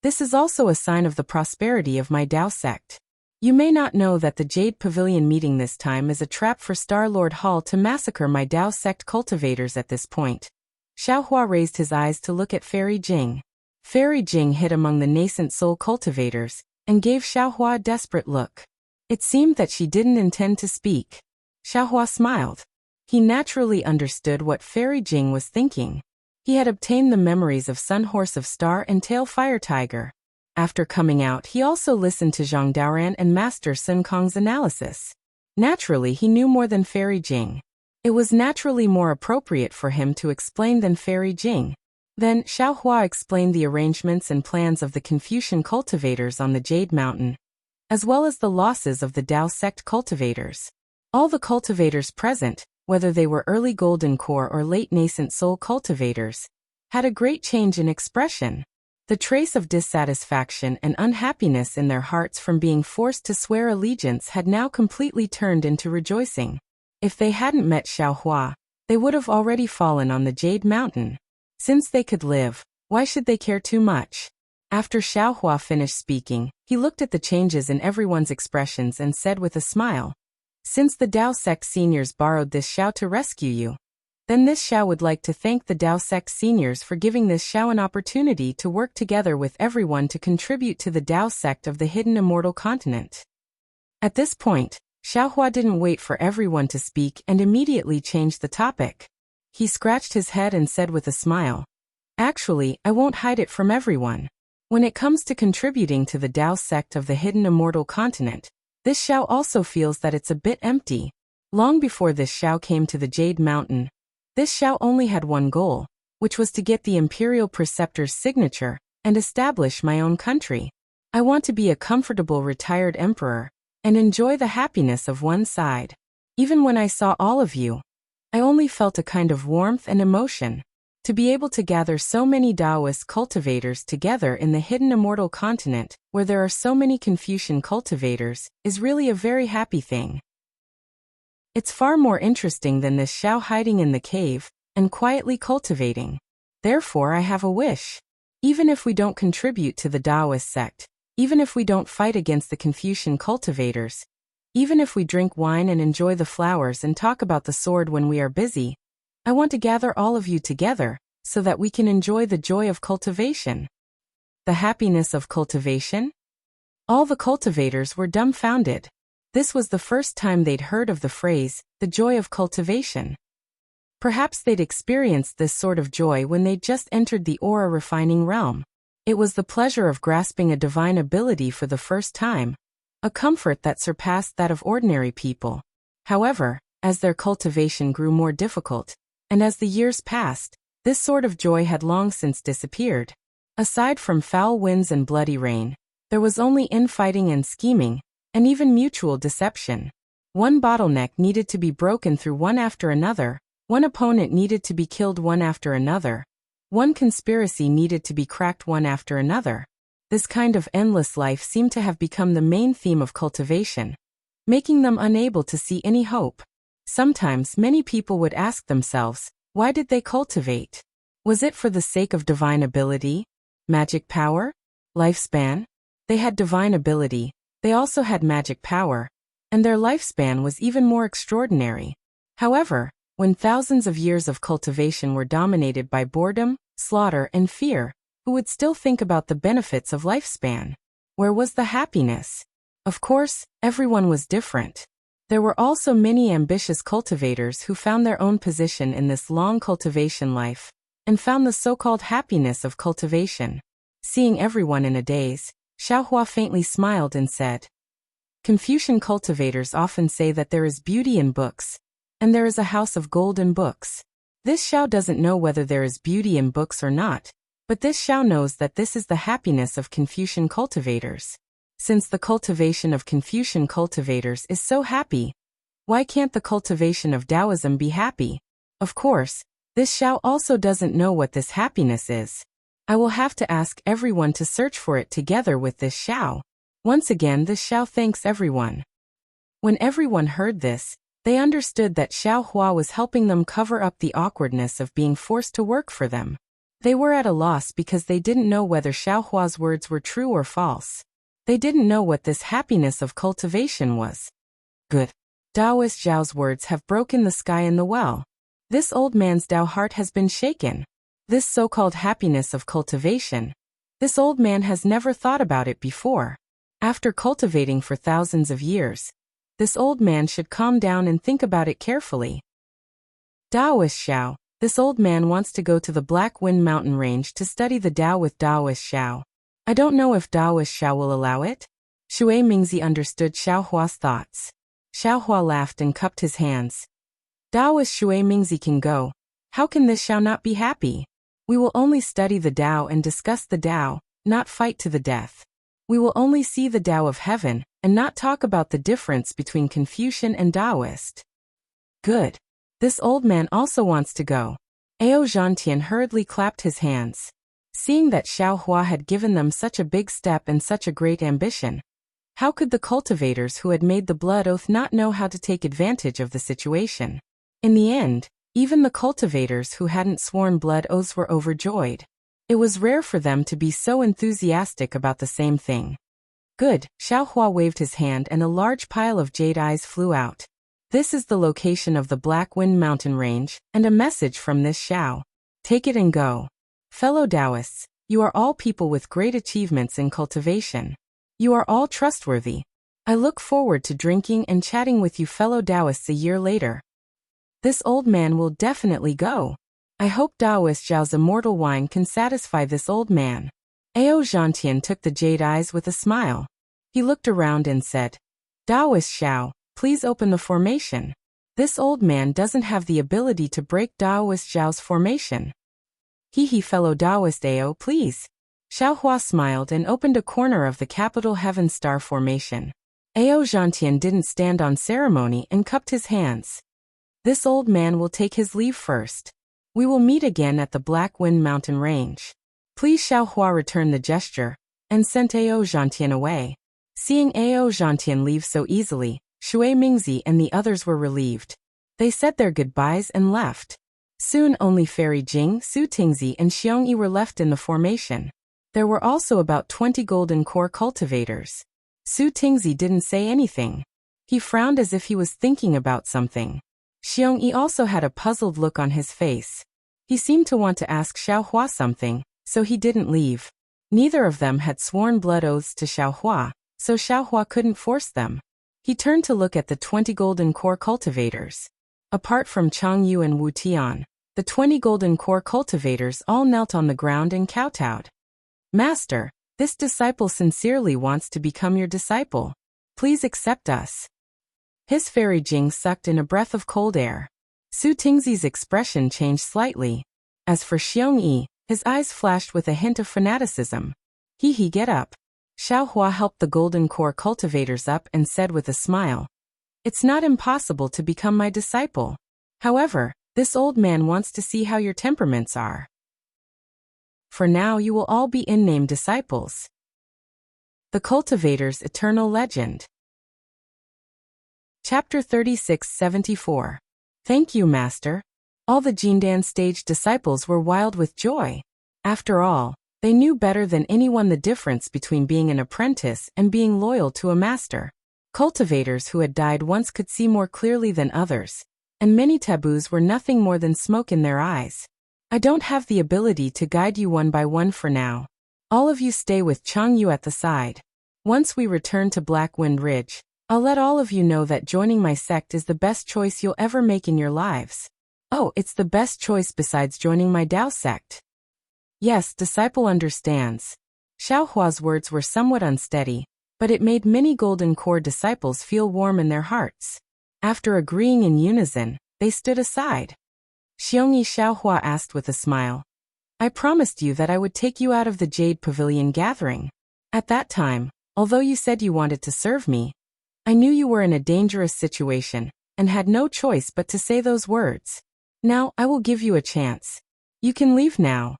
"This is also a sign of the prosperity of my Tao sect. You may not know that the Jade Pavilion meeting this time is a trap for Star-Lord Hall to massacre my Tao sect cultivators at this point." Xiaohua raised his eyes to look at Fairy Jing. Fairy Jing hid among the nascent soul cultivators and gave Xiaohua a desperate look. It seemed that she didn't intend to speak. Xiaohua smiled. He naturally understood what Fairy Jing was thinking. He had obtained the memories of Sun Horse of Star and Tail Fire Tiger. After coming out, he also listened to Zhang Daoran and Master Sun Kong's analysis. Naturally, he knew more than Fairy Jing. It was naturally more appropriate for him to explain than Fairy Jing. Then, Xiaohua explained the arrangements and plans of the Confucian cultivators on the Jade Mountain, as well as the losses of the Tao sect cultivators. All the cultivators present, whether they were early golden core or late nascent soul cultivators, had a great change in expression. The trace of dissatisfaction and unhappiness in their hearts from being forced to swear allegiance had now completely turned into rejoicing. If they hadn't met Xiaohua, they would have already fallen on the Jade Mountain. Since they could live, why should they care too much? After Xiaohua finished speaking, he looked at the changes in everyone's expressions and said with a smile, "Since the Tao sect seniors borrowed this Xiao to rescue you, then this Xiao would like to thank the Tao sect seniors for giving this Xiao an opportunity to work together with everyone to contribute to the Tao sect of the hidden immortal continent." At this point, Xiaohua didn't wait for everyone to speak and immediately changed the topic. He scratched his head and said with a smile, "Actually, I won't hide it from everyone. When it comes to contributing to the Tao sect of the hidden immortal continent, this Xiao also feels that it's a bit empty. Long before this Xiao came to the Jade Mountain, this Xiao only had one goal, which was to get the Imperial Preceptor's signature and establish my own country. I want to be a comfortable retired emperor and enjoy the happiness of one side. Even when I saw all of you, I only felt a kind of warmth and emotion. To be able to gather so many Taoist cultivators together in the hidden immortal continent, where there are so many Confucian cultivators, is really a very happy thing. It's far more interesting than this Xiao hiding in the cave and quietly cultivating. Therefore I have a wish. Even if we don't contribute to the Taoist sect, even if we don't fight against the Confucian cultivators, even if we drink wine and enjoy the flowers and talk about the sword when we are busy, I want to gather all of you together, so that we can enjoy the joy of cultivation. The happiness of cultivation? All the cultivators were dumbfounded. This was the first time they'd heard of the phrase, the joy of cultivation. Perhaps they'd experienced this sort of joy when they'd just entered the aura refining realm. It was the pleasure of grasping a divine ability for the first time, a comfort that surpassed that of ordinary people. However, as their cultivation grew more difficult, and as the years passed, this sort of joy had long since disappeared. Aside from foul winds and bloody rain, there was only infighting and scheming, and even mutual deception. One bottleneck needed to be broken through one after another, one opponent needed to be killed one after another, one conspiracy needed to be cracked one after another. This kind of endless life seemed to have become the main theme of cultivation, making them unable to see any hope. Sometimes many people would ask themselves, why did they cultivate? Was it for the sake of divine ability? Magic power? Lifespan? They had divine ability, they also had magic power, and their lifespan was even more extraordinary. However, when thousands of years of cultivation were dominated by boredom, slaughter, and fear, who would still think about the benefits of lifespan? Where was the happiness? Of course, everyone was different. There were also many ambitious cultivators who found their own position in this long cultivation life, and found the so-called happiness of cultivation. Seeing everyone in a daze, Xiaohua faintly smiled and said, Confucian cultivators often say that there is beauty in books, and there is a house of gold in books. This Xiao doesn't know whether there is beauty in books or not, but this Xiao knows that this is the happiness of Confucian cultivators. Since the cultivation of Confucian cultivators is so happy, why can't the cultivation of Taoism be happy? Of course, this Xiao also doesn't know what this happiness is. I will have to ask everyone to search for it together with this Xiao. Once again this Xiao thanks everyone. When everyone heard this, they understood that Xiao Hua was helping them cover up the awkwardness of being forced to work for them. They were at a loss because they didn't know whether Xiao Hua's words were true or false. They didn't know what this happiness of cultivation was. Good. Taoist Zhao's words have broken the sky and the well. This old man's Tao heart has been shaken. This so-called happiness of cultivation. This old man has never thought about it before. After cultivating for thousands of years, this old man should calm down and think about it carefully. Taoist Xiao, this old man wants to go to the Black Wind Mountain Range to study the Tao with Taoist Xiao. I don't know if Taoist Xiao will allow it. Shui Mingzi understood Xiao Hua's thoughts. Xiao Hua laughed and cupped his hands. Taoist Shui Mingzi can go. How can this Xiao not be happy? We will only study the Tao and discuss the Tao, not fight to the death. We will only see the Tao of heaven, and not talk about the difference between Confucian and Taoist. Good. This old man also wants to go. Ao Zhantian hurriedly clapped his hands. Seeing that Xiao Hua had given them such a big step and such a great ambition, how could the cultivators who had made the blood oath not know how to take advantage of the situation? In the end, even the cultivators who hadn't sworn blood oaths were overjoyed. It was rare for them to be so enthusiastic about the same thing. Good, Xiao Hua waved his hand and a large pile of jade eyes flew out. This is the location of the Black Wind Mountain Range, and a message from this Xiao. Take it and go. Fellow Taoists, you are all people with great achievements in cultivation. You are all trustworthy. I look forward to drinking and chatting with you fellow Taoists a year later. This old man will definitely go. I hope Taoist Zhao's immortal wine can satisfy this old man. Ao Zhantian took the jade eyes with a smile. He looked around and said, Daoist Xiao, please open the formation. This old man doesn't have the ability to break Daoist Xiao's formation. He fellow Daoist Ao, please. Xiaohua smiled and opened a corner of the capital Heaven Star formation. Ao Zhantian didn't stand on ceremony and cupped his hands. This old man will take his leave first. We will meet again at the Black Wind Mountain Range. Please. Xiaohua returned the gesture and sent Ao Zhantian away. Seeing Ao Zhantian leave so easily, Shui Mingzi and the others were relieved. They said their goodbyes and left. Soon only Fairy Jing, Su Tingzi and Xiongyi were left in the formation. There were also about 20 golden core cultivators. Su Tingzi didn't say anything. He frowned as if he was thinking about something. Xiongyi also had a puzzled look on his face. He seemed to want to ask Xiaohua something, so he didn't leave. Neither of them had sworn blood oaths to Xiaohua, so Xiaohua couldn't force them. He turned to look at the 20 golden core cultivators. Apart from Chang Yu and Wu Tian, the 20 golden core cultivators all knelt on the ground and kowtowed. Master, this disciple sincerely wants to become your disciple. Please accept us. His Fairy Jing sucked in a breath of cold air. Su Tingzi's expression changed slightly. As for Xiongyi, his eyes flashed with a hint of fanaticism. Get up. Xiaohua helped the golden core cultivators up and said with a smile, It's not impossible to become my disciple. However, this old man wants to see how your temperaments are. For now you will all be in-name disciples. The Cultivator's Eternal Legend. Chapter 36-74. Thank you, Master. All the Jindan stage disciples were wild with joy. After all, they knew better than anyone the difference between being an apprentice and being loyal to a master. Cultivators who had died once could see more clearly than others, and many taboos were nothing more than smoke in their eyes. I don't have the ability to guide you one by one for now. All of you stay with Chang Yu at the side. Once we return to Black Wind Ridge, I'll let all of you know that joining my sect is the best choice you'll ever make in your lives. Oh, it's the best choice besides joining my Dao sect. Yes, disciple understands. Xiaohua's words were somewhat unsteady, but it made many golden core disciples feel warm in their hearts. After agreeing in unison, they stood aside. Xiongyi, Xiaohua asked with a smile, I promised you that I would take you out of the Jade Pavilion gathering. At that time, although you said you wanted to serve me, I knew you were in a dangerous situation, and had no choice but to say those words. Now, I will give you a chance. You can leave now.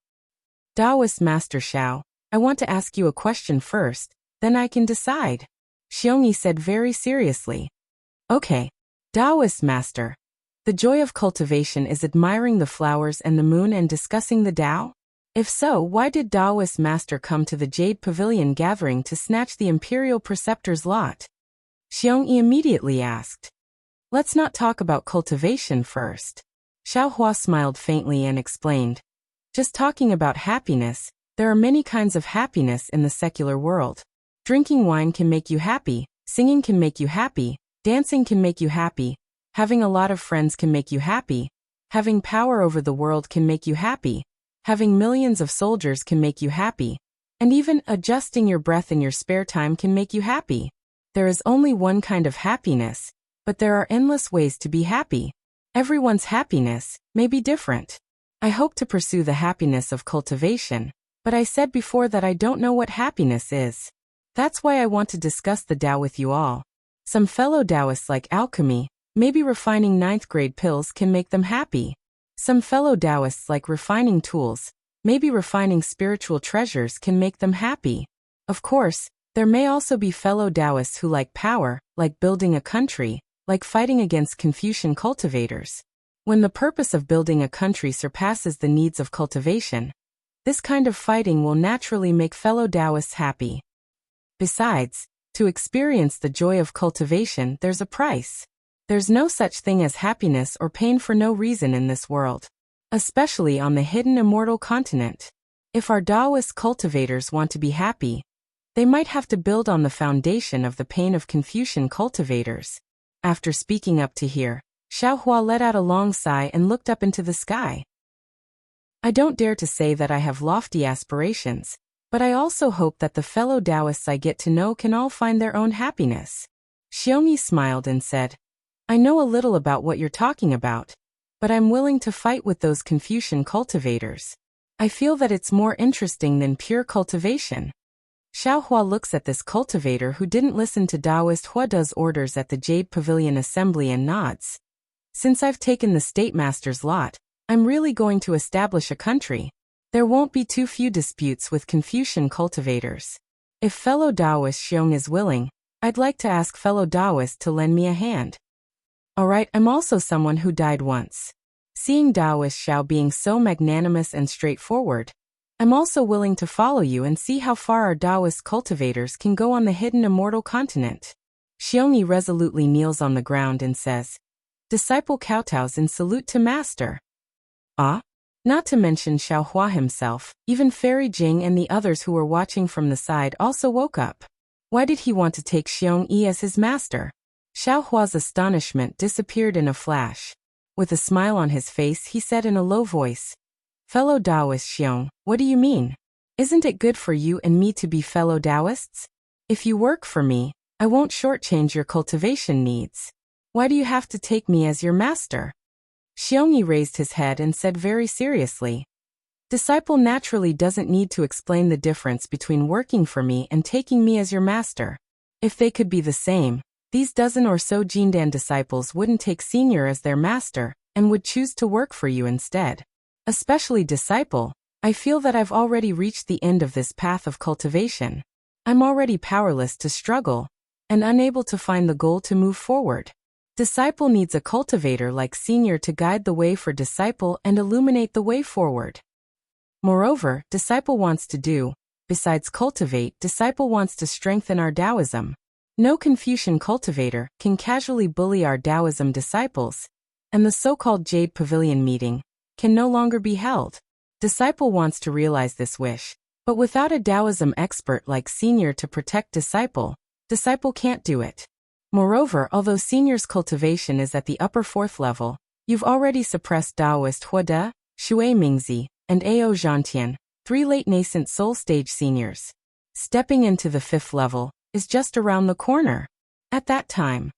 Daoist Master Xiao, I want to ask you a question first, then I can decide. Xiongyi said very seriously. Okay. Daoist Master. The joy of cultivation is admiring the flowers and the moon and discussing the Tao? If so, why did Daoist Master come to the Jade Pavilion gathering to snatch the Imperial Preceptor's lot? Xiongyi immediately asked. Let's not talk about cultivation first. Xiaohua smiled faintly and explained. Just talking about happiness, there are many kinds of happiness in the secular world. Drinking wine can make you happy, singing can make you happy, dancing can make you happy, having a lot of friends can make you happy, having power over the world can make you happy, having millions of soldiers can make you happy, and even adjusting your breath in your spare time can make you happy. There is only one kind of happiness, but there are endless ways to be happy. Everyone's happiness may be different. I hope to pursue the happiness of cultivation, but I said before that I don't know what happiness is. That's why I want to discuss the Tao with you all. Some fellow Taoists like alchemy, maybe refining 9th grade pills can make them happy. Some fellow Taoists like refining tools, maybe refining spiritual treasures can make them happy. Of course, there may also be fellow Taoists who like power, like building a country, like fighting against Confucian cultivators. When the purpose of building a country surpasses the needs of cultivation, this kind of fighting will naturally make fellow Taoists happy. Besides, to experience the joy of cultivation, there's a price. There's no such thing as happiness or pain for no reason in this world, especially on the hidden immortal continent. If our Taoist cultivators want to be happy, they might have to build on the foundation of the pain of Confucian cultivators. After speaking up to here, Xiaohua let out a long sigh and looked up into the sky. I don't dare to say that I have lofty aspirations, But I also hope that the fellow Taoists I get to know can all find their own happiness. Xiongyi smiled and said, I know a little about what you're talking about, but I'm willing to fight with those Confucian cultivators. I feel that it's more interesting than pure cultivation. Xiaohua looks at this cultivator who didn't listen to Taoist Huada's orders at the Jade Pavilion Assembly and nods. Since I've taken the State Master's lot, I'm really going to establish a country. There won't be too few disputes with Confucian cultivators. If fellow Taoist Xiong is willing, I'd like to ask fellow Taoist to lend me a hand. Alright, I'm also someone who died once. Seeing Taoist Xiao being so magnanimous and straightforward, I'm also willing to follow you and see how far our Taoist cultivators can go on the hidden immortal continent. Xiongyi resolutely kneels on the ground and says, Disciple kowtows in salute to master. Ah? Not to mention Xiaohua himself, even Fairy Jing and the others who were watching from the side also woke up. Why did he want to take Xiongyi as his master? Xiaohua's astonishment disappeared in a flash. With a smile on his face, he said in a low voice, Fellow Taoist Xiong, what do you mean? Isn't it good for you and me to be fellow Taoists? If you work for me, I won't shortchange your cultivation needs. Why do you have to take me as your master? Xiongyi raised his head and said very seriously, Disciple naturally doesn't need to explain the difference between working for me and taking me as your master. If they could be the same, these dozen or so Jindan disciples wouldn't take senior as their master and would choose to work for you instead. Especially disciple, I feel that I've already reached the end of this path of cultivation. I'm already powerless to struggle and unable to find the goal to move forward. Disciple needs a cultivator like senior to guide the way for disciple and illuminate the way forward. Moreover, disciple wants to do, besides cultivate, disciple wants to strengthen our Taoism. No Confucian cultivator can casually bully our Taoism disciples, and the so-called Jade Pavilion meeting can no longer be held. Disciple wants to realize this wish, but without a Taoism expert like senior to protect disciple, disciple can't do it. Moreover, although senior's cultivation is at the upper 4th level, you've already suppressed Taoist Huada, Shui Mingzi, and Ao Zhantian, 3 late nascent soul stage seniors. Stepping into the 5th level is just around the corner. At that time,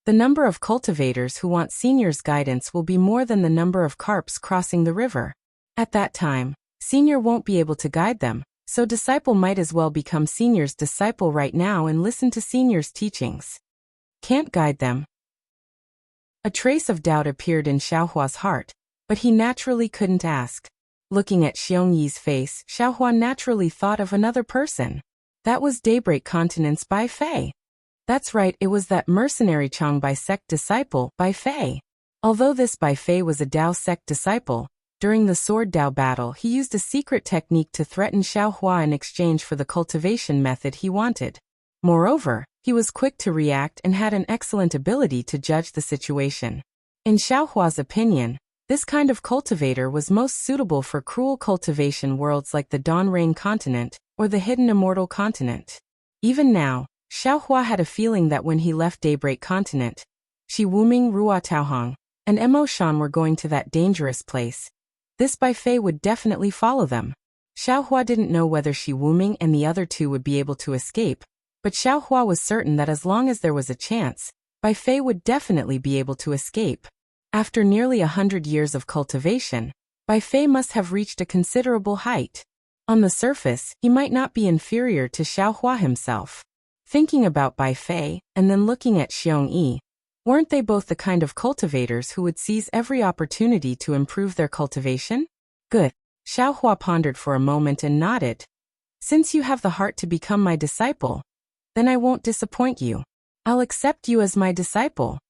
the number of cultivators who want senior's guidance will be more than the number of carps crossing the river. At that time, senior won't be able to guide them, so disciple might as well become senior's disciple right now and listen to senior's teachings. Can't guide them. A trace of doubt appeared in Xiaohua's heart, but he naturally couldn't ask. Looking at Xiongyi's face, Xiaohua naturally thought of another person. That was Daybreak Continent's Bai Fei. That's right, it was that mercenary Chang Bai sect disciple, Bai Fei. Although this Bai Fei was a Dao sect disciple, during the Sword Dao battle he used a secret technique to threaten Xiaohua in exchange for the cultivation method he wanted. Moreover, he was quick to react and had an excellent ability to judge the situation. In Xiaohua's opinion, this kind of cultivator was most suitable for cruel cultivation worlds like the Dawn Rain continent or the Hidden Immortal continent. Even now, Xiaohua had a feeling that when he left Daybreak Continent, Shi Wuming, Ruo Taohong, and Mo Shan were going to that dangerous place. This Bai Fei would definitely follow them. Xiaohua didn't know whether Shi Wuming and the other two would be able to escape, but Xiaohua was certain that as long as there was a chance, Bai Fei would definitely be able to escape. After nearly 100 years of cultivation, Bai Fei must have reached a considerable height. On the surface, he might not be inferior to Xiaohua himself. Thinking about Bai Fei, and then looking at Xiongyi, weren't they both the kind of cultivators who would seize every opportunity to improve their cultivation? Good. Xiaohua pondered for a moment and nodded. Since you have the heart to become my disciple, then I won't disappoint you. I'll accept you as my disciple.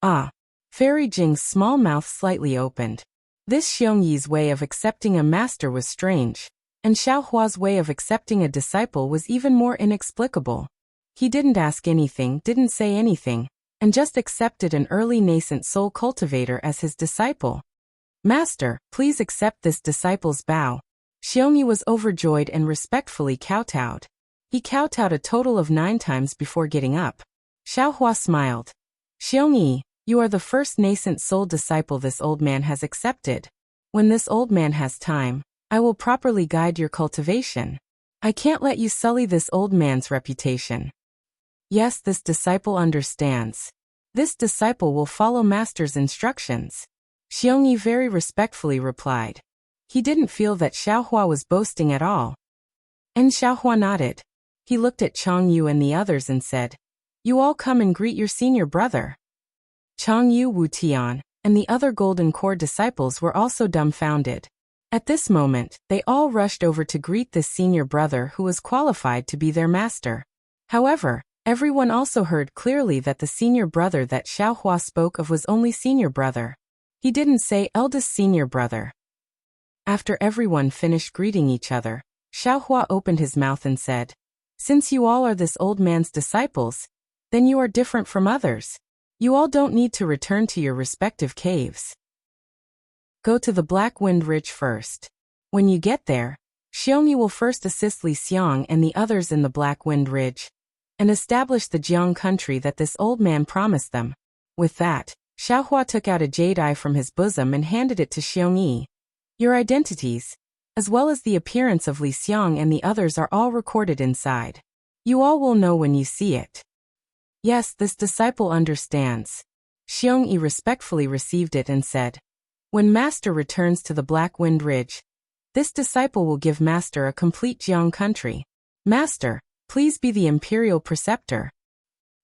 Ah. Fairy Jing's small mouth slightly opened. This Xiongyi's way of accepting a master was strange, and Xiaohua's way of accepting a disciple was even more inexplicable. He didn't ask anything, didn't say anything, and just accepted an early nascent soul cultivator as his disciple. Master, please accept this disciple's bow. Xiongyi was overjoyed and respectfully kowtowed. He kowtowed a total of 9 times before getting up. Xiaohua smiled. Xiongyi, you are the first nascent soul disciple this old man has accepted. When this old man has time, I will properly guide your cultivation. I can't let you sully this old man's reputation. Yes, this disciple understands. This disciple will follow master's instructions. Xiongyi very respectfully replied. He didn't feel that Xiaohua was boasting at all. And Xiaohua nodded. He looked at Changyu and the others and said, "You all come and greet your senior brother." Changyu, Wu Tian, and the other Golden Core disciples were also dumbfounded. At this moment, they all rushed over to greet this senior brother who was qualified to be their master. However, everyone also heard clearly that the senior brother that Xiaohua spoke of was only senior brother. He didn't say eldest senior brother. After everyone finished greeting each other, Xiaohua opened his mouth and said, "Since you all are this old man's disciples, then you are different from others. You all don't need to return to your respective caves. Go to the Black Wind Ridge first. When you get there, Xiongyi will first assist Li Xiang and the others in the Black Wind Ridge, and establish the Jiang country that this old man promised them." With that, Xiaohua took out a jade eye from his bosom and handed it to Xiongyi. "Your identities, as well as the appearance of Li Xiang and the others, are all recorded inside. You all will know when you see it." Yes, this disciple understands. Xiongyi respectfully received it and said, "When Master returns to the Black Wind Ridge, this disciple will give Master a complete Jiang country. Master, please be the imperial preceptor."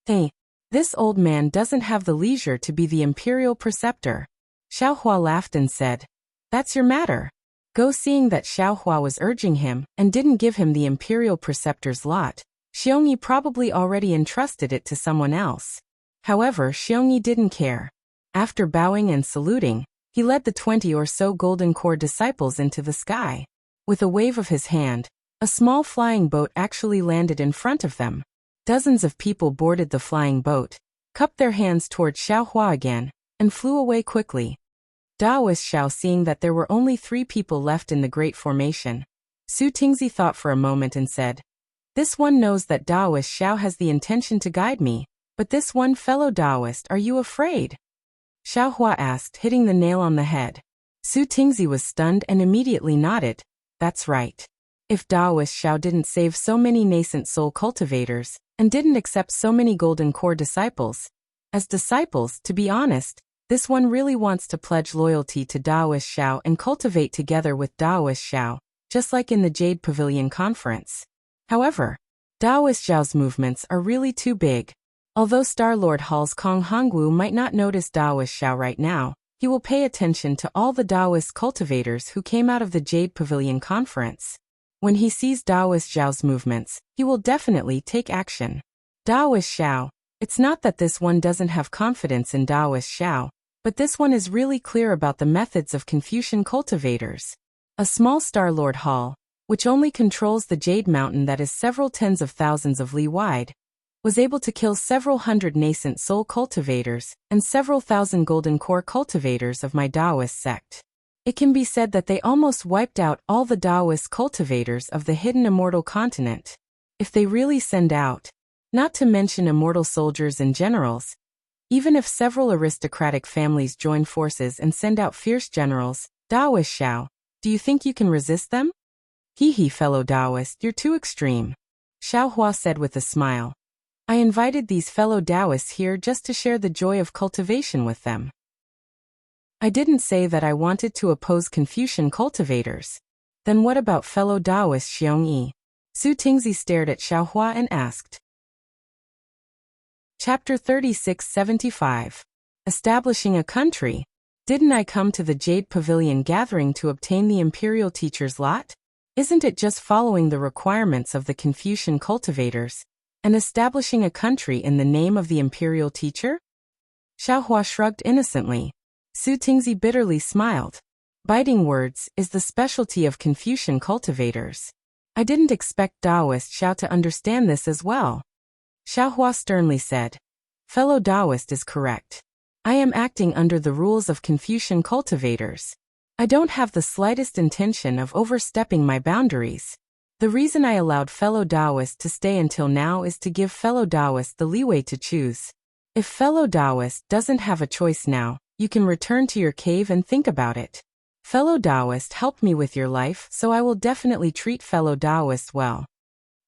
Hey, this old man doesn't have the leisure to be the imperial preceptor. Xiaohua laughed and said, "That's your matter." Go, seeing that Xiaohua was urging him and didn't give him the imperial preceptor's lot, Xiongyi probably already entrusted it to someone else. However, Xiongyi didn't care. After bowing and saluting, he led the 20 or so Golden Core disciples into the sky. With a wave of his hand, a small flying boat actually landed in front of them. Dozens of people boarded the flying boat, cupped their hands toward Xiaohua again, and flew away quickly. Daoist Xiao, seeing that there were only 3 people left in the Great Formation, Su Tingzi thought for a moment and said, "This one knows that Daoist Xiao has the intention to guide me, but this one fellow Daoist, are you afraid?" Xiaohua asked, hitting the nail on the head. Su Tingzi was stunned and immediately nodded. That's right. If Daoist Xiao didn't save so many nascent soul cultivators, and didn't accept so many Golden Core disciples, as disciples, to be honest, this one really wants to pledge loyalty to Daoist Xiao and cultivate together with Daoist Xiao, just like in the Jade Pavilion conference. However, Daoist Xiao's movements are really too big. Although Star-Lord Hall's Kong Hongwu might not notice Daoist Xiao right now, he will pay attention to all the Daoist cultivators who came out of the Jade Pavilion conference. When he sees Daoist Xiao's movements, he will definitely take action. Daoist Xiao, it's not that this one doesn't have confidence in Daoist Xiao, but this one is really clear about the methods of Confucian cultivators. A small Star-Lord Hall, which only controls the Jade Mountain that is several tens of thousands of li wide, was able to kill several hundred nascent soul cultivators and several thousand Golden Core cultivators of my Daoist sect. It can be said that they almost wiped out all the Daoist cultivators of the hidden immortal continent. If they really send out, not to mention immortal soldiers and generals, even if several aristocratic families join forces and send out fierce generals, Daoist Xiao, do you think you can resist them? Hee, fellow Daoist, you're too extreme. Xiaohua said with a smile. I invited these fellow Daoists here just to share the joy of cultivation with them. I didn't say that I wanted to oppose Confucian cultivators. Then what about fellow Daoist Xiongyi? Su Tingzi stared at Xiaohua and asked. Chapter 3675. Establishing a country. Didn't I come to the Jade Pavilion gathering to obtain the Imperial Teacher's lot? Isn't it just following the requirements of the Confucian cultivators and establishing a country in the name of the Imperial Teacher? Xiaohua shrugged innocently. Su Tingzi bitterly smiled. Biting words is the specialty of Confucian cultivators. I didn't expect Daoist Xiao to understand this as well. Xiaohua sternly said. Fellow Daoist is correct. I am acting under the rules of Confucian cultivators. I don't have the slightest intention of overstepping my boundaries. The reason I allowed fellow Daoist to stay until now is to give fellow Daoist the leeway to choose. If fellow Daoist doesn't have a choice now, you can return to your cave and think about it. Fellow Daoist helped me with your life, so I will definitely treat fellow Daoist well.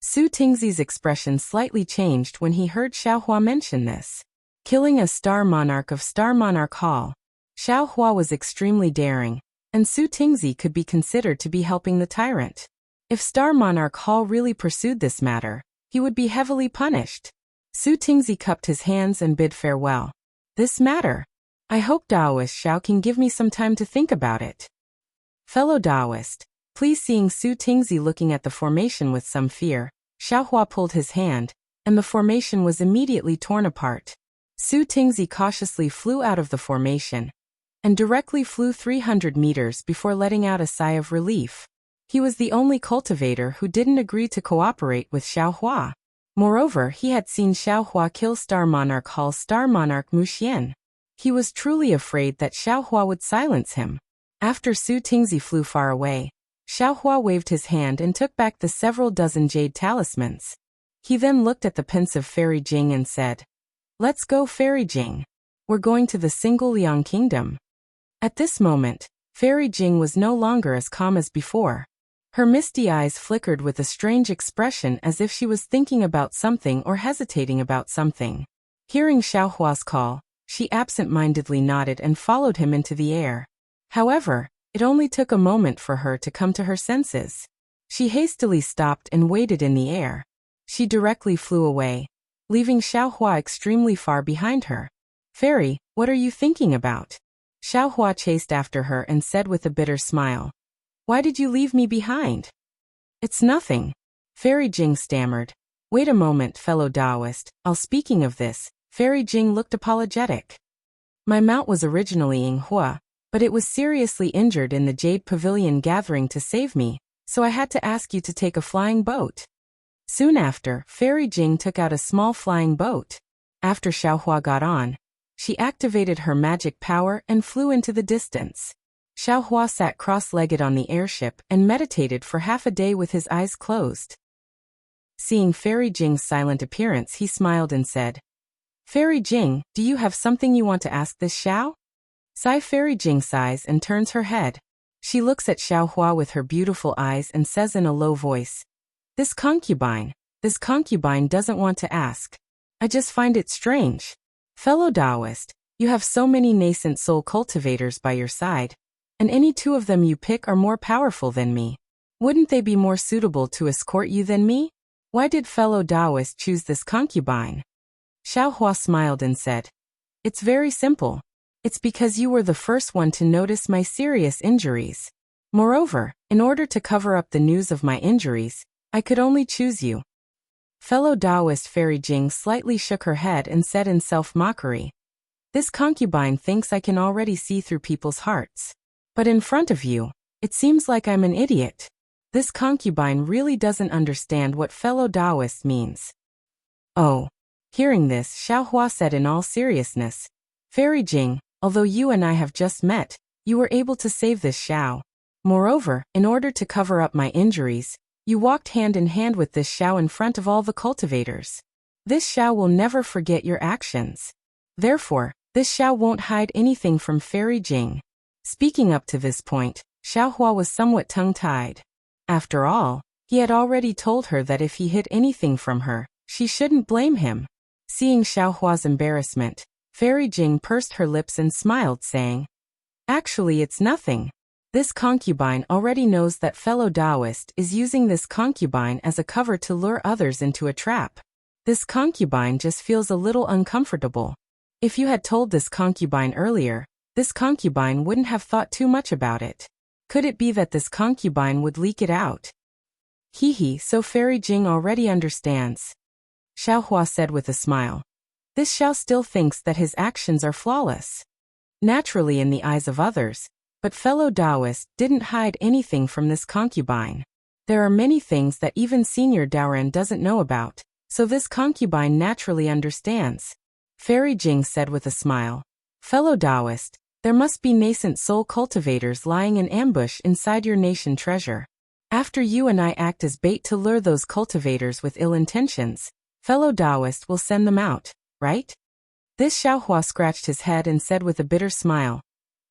Su Tingzi's expression slightly changed when he heard Xiaohua mention this. Killing a Star Monarch of Star Monarch Hall. Xiaohua was extremely daring, and Su Tingzi could be considered to be helping the tyrant. If Star Monarch Hall really pursued this matter, he would be heavily punished. Su Tingzi cupped his hands and bid farewell. This matter? I hope Daoist Xiao can give me some time to think about it. Fellow Daoist, please. Seeing Su Tingzi looking at the formation with some fear, Xiaohua pulled his hand, and the formation was immediately torn apart. Su Tingzi cautiously flew out of the formation, and directly flew 300 meters before letting out a sigh of relief. He was the only cultivator who didn't agree to cooperate with Xiaohua. Moreover, he had seen Xiaohua kill Star Monarch Hall's Star Monarch Mu Xian. He was truly afraid that Xiaohua would silence him. After Su Tingzi flew far away, Xiaohua waved his hand and took back the several dozen jade talismans. He then looked at the pensive Fairy Jing and said, "Let's go, Fairy Jing. We're going to the Single Liang Kingdom." At this moment, Fairy Jing was no longer as calm as before. Her misty eyes flickered with a strange expression as if she was thinking about something or hesitating about something. Hearing Xiaohua's call, she absent-mindedly nodded and followed him into the air. However, it only took a moment for her to come to her senses. She hastily stopped and waited in the air. She directly flew away, leaving Xiaohua extremely far behind her. "Fairy, what are you thinking about?" Xiaohua chased after her and said with a bitter smile, "Why did you leave me behind?" "It's nothing," Fairy Jing stammered. "Wait a moment, fellow Daoist. Speaking of this," Fairy Jing looked apologetic. "My mount was originally Yinghua, but it was seriously injured in the Jade Pavilion gathering to save me, so I had to ask you to take a flying boat." Soon after, Fairy Jing took out a small flying boat. After Xiaohua got on, she activated her magic power and flew into the distance. Xiaohua sat cross-legged on the airship and meditated for half a day with his eyes closed. Seeing Fairy Jing's silent appearance, he smiled and said, "Fairy Jing, do you have something you want to ask this Xiao?" Fairy Jing sighs and turns her head. She looks at Xiaohua with her beautiful eyes and says in a low voice, This concubine doesn't want to ask. I just find it strange. Fellow Daoist, you have so many nascent soul cultivators by your side, and any two of them you pick are more powerful than me. Wouldn't they be more suitable to escort you than me? Why did fellow Daoist choose this concubine?" Xiaohua smiled and said, "It's very simple. It's because you were the first one to notice my serious injuries. Moreover, in order to cover up the news of my injuries, I could only choose you." Fellow Daoist Fairy Jing slightly shook her head and said in self-mockery, "This concubine thinks I can already see through people's hearts. But in front of you, it seems like I'm an idiot. This concubine really doesn't understand what fellow Daoist means." "Oh." Hearing this, Xiaohua said in all seriousness, "Fairy Jing, although you and I have just met, you were able to save this Xiao. Moreover, in order to cover up my injuries, you walked hand in hand with this Xiao in front of all the cultivators. This Xiao will never forget your actions. Therefore, this Xiao won't hide anything from Fairy Jing." Speaking up to this point, Xiaohua was somewhat tongue-tied. After all, he had already told her that if he hid anything from her, she shouldn't blame him. Seeing Xiaohua's embarrassment, Fairy Jing pursed her lips and smiled, saying, "Actually, it's nothing. This concubine already knows that fellow Daoist is using this concubine as a cover to lure others into a trap. This concubine just feels a little uncomfortable. If you had told this concubine earlier, this concubine wouldn't have thought too much about it. Could it be that this concubine would leak it out?" "Hee, so Fairy Jing already understands," Xiaohua said with a smile. "This Xiao still thinks that his actions are flawless. Naturally in the eyes of others, but fellow Daoist didn't hide anything from this concubine. There are many things that even Senior Daoran doesn't know about, so this concubine naturally understands." Fairy Jing said with a smile, "Fellow Daoist, there must be nascent soul cultivators lying in ambush inside your nation treasure. After you and I act as bait to lure those cultivators with ill intentions, fellow Daoist will send them out, right?" This Xiaohua scratched his head and said with a bitter smile,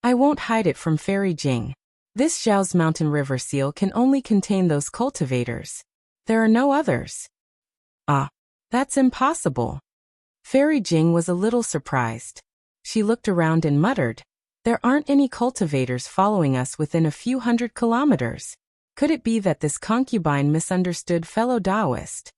"I won't hide it from Fairy Jing. This Zhao's mountain river seal can only contain those cultivators. There are no others. Ah, that's impossible. Fairy Jing was a little surprised. She looked around and muttered, there aren't any cultivators following us within a few 100 kilometers. Could it be that this concubine misunderstood fellow Taoist?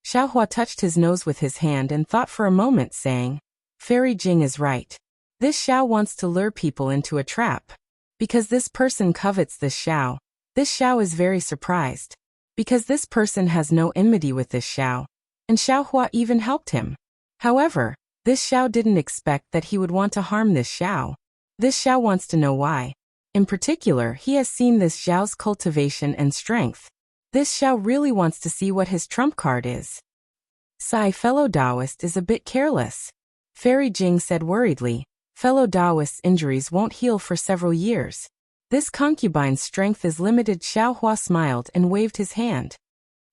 Xiaohua touched his nose with his hand and thought for a moment, saying, Fairy Jing is right. This Xiao wants to lure people into a trap. Because this person covets this Xiao is very surprised. Because this person has no enmity with this Xiao. And Xiaohua even helped him. However, this Xiao didn't expect that he would want to harm this Xiao. This Xiao wants to know why. In particular, he has seen this Xiao's cultivation and strength. This Xiao really wants to see what his trump card is. Sigh, fellow Taoist is a bit careless. Fairy Jing said worriedly, fellow Taoist's injuries won't heal for several years. This concubine's strength is limited. Xiaohua smiled and waved his hand.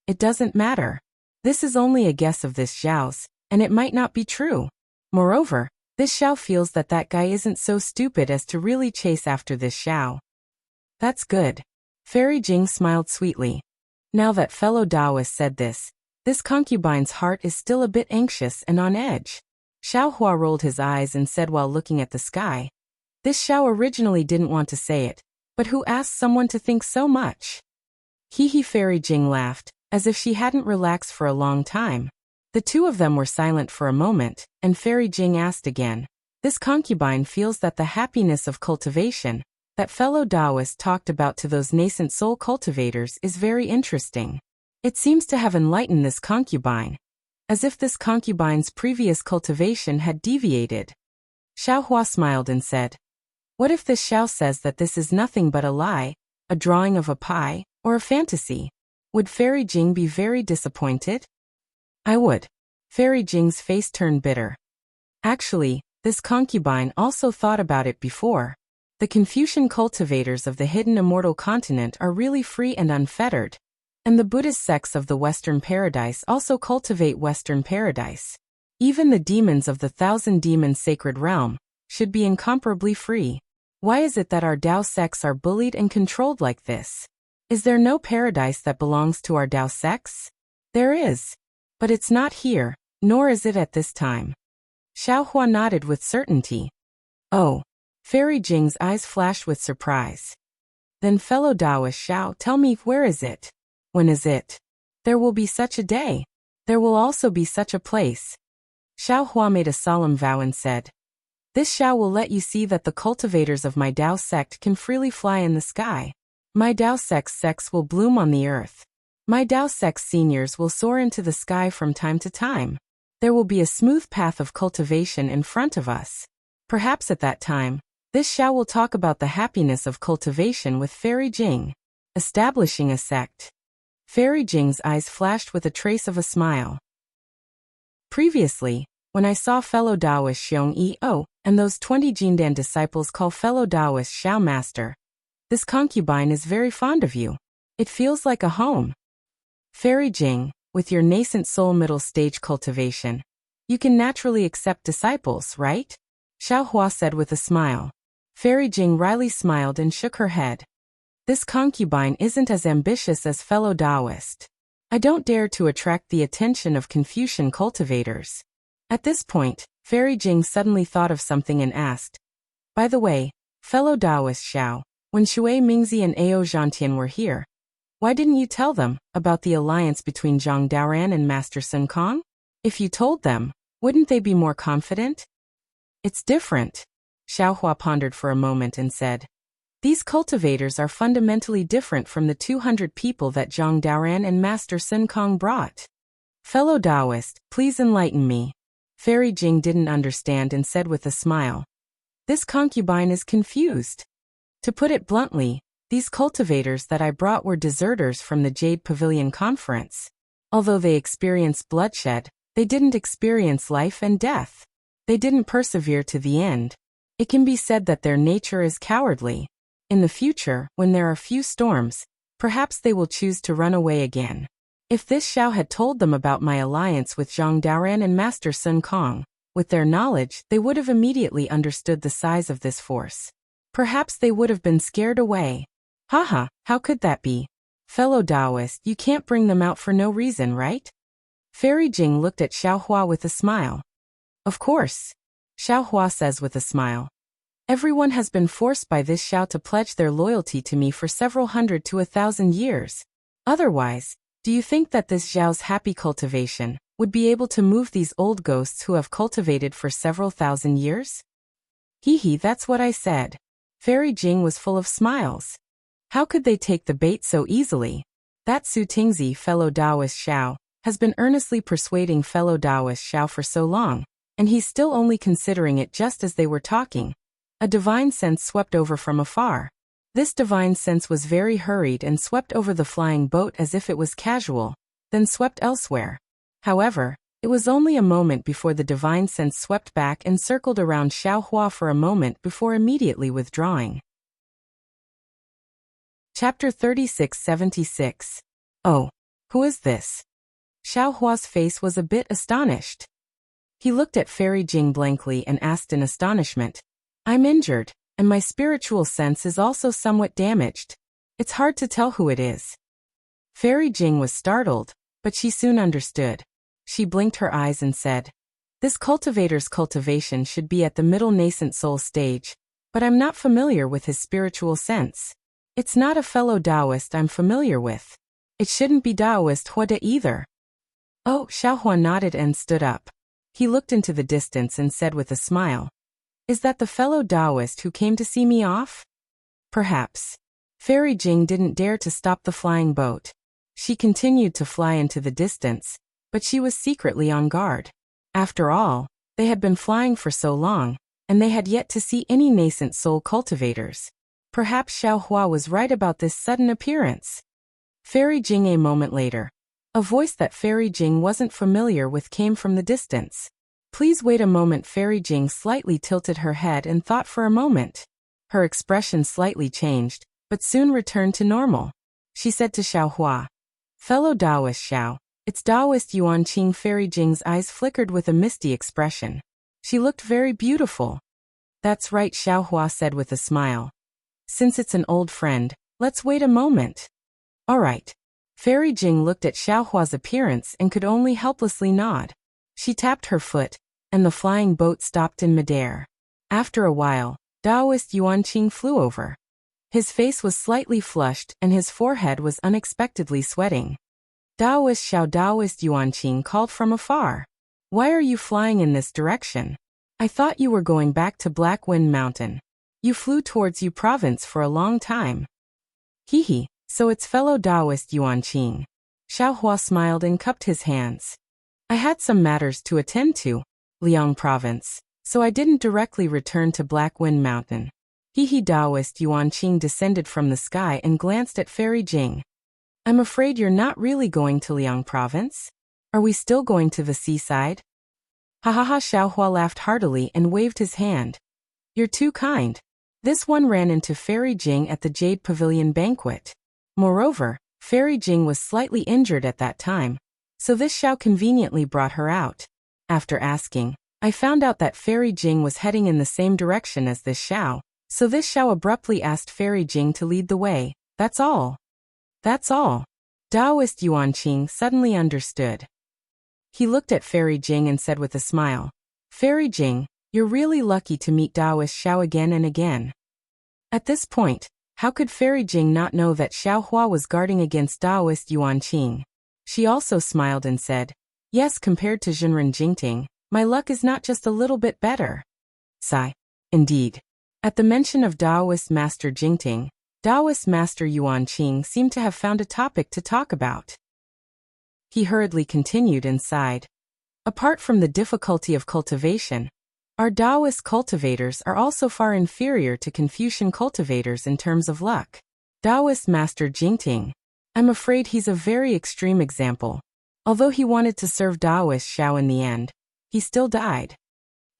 It doesn't matter. This is only a guess of this Xiao's, and it might not be true. Moreover, this Xiao feels that that guy isn't so stupid as to really chase after this Xiao. That's good. Fairy Jing smiled sweetly. Now that fellow Taoist said this concubine's heart is still a bit anxious and on edge. Xiaohua rolled his eyes and said while looking at the sky, this Xiao originally didn't want to say it, but who asked someone to think so much? Hee. Fairy Jing laughed, as if she hadn't relaxed for a long time. The two of them were silent for a moment, and Fairy Jing asked again. This concubine feels that the happiness of cultivation, that fellow Taoist talked about to those nascent soul cultivators, is very interesting. It seems to have enlightened this concubine. As if this concubine's previous cultivation had deviated. Xiaohua smiled and said, what if this Xiao says that this is nothing but a lie, a drawing of a pie, or a fantasy? Would Fairy Jing be very disappointed? I would. Fairy Jing's face turned bitter. Actually, this concubine also thought about it before. The Confucian cultivators of the hidden immortal continent are really free and unfettered. And the Buddhist sects of the Western Paradise also cultivate Western Paradise. Even the demons of the Thousand Demons Sacred Realm should be incomparably free. Why is it that our Tao sects are bullied and controlled like this? Is there no paradise that belongs to our Tao sects? There is. But it's not here, nor is it at this time. Xiaohua nodded with certainty. Oh. Fairy Jing's eyes flashed with surprise. Then fellow Taoist Xiao, tell me, where is it? When is it? There will be such a day. There will also be such a place. Xiaohua made a solemn vow and said, this Xiao will let you see that the cultivators of my Tao sect can freely fly in the sky. My Tao sects will bloom on the earth. My Tao sect's seniors will soar into the sky from time to time. There will be a smooth path of cultivation in front of us. Perhaps at that time, this Xiao will talk about the happiness of cultivation with Fairy Jing, establishing a sect. Fairy Jing's eyes flashed with a trace of a smile. Previously, when I saw fellow Taoist Xiong Yi-O and those 20 Jindan disciples call fellow Taoist Xiao Master, this concubine is very fond of you. It feels like a home. Fairy Jing, with your nascent soul middle stage cultivation, you can naturally accept disciples, right? Xiaohua said with a smile. Fairy Jing wryly smiled and shook her head. This concubine isn't as ambitious as fellow Taoist. I don't dare to attract the attention of Confucian cultivators. At this point, Fairy Jing suddenly thought of something and asked, by the way, fellow Taoist Xiao, when Shui Mingzi and Ao Zhantian were here, why didn't you tell them about the alliance between Zhang Daoran and Master Sun Kong? If you told them, wouldn't they be more confident? It's different. Xiaohua pondered for a moment and said, these cultivators are fundamentally different from the 200 people that Zhang Daoran and Master Sun Kong brought. Fellow Taoist, please enlighten me. Fairy Jing didn't understand and said with a smile, this concubine is confused. To put it bluntly, these cultivators that I brought were deserters from the Jade Pavilion Conference. Although they experienced bloodshed, they didn't experience life and death. They didn't persevere to the end. It can be said that their nature is cowardly. In the future, when there are few storms, perhaps they will choose to run away again. If this Xiao had told them about my alliance with Zhang Daoran and Master Sun Kong, with their knowledge, they would have immediately understood the size of this force. Perhaps they would have been scared away. Haha, how could that be? Fellow Taoist, you can't bring them out for no reason, right? Fairy Jing looked at Xiaohua with a smile. Of course. Xiaohua says with a smile. Everyone has been forced by this Xiao to pledge their loyalty to me for several hundred to 1,000 years. Otherwise, do you think that this Xiao's happy cultivation would be able to move these old ghosts who have cultivated for several thousand years? Hee, that's what I said. Fairy Jing was full of smiles. How could they take the bait so easily? That Su Tingzi, fellow Taoist Xiao, has been earnestly persuading fellow Taoist Xiao for so long, and he's still only considering it just as they were talking. A divine sense swept over from afar. This divine sense was very hurried and swept over the flying boat as if it was casual, then swept elsewhere. However, it was only a moment before the divine sense swept back and circled around Xiaohua for a moment before immediately withdrawing. Chapter 3676. Oh, who is this? Xiaohua's face was a bit astonished. He looked at Fairy Jing blankly and asked in astonishment, I'm injured, and my spiritual sense is also somewhat damaged. It's hard to tell who it is. Fairy Jing was startled, but she soon understood. She blinked her eyes and said, This cultivator's cultivation should be at the middle nascent soul stage, but I'm not familiar with his spiritual sense. It's not a fellow Taoist I'm familiar with. It shouldn't be Taoist Huada either. Oh, Xiaohua nodded and stood up. He looked into the distance and said with a smile, Is that the fellow Taoist who came to see me off? Perhaps. Fairy Jing didn't dare to stop the flying boat. She continued to fly into the distance, but she was secretly on guard. After all, they had been flying for so long, and they had yet to see any nascent soul cultivators. Perhaps Xiaohua was right about this sudden appearance. Fairy Jing a moment later. A voice that Fairy Jing wasn't familiar with came from the distance. Please wait a moment. Fairy Jing slightly tilted her head and thought for a moment. Her expression slightly changed, but soon returned to normal. She said to Xiaohua, Fellow Taoist Xiao, it's Taoist Yuan Qing. Fairy Jing's eyes flickered with a misty expression. She looked very beautiful. That's right, Xiaohua said with a smile. Since it's an old friend, let's wait a moment. All right. Fairy Jing looked at Xiaohua's appearance and could only helplessly nod. She tapped her foot, and the flying boat stopped in midair. After a while, Taoist Yuan Qing flew over. His face was slightly flushed and his forehead was unexpectedly sweating. Taoist Xiao. Taoist Yuan Qing called from afar. Why are you flying in this direction? I thought you were going back to Black Wind Mountain. You flew towards Yu province for a long time. Hee. So it's fellow Taoist Yuan Qing. Xiaohua smiled and cupped his hands. I had some matters to attend to, Liang province, so I didn't directly return to Black Wind Mountain. Hee. Taoist Yuan Qing descended from the sky and glanced at Fairy Jing. I'm afraid you're not really going to Liang province? Are we still going to the seaside? Ha. Xiaohua laughed heartily and waved his hand. You're too kind. This one ran into Fairy Jing at the Jade Pavilion banquet. Moreover, Fairy Jing was slightly injured at that time, so this Xiao conveniently brought her out. After asking, I found out that Fairy Jing was heading in the same direction as this Xiao, so this Xiao abruptly asked Fairy Jing to lead the way. That's all. That's all. Taoist Yuan Qing suddenly understood. He looked at Fairy Jing and said with a smile, Fairy Jing, you're really lucky to meet Taoist Xiao again and again. At this point, how could Fairy Jing not know that Xiaohua was guarding against Taoist Yuan Qing? She also smiled and said, Yes, compared to Zhenren Jingting, my luck is not just a little bit better. Sigh. Indeed. At the mention of Taoist Master Jingting, Taoist Master Yuan Qing seemed to have found a topic to talk about. He hurriedly continued and sighed. Apart from the difficulty of cultivation, our Taoist cultivators are also far inferior to Confucian cultivators in terms of luck. Taoist Master Jingting, I'm afraid he's a very extreme example. Although he wanted to serve Taoist Xiao in the end, he still died.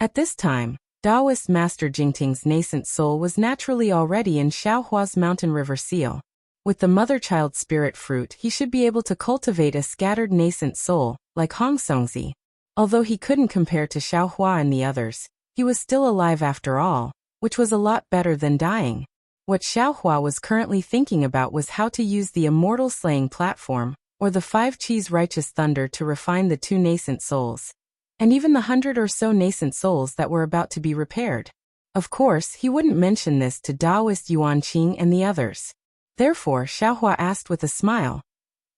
At this time, Taoist Master Jingting's nascent soul was naturally already in Xiaohua's mountain river seal. With the mother-child spirit fruit, he should be able to cultivate a scattered nascent soul, like Hong Songzi. Although he couldn't compare to Xiaohua and the others, he was still alive after all, which was a lot better than dying. What Xiaohua was currently thinking about was how to use the immortal slaying platform, or the 5 Qis righteous thunder to refine the 2 nascent souls, and even the 100 or so nascent souls that were about to be repaired. Of course, he wouldn't mention this to Taoist Yuan Qing and the others. Therefore, Xiaohua asked with a smile,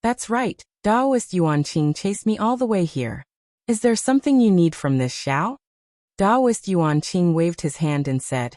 "That's right, Taoist Yuan Qing chased me all the way here. Is there something you need from this Xiao?" Taoist Yuan Qing waved his hand and said,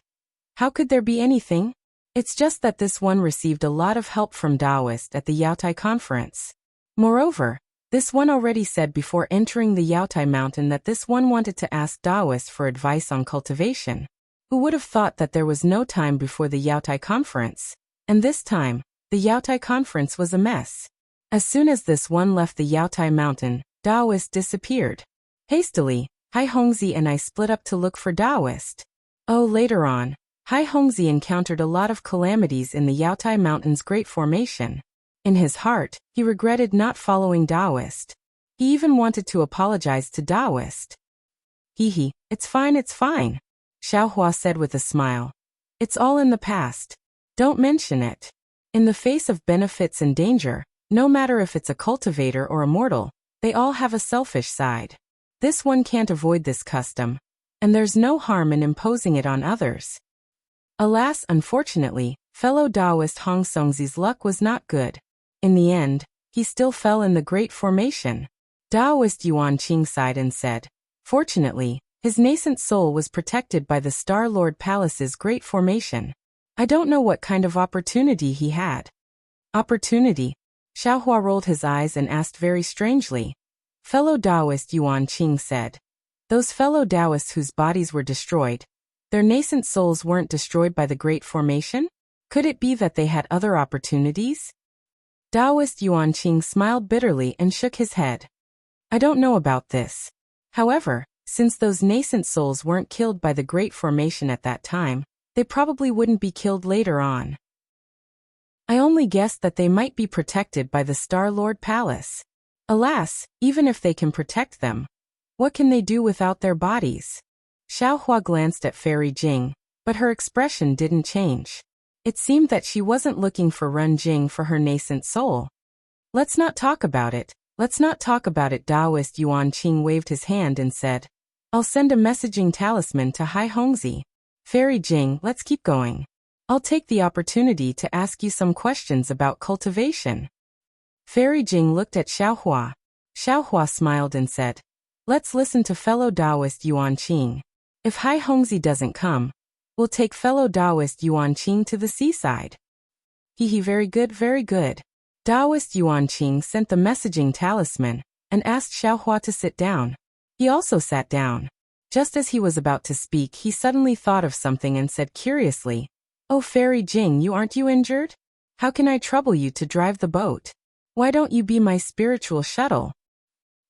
"How could there be anything? It's just that this one received a lot of help from Taoist at the Yaotai conference. Moreover, this one already said before entering the Yaotai mountain that this one wanted to ask Taoist for advice on cultivation. Who would have thought that there was no time before the Yaotai conference? And this time, the Yaotai conference was a mess. As soon as this one left the Yaotai mountain, Taoist disappeared. Hastily, Hai Hongzi and I split up to look for Taoist. Oh, later on, Hai Hongzi encountered a lot of calamities in the Yaotai Mountain's Great Formation. In his heart, he regretted not following Taoist. He even wanted to apologize to Taoist. Hee, it's fine, Xiaohua said with a smile. It's all in the past. Don't mention it. In the face of benefits and danger, no matter if it's a cultivator or a mortal, they all have a selfish side. This one can't avoid this custom, and there's no harm in imposing it on others. Alas, unfortunately, fellow Taoist Hong Songzi's luck was not good. In the end, he still fell in the Great Formation. Taoist Yuan Qing sighed and said, "Fortunately, his nascent soul was protected by the Star Lord Palace's Great Formation. I don't know what kind of opportunity he had." Opportunity? Xiaohua rolled his eyes and asked very strangely. Fellow Taoist Yuan Qing said, "Those fellow Taoists whose bodies were destroyed, their nascent souls weren't destroyed by the Great Formation? Could it be that they had other opportunities?" Taoist Yuan Qing smiled bitterly and shook his head. "I don't know about this. However, since those nascent souls weren't killed by the Great Formation at that time, they probably wouldn't be killed later on. I only guessed that they might be protected by the Star Lord Palace. Alas, even if they can protect them, what can they do without their bodies?" Xiaohua glanced at Fairy Jing, but her expression didn't change. It seemed that she wasn't looking for Run Jing for her nascent soul. Let's not talk about it, Taoist Yuan Qing waved his hand and said, "I'll send a messaging talisman to Hai Hongzi. Fairy Jing, let's keep going. I'll take the opportunity to ask you some questions about cultivation." Fairy Jing looked at Xiaohua. Xiaohua smiled and said, "Let's listen to fellow Taoist Yuan Qing. If Hai Hongzi doesn't come, we'll take fellow Taoist Yuan Qing to the seaside." Very good. Taoist Yuan Qing sent the messaging talisman and asked Xiaohua to sit down. He also sat down. Just as he was about to speak, he suddenly thought of something and said curiously, "Oh, Fairy Jing, aren't you injured? How can I trouble you to drive the boat? Why don't you be my spiritual shuttle?"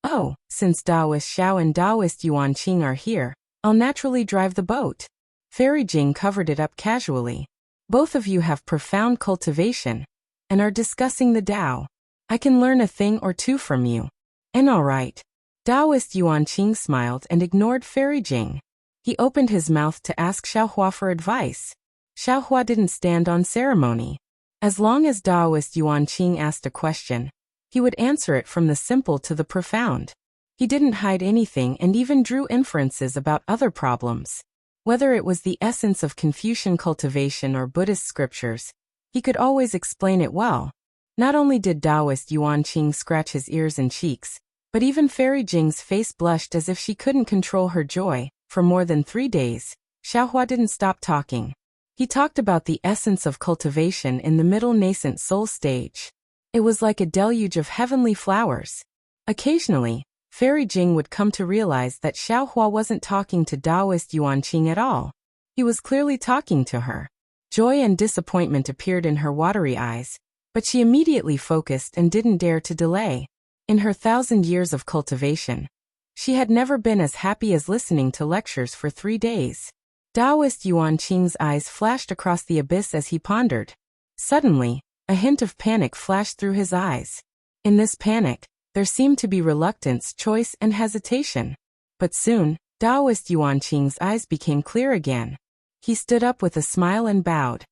"Oh, since Taoist Xiao and Taoist Yuan Qing are here, I'll naturally drive the boat." Fairy Jing covered it up casually. "Both of you have profound cultivation and are discussing the Tao. I can learn a thing or two from you. And all right." Taoist Yuan Qing smiled and ignored Fairy Jing. He opened his mouth to ask Xiaohua for advice. Xiaohua didn't stand on ceremony. As long as Taoist Yuan Qing asked a question, he would answer it from the simple to the profound. He didn't hide anything and even drew inferences about other problems. Whether it was the essence of Confucian cultivation or Buddhist scriptures, he could always explain it well. Not only did Taoist Yuan Qing scratch his ears and cheeks, but even Fairy Jing's face blushed as if she couldn't control her joy. For more than 3 days, Xiaohua didn't stop talking. He talked about the essence of cultivation in the middle nascent soul stage. It was like a deluge of heavenly flowers. Occasionally, Fairy Jing would come to realize that Xiaohua wasn't talking to Taoist Yuan Qing at all. He was clearly talking to her. Joy and disappointment appeared in her watery eyes, but she immediately focused and didn't dare to delay. In her 1,000 years of cultivation, she had never been as happy as listening to lectures for 3 days. Taoist Yuan Qing's eyes flashed across the abyss as he pondered. Suddenly, a hint of panic flashed through his eyes. In this panic, there seemed to be reluctance, choice, and hesitation. But soon, Taoist Yuan Qing's eyes became clear again. He stood up with a smile and bowed.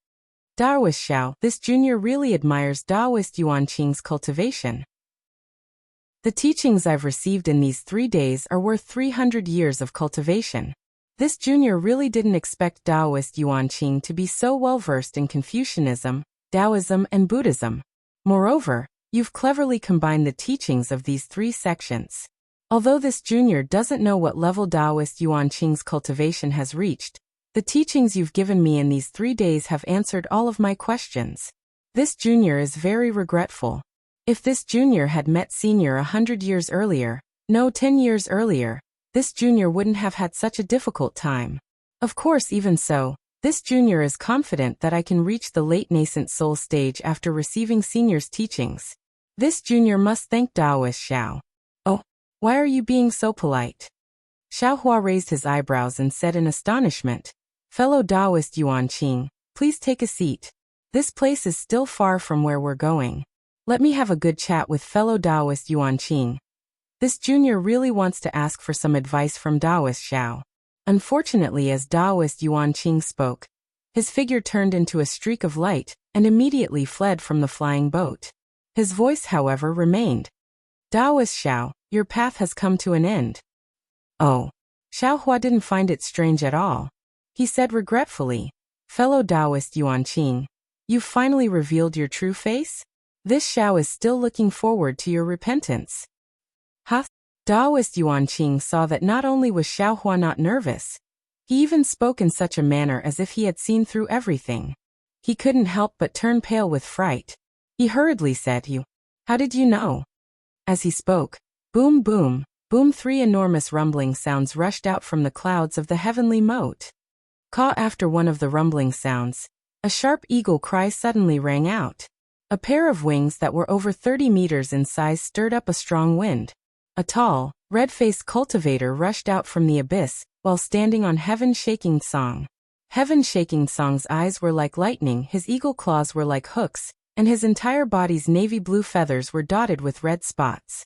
Taoist Xiao, this junior really admires Taoist Yuan Qing's cultivation. The teachings I've received in these 3 days are worth 300 years of cultivation. This junior really didn't expect Taoist Yuan Qing to be so well-versed in Confucianism, Taoism, and Buddhism. Moreover, you've cleverly combined the teachings of these 3 sections. Although this junior doesn't know what level Taoist Yuan Qing's cultivation has reached, the teachings you've given me in these 3 days have answered all of my questions. This junior is very regretful. If this junior had met senior 100 years earlier, no 10 years earlier, this junior wouldn't have had such a difficult time. Of course, even so, this junior is confident that I can reach the late nascent soul stage after receiving senior's teachings. This junior must thank Taoist Xiao. Oh, why are you being so polite? Xiaohua raised his eyebrows and said in astonishment, Fellow Taoist Yuan Qing, please take a seat. This place is still far from where we're going. Let me have a good chat with fellow Taoist Yuan Qing. This junior really wants to ask for some advice from Taoist Xiao. Unfortunately, as Taoist Yuan Qing spoke, his figure turned into a streak of light and immediately fled from the flying boat. His voice, however, remained. Taoist Xiao, your path has come to an end. Oh. Xiaohua didn't find it strange at all. He said regretfully, Fellow Taoist Yuan Qing, you've finally revealed your true face? This Xiao is still looking forward to your repentance. Ha! Taoist Yuan Qing saw that not only was Xiaohua not nervous, he even spoke in such a manner as if he had seen through everything. He couldn't help but turn pale with fright. He hurriedly said, How did you know? As he spoke, boom boom, boom, 3 enormous rumbling sounds rushed out from the clouds of the heavenly moat. Caw! After one of the rumbling sounds, a sharp eagle cry suddenly rang out. A pair of wings that were over 30 meters in size stirred up a strong wind. A tall, red-faced cultivator rushed out from the abyss, while standing on Heaven Shaking Song. Heaven Shaking Song's eyes were like lightning, his eagle claws were like hooks, and his entire body's navy blue feathers were dotted with red spots.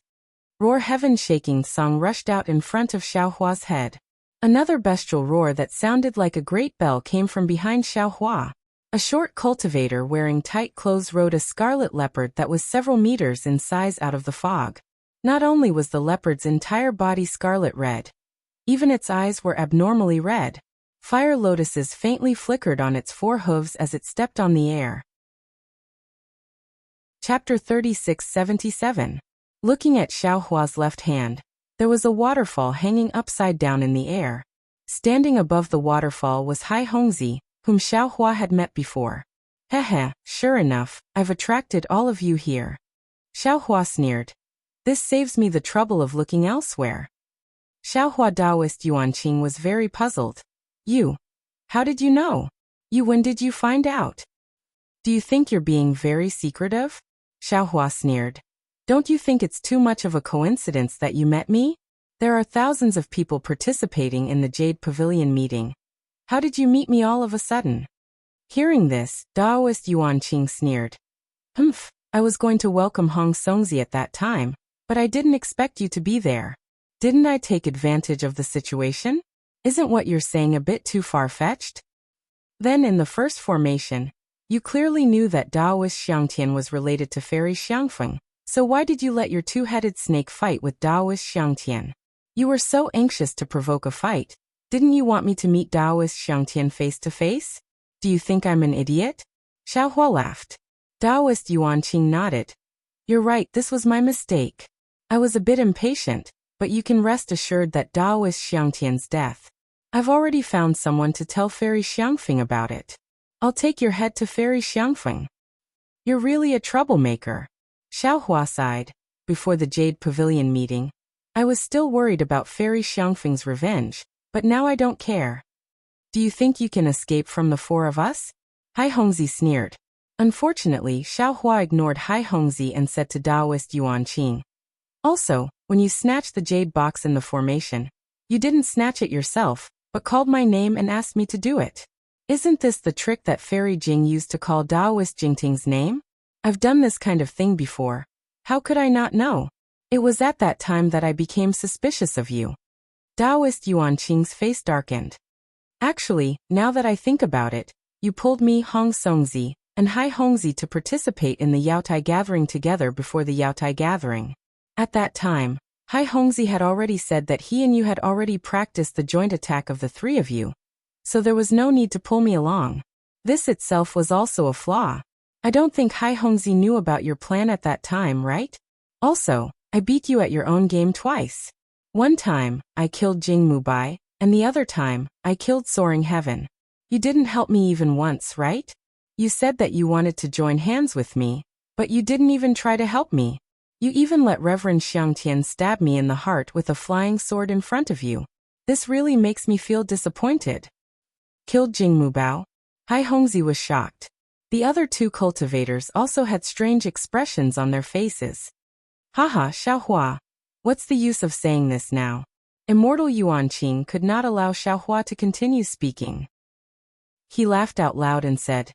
Roar! Heaven Shaking Song rushed out in front of Xiaohua's head. Another bestial roar that sounded like a great bell came from behind Xiaohua. A short cultivator wearing tight clothes rode a scarlet leopard that was several meters in size out of the fog. Not only was the leopard's entire body scarlet red, even its eyes were abnormally red. Fire lotuses faintly flickered on its 4 hooves as it stepped on the air. Chapter 3677. Looking at Xiaohua's left hand, there was a waterfall hanging upside down in the air. Standing above the waterfall was Hai Hongzi, whom Xiaohua had met before. Heh, sure enough, I've attracted all of you here. Xiaohua sneered. This saves me the trouble of looking elsewhere. Xiaohua Taoist Yuan Qing was very puzzled. You? How did you know? When did you find out? Do you think you're being very secretive? Xiaohua sneered. Don't you think it's too much of a coincidence that you met me? There are thousands of people participating in the Jade Pavilion meeting. How did you meet me all of a sudden? Hearing this, Taoist Yuan Qing sneered. I was going to welcome Hong Songzi at that time, but I didn't expect you to be there. Didn't I take advantage of the situation? Isn't what you're saying a bit too far-fetched? Then in the first formation, you clearly knew that Taoist Xiangtian was related to Fairy Xiangfeng. So why did you let your 2-headed snake fight with Taoist Xiangtian? You were so anxious to provoke a fight. Didn't you want me to meet Taoist Xiangtian face to face? Do you think I'm an idiot? Xiaohua laughed. Taoist Yuan Qing nodded. You're right, this was my mistake. I was a bit impatient, but you can rest assured that Taoist Xiangtian's death. I've already found someone to tell Fairy Xiangfeng about it. I'll take your head to Fairy Xiangfeng. You're really a troublemaker. Xiaohua sighed. Before the Jade Pavilion meeting, I was still worried about Fairy Xiangfeng's revenge, but now I don't care. Do you think you can escape from the 4 of us? Hai Hongzi sneered. Unfortunately, Xiaohua ignored Hai Hongzi and said to Taoist Yuan Qing. Also, when you snatched the jade box in the formation, you didn't snatch it yourself, but called my name and asked me to do it. Isn't this the trick that Fairy Jing used to call Taoist Jingting's name? I've done this kind of thing before. How could I not know? It was at that time that I became suspicious of you. Taoist Yuan Qing's face darkened. Actually, now that I think about it, you pulled me, Hong Songzi, and Hai Hongzi to participate in the Yaotai gathering together before the Yaotai gathering. At that time, Hai Hongzi had already said that he and you had already practiced the joint attack of the three of you, so there was no need to pull me along. This itself was also a flaw. I don't think Hai Hongzi knew about your plan at that time, right? Also, I beat you at your own game twice. One time, I killed Jing Mubai, and the other time, I killed Soaring Heaven. You didn't help me even once, right? You said that you wanted to join hands with me, but you didn't even try to help me. You even let Reverend Xiangtian stab me in the heart with a flying sword in front of you. This really makes me feel disappointed. Killed Jing Mubao? Hai Hongzi was shocked. The other two cultivators also had strange expressions on their faces. Haha, Xiaohua. What's the use of saying this now? Immortal Yuanqing could not allow Xiaohua to continue speaking. He laughed out loud and said,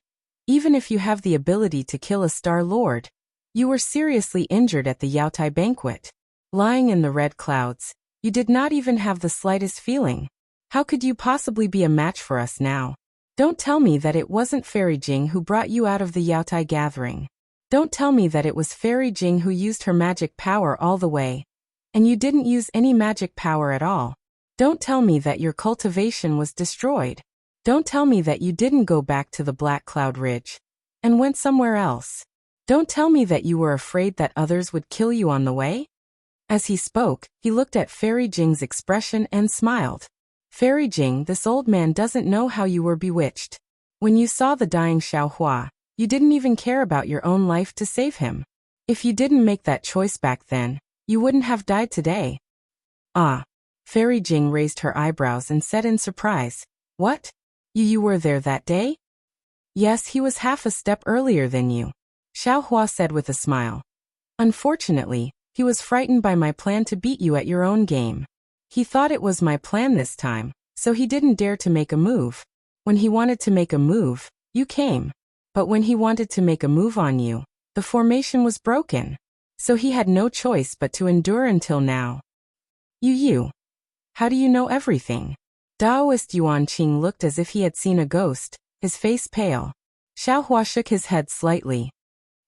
even if you have the ability to kill a Star Lord, you were seriously injured at the Yaotai banquet. Lying in the red clouds, you did not even have the slightest feeling. How could you possibly be a match for us now? Don't tell me that it wasn't Fairy Jing who brought you out of the Yaotai gathering. Don't tell me that it was Fairy Jing who used her magic power all the way, and you didn't use any magic power at all. Don't tell me that your cultivation was destroyed. Don't tell me that you didn't go back to the Black Cloud Ridge and went somewhere else. Don't tell me that you were afraid that others would kill you on the way. As he spoke, he looked at Fairy Jing's expression and smiled. Fairy Jing, this old man doesn't know how you were bewitched. When you saw the dying Xiaohua, you didn't even care about your own life to save him. If you didn't make that choice back then, you wouldn't have died today. Ah. Fairy Jing raised her eyebrows and said in surprise, what? You were there that day? Yes, he was half a step earlier than you. Xiaohua said with a smile. Unfortunately, he was frightened by my plan to beat you at your own game. He thought it was my plan this time, so he didn't dare to make a move. When he wanted to make a move, you came. But when he wanted to make a move on you, the formation was broken. So he had no choice but to endure until now. You. How do you know everything? Daoist Yuanqing looked as if he had seen a ghost, his face pale. Xiaohua shook his head slightly.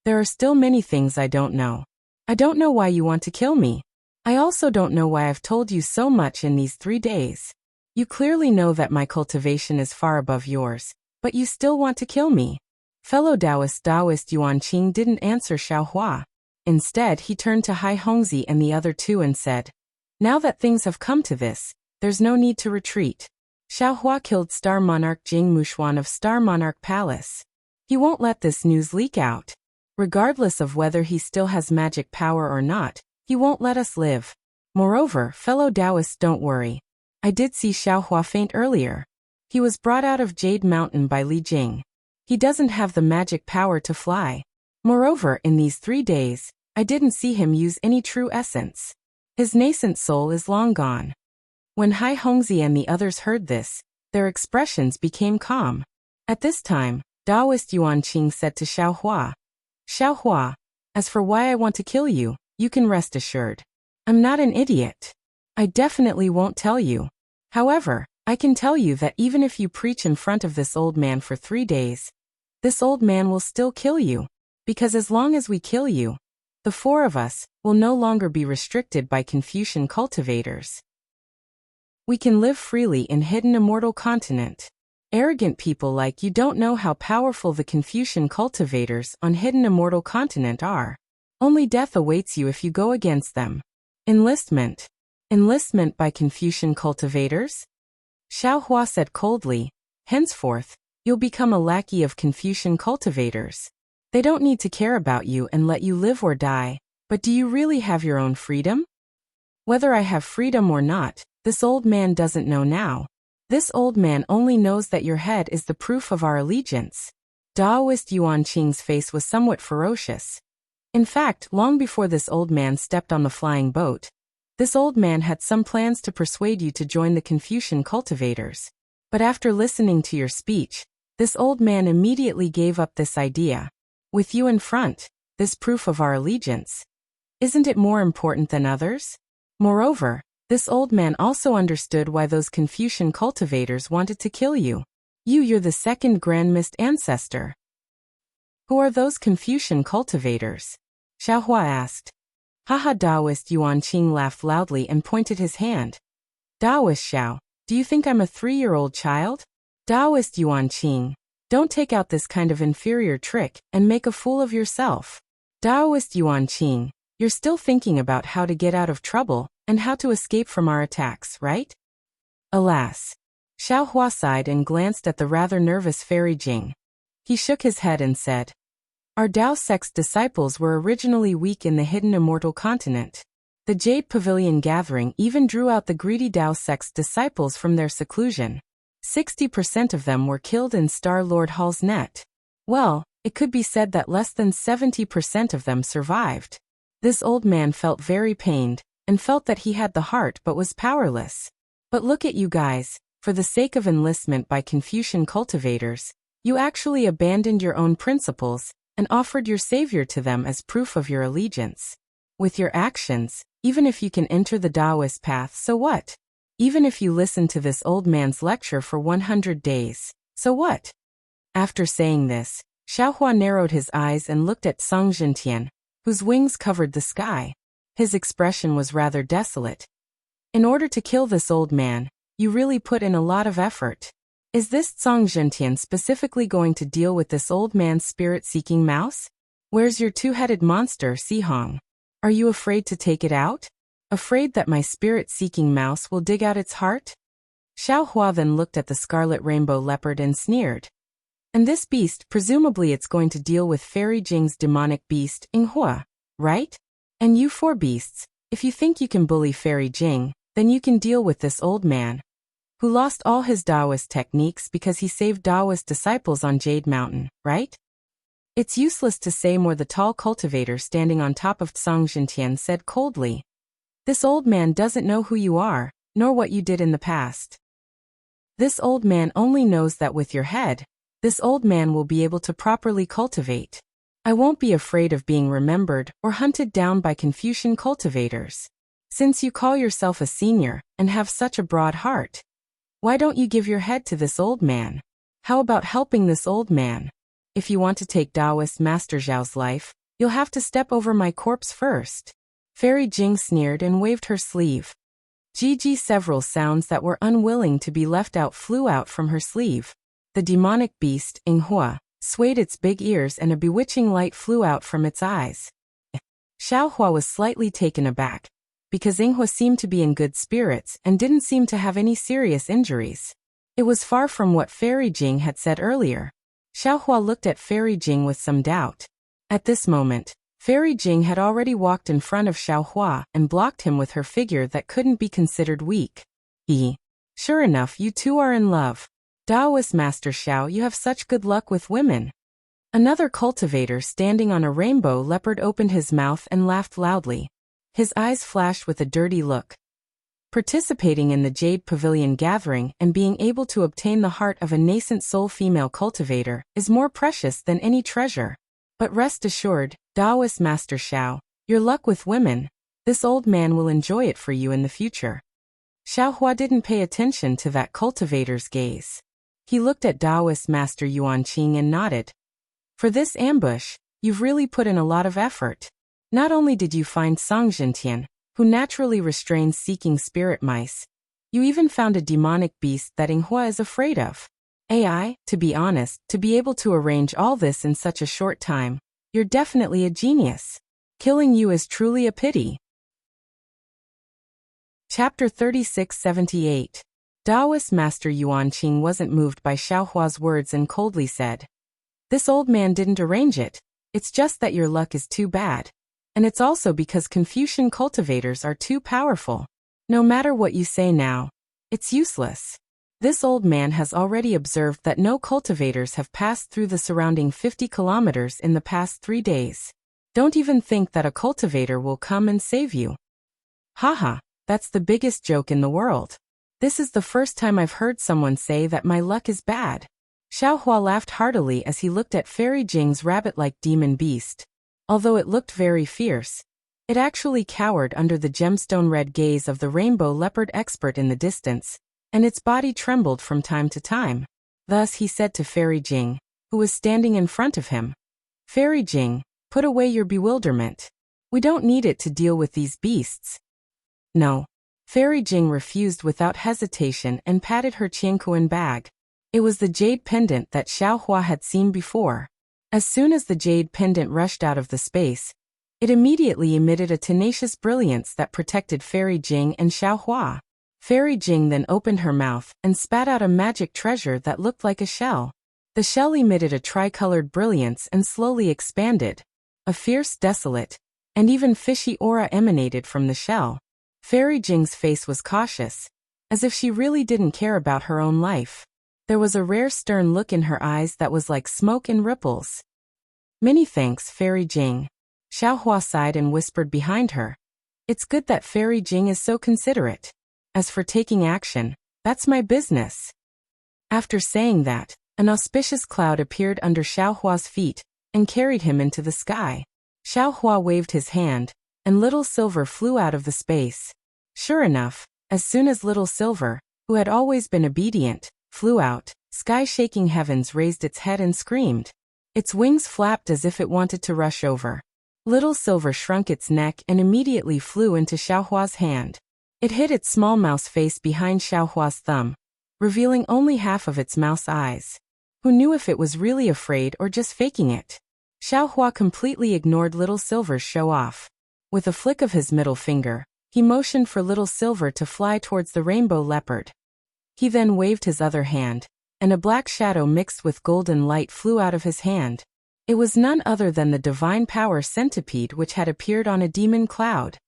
There are still many things I don't know. I don't know why you want to kill me. I also don't know why I've told you so much in these 3 days. You clearly know that my cultivation is far above yours, but you still want to kill me. Fellow Daoist Yuanqing didn't answer Xiaohua. Instead, he turned to Hai Hongzi and the other two and said, now that things have come to this, there's no need to retreat. Xiaohua killed Star Monarch Jing Mushuan of Star Monarch Palace. He won't let this news leak out. Regardless of whether he still has magic power or not, he won't let us live. Moreover, fellow Taoists, don't worry. I did see Xiaohua faint earlier. He was brought out of Jade Mountain by Li Jing. He doesn't have the magic power to fly. Moreover, in these 3 days, I didn't see him use any true essence. His nascent soul is long gone. When Hai Hongzi and the others heard this, their expressions became calm. At this time, Daoist Yuanqing said to Xiaohua, Xiaohua, as for why I want to kill you, you can rest assured. I'm not an idiot. I definitely won't tell you. However, I can tell you that even if you preach in front of this old man for 3 days, this old man will still kill you. Because as long as we kill you, the 4 of us will no longer be restricted by Confucian cultivators. We can live freely in hidden immortal continent. Arrogant people like you don't know how powerful the Confucian cultivators on hidden immortal continent are. Only death awaits you if you go against them. Enlistment. Enlistment by Confucian cultivators? Xiaohua said coldly, henceforth, you'll become a lackey of Confucian cultivators. They don't need to care about you and let you live or die, but do you really have your own freedom? Whether I have freedom or not, this old man doesn't know now. This old man only knows that your head is the proof of our allegiance. Daoist Yuanqing's face was somewhat ferocious. In fact, long before this old man stepped on the flying boat, this old man had some plans to persuade you to join the Confucian cultivators. But after listening to your speech, this old man immediately gave up this idea. With you in front, this proof of our allegiance. Isn't it more important than others? Moreover, this old man also understood why those Confucian cultivators wanted to kill you. You're the second Grand Mist ancestor. Who are those Confucian cultivators? Xiaohua asked. Haha, Taoist Yuan Qing laughed loudly and pointed his hand. Taoist Xiao, do you think I'm a 3-year-old child? Taoist Yuan Qing, don't take out this kind of inferior trick and make a fool of yourself. Taoist Yuan Qing, you're still thinking about how to get out of trouble and how to escape from our attacks, right? Alas. Xiaohua sighed and glanced at the rather nervous Fairy Jing. He shook his head and said, our Dao sect's disciples were originally weak in the hidden immortal continent. The Jade Pavilion gathering even drew out the greedy Dao sect's disciples from their seclusion. 60% of them were killed in Star-Lord Hall's net. Well, it could be said that less than 70% of them survived. This old man felt very pained, and felt that he had the heart but was powerless. But look at you guys, for the sake of enlistment by Confucian cultivators, you actually abandoned your own principles, and offered your savior to them as proof of your allegiance. With your actions, even if you can enter the Taoist path, so what? Even if you listen to this old man's lecture for 100 days, so what? After saying this, Xiaohua narrowed his eyes and looked at Song Zhentian, whose wings covered the sky. His expression was rather desolate. In order to kill this old man, you really put in a lot of effort. Is this Song Zhentian specifically going to deal with this old man's spirit-seeking mouse? Where's your two-headed monster, Sihong? Are you afraid to take it out? Afraid that my spirit-seeking mouse will dig out its heart? Xiaohua then looked at the scarlet rainbow leopard and sneered. And this beast, presumably it's going to deal with Fairy Jing's demonic beast, Yinghua, right? And you 4 beasts, if you think you can bully Fairy Jing, then you can deal with this old man, who lost all his Taoist techniques because he saved Taoist disciples on Jade Mountain, right? It's useless to say more, the tall cultivator standing on top of Song Zhentian said coldly. This old man doesn't know who you are, nor what you did in the past. This old man only knows that with your head, this old man will be able to properly cultivate. I won't be afraid of being remembered or hunted down by Confucian cultivators. Since you call yourself a senior and have such a broad heart, why don't you give your head to this old man? How about helping this old man? If you want to take Taoist Master Zhao's life, you'll have to step over my corpse first. Fairy Jing sneered and waved her sleeve. Gigi, several sounds that were unwilling to be left out flew out from her sleeve. The demonic beast, Yinghua, swayed its big ears and a bewitching light flew out from its eyes. Xiaohua was slightly taken aback, because Yinghua seemed to be in good spirits and didn't seem to have any serious injuries. It was far from what Fairy Jing had said earlier. Xiaohua looked at Fairy Jing with some doubt. At this moment, Fairy Jing had already walked in front of Xiaohua and blocked him with her figure that couldn't be considered weak. Sure enough, you two are in love. Taoist Master Xiao, you have such good luck with women. Another cultivator standing on a rainbow leopard opened his mouth and laughed loudly. His eyes flashed with a dirty look. Participating in the Jade Pavilion gathering and being able to obtain the heart of a nascent soul female cultivator is more precious than any treasure. But rest assured, Taoist Master Xiao, your luck with women, this old man will enjoy it for you in the future. Xiaohua didn't pay attention to that cultivator's gaze. He looked at Taoist Master Yuan Qing and nodded. For this ambush, you've really put in a lot of effort. Not only did you find Song Zhentian, who naturally restrains seeking spirit mice, you even found a demonic beast that Yinghua is afraid of. AI, to be honest, to be able to arrange all this in such a short time, you're definitely a genius. Killing you is truly a pity. Chapter 3678. Taoist Master Yuan Qing wasn't moved by Xiaohua's words and coldly said, "This old man didn't arrange it. It's just that your luck is too bad. And it's also because Confucian cultivators are too powerful. No matter what you say now, it's useless. This old man has already observed that no cultivators have passed through the surrounding 50 kilometers in the past 3 days. Don't even think that a cultivator will come and save you." Haha, that's the biggest joke in the world. This is the first time I've heard someone say that my luck is bad. Xiaohua laughed heartily as he looked at Fairy Jing's rabbit-like demon beast. Although it looked very fierce, it actually cowered under the gemstone-red gaze of the rainbow leopard expert in the distance, and its body trembled from time to time. Thus he said to Fairy Jing, who was standing in front of him, Fairy Jing, put away your bewilderment. We don't need it to deal with these beasts. No. Fairy Jing refused without hesitation and patted her Qiankuan bag. It was the jade pendant that Xiaohua had seen before. As soon as the jade pendant rushed out of the space, it immediately emitted a tenacious brilliance that protected Fairy Jing and Xiaohua. Fairy Jing then opened her mouth and spat out a magic treasure that looked like a shell. The shell emitted a tricolored brilliance and slowly expanded. A fierce, desolate, and even fishy aura emanated from the shell. Fairy Jing's face was cautious, as if she really didn't care about her own life. There was a rare stern look in her eyes that was like smoke and ripples. Many thanks, Fairy Jing. Xiaohua sighed and whispered behind her. It's good that Fairy Jing is so considerate. As for taking action, that's my business. After saying that, an auspicious cloud appeared under Xiaohua's feet and carried him into the sky. Xiaohua waved his hand, and Little Silver flew out of the space. Sure enough, as soon as Little Silver, who had always been obedient, flew out, sky-shaking heavens raised its head and screamed. Its wings flapped as if it wanted to rush over. Little Silver shrunk its neck and immediately flew into Xiaohua's hand. It hid its small mouse face behind Xiaohua's thumb, revealing only half of its mouse eyes. Who knew if it was really afraid or just faking it? Xiaohua completely ignored Little Silver's show-off. With a flick of his middle finger, he motioned for Little Silver to fly towards the rainbow leopard. He then waved his other hand, and a black shadow mixed with golden light flew out of his hand. It was none other than the divine power centipede which had appeared on a demon cloud.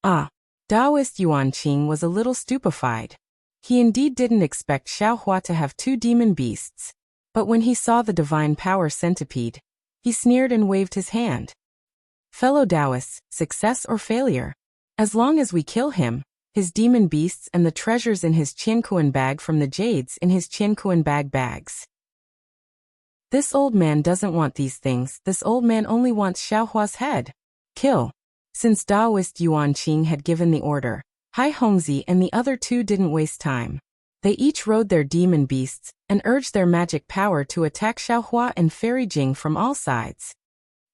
Ah! Taoist Yuanqing was a little stupefied. He indeed didn't expect Xiaohua to have two demon beasts. But when he saw the divine power centipede, he sneered and waved his hand. Fellow Taoists, success or failure? As long as we kill him, his demon beasts and the treasures in his Qiankuan bag from the jades in his Qiankuan bag bags. This old man doesn't want these things, this old man only wants Xiaohua's head. Kill. Since Taoist Yuanqing had given the order, Hai Hongzi and the other two didn't waste time. They each rode their demon beasts and urged their magic power to attack Xiaohua and Fairy Jing from all sides.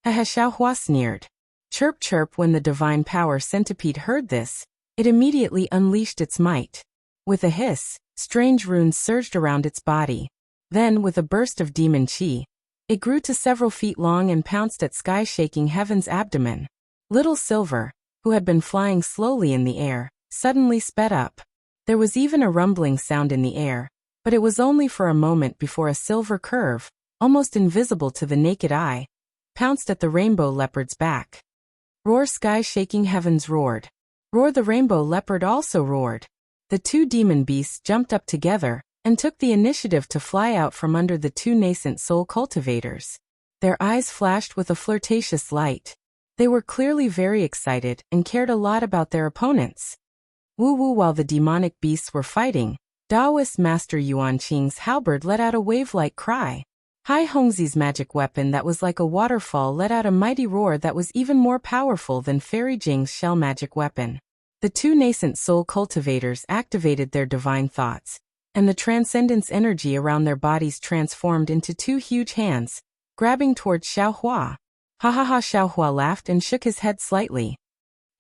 Haha, Xiaohua sneered. Chirp chirp. When the divine power centipede heard this, it immediately unleashed its might. With a hiss, strange runes surged around its body. Then, with a burst of demon qi, it grew to several feet long and pounced at sky-shaking heaven's abdomen. Little Silver, who had been flying slowly in the air, suddenly sped up. There was even a rumbling sound in the air, but it was only for a moment before a silver curve, almost invisible to the naked eye, pounced at the rainbow leopard's back. Roar, sky-shaking heavens roared. Roar, the rainbow leopard also roared. The two demon beasts jumped up together and took the initiative to fly out from under the two nascent soul cultivators. Their eyes flashed with a flirtatious light. They were clearly very excited and cared a lot about their opponents. Woo-woo. While the demonic beasts were fighting, Taoist Master Yuanqing's halberd let out a wave-like cry. Hai Hongzi's magic weapon that was like a waterfall let out a mighty roar that was even more powerful than Fairy Jing's shell magic weapon. The two nascent soul cultivators activated their divine thoughts, and the transcendence energy around their bodies transformed into two huge hands, grabbing towards Xiaohua. Ha ha ha! Xiaohua laughed and shook his head slightly.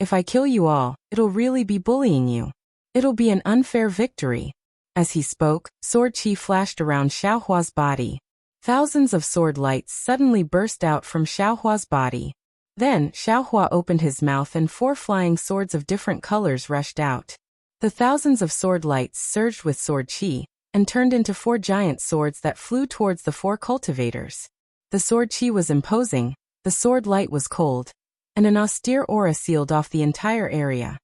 If I kill you all, it'll really be bullying you. It'll be an unfair victory. As he spoke, sword qi flashed around Xiaohua's body. Thousands of sword lights suddenly burst out from Xiaohua's body. Then, Xiaohua opened his mouth and 4 flying swords of different colors rushed out. The thousands of sword lights surged with sword qi, and turned into 4 giant swords that flew towards the 4 cultivators. The sword qi was imposing, the sword light was cold, and an austere aura sealed off the entire area.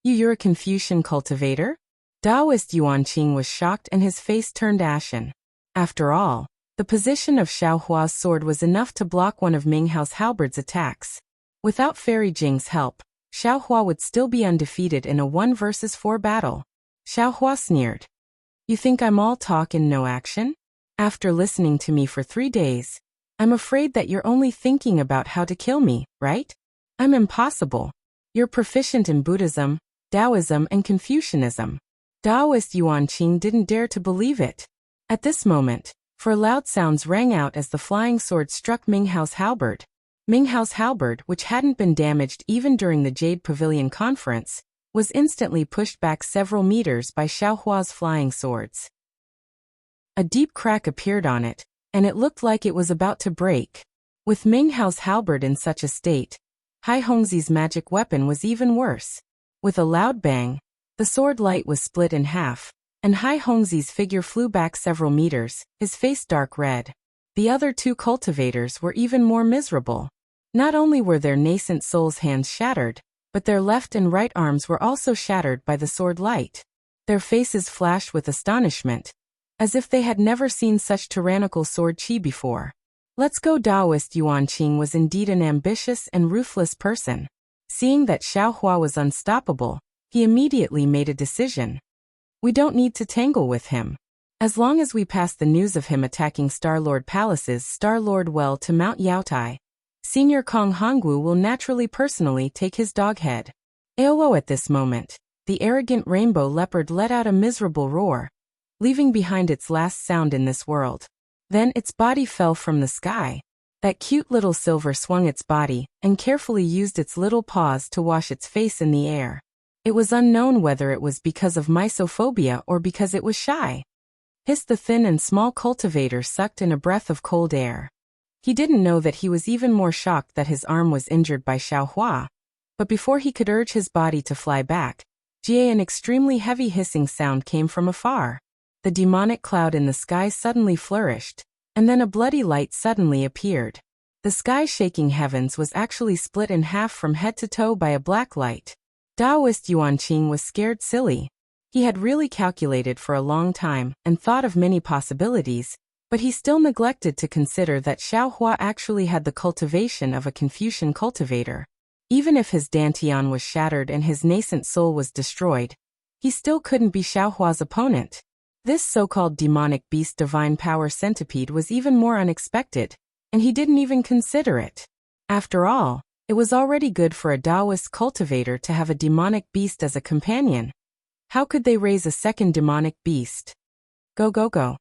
You're a Confucian cultivator? Taoist Yuanqing was shocked and his face turned ashen. After all, the position of Xiaohua's sword was enough to block one of Minghao's halberd's attacks. Without Fairy Jing's help, Xiaohua would still be undefeated in a 1 versus 4 battle. Xiaohua sneered. You think I'm all talk and no action? After listening to me for 3 days, I'm afraid that you're only thinking about how to kill me, right? I'm impossible. You're proficient in Buddhism, Taoism and Confucianism. Taoist Yuanqing didn't dare to believe it. At this moment, for loud sounds rang out as the flying sword struck Ming Hao's halberd. Ming Hao's halberd, which hadn't been damaged even during the Jade Pavilion conference, was instantly pushed back several meters by Xiao Hua's flying swords. A deep crack appeared on it, and it looked like it was about to break. With Ming Hao's halberd in such a state, Hai Hongxi's magic weapon was even worse. With a loud bang, the sword light was split in half, and Hai Hongxi's figure flew back several meters, his face dark red. The other two cultivators were even more miserable. Not only were their nascent soul's hands shattered, but their left and right arms were also shattered by the sword light. Their faces flashed with astonishment, as if they had never seen such tyrannical sword chi before. Let's Go Daoist Yuan Qing was indeed an ambitious and ruthless person. Seeing that Xiao Hua was unstoppable, he immediately made a decision. We don't need to tangle with him. As long as we pass the news of him attacking Star-Lord Palace's Star-Lord Well to Mount Yaotai, Senior Kong Hongwu will naturally personally take his dog head. Aolo at this moment, the arrogant rainbow leopard let out a miserable roar, leaving behind its last sound in this world. Then its body fell from the sky. That cute little silver swung its body and carefully used its little paws to wash its face in the air. It was unknown whether it was because of mysophobia or because it was shy. Hissed the thin and small cultivator, sucked in a breath of cold air. He didn't know that he was even more shocked that his arm was injured by Xiao Hua. But before he could urge his body to fly back, an extremely heavy hissing sound came from afar. The demonic cloud in the sky suddenly flourished, and then a bloody light suddenly appeared. The sky-shaking heavens was actually split in half from head to toe by a black light. Daoist Yuan Qing was scared silly. He had really calculated for a long time and thought of many possibilities, but he still neglected to consider that Xiao Hua actually had the cultivation of a Confucian cultivator. Even if his dantian was shattered and his nascent soul was destroyed, he still couldn't be Xiao Hua's opponent. This so-called demonic beast divine power centipede was even more unexpected, and he didn't even consider it. After all, it was already good for a Taoist cultivator to have a demonic beast as a companion. How could they raise a second demonic beast? Go go go.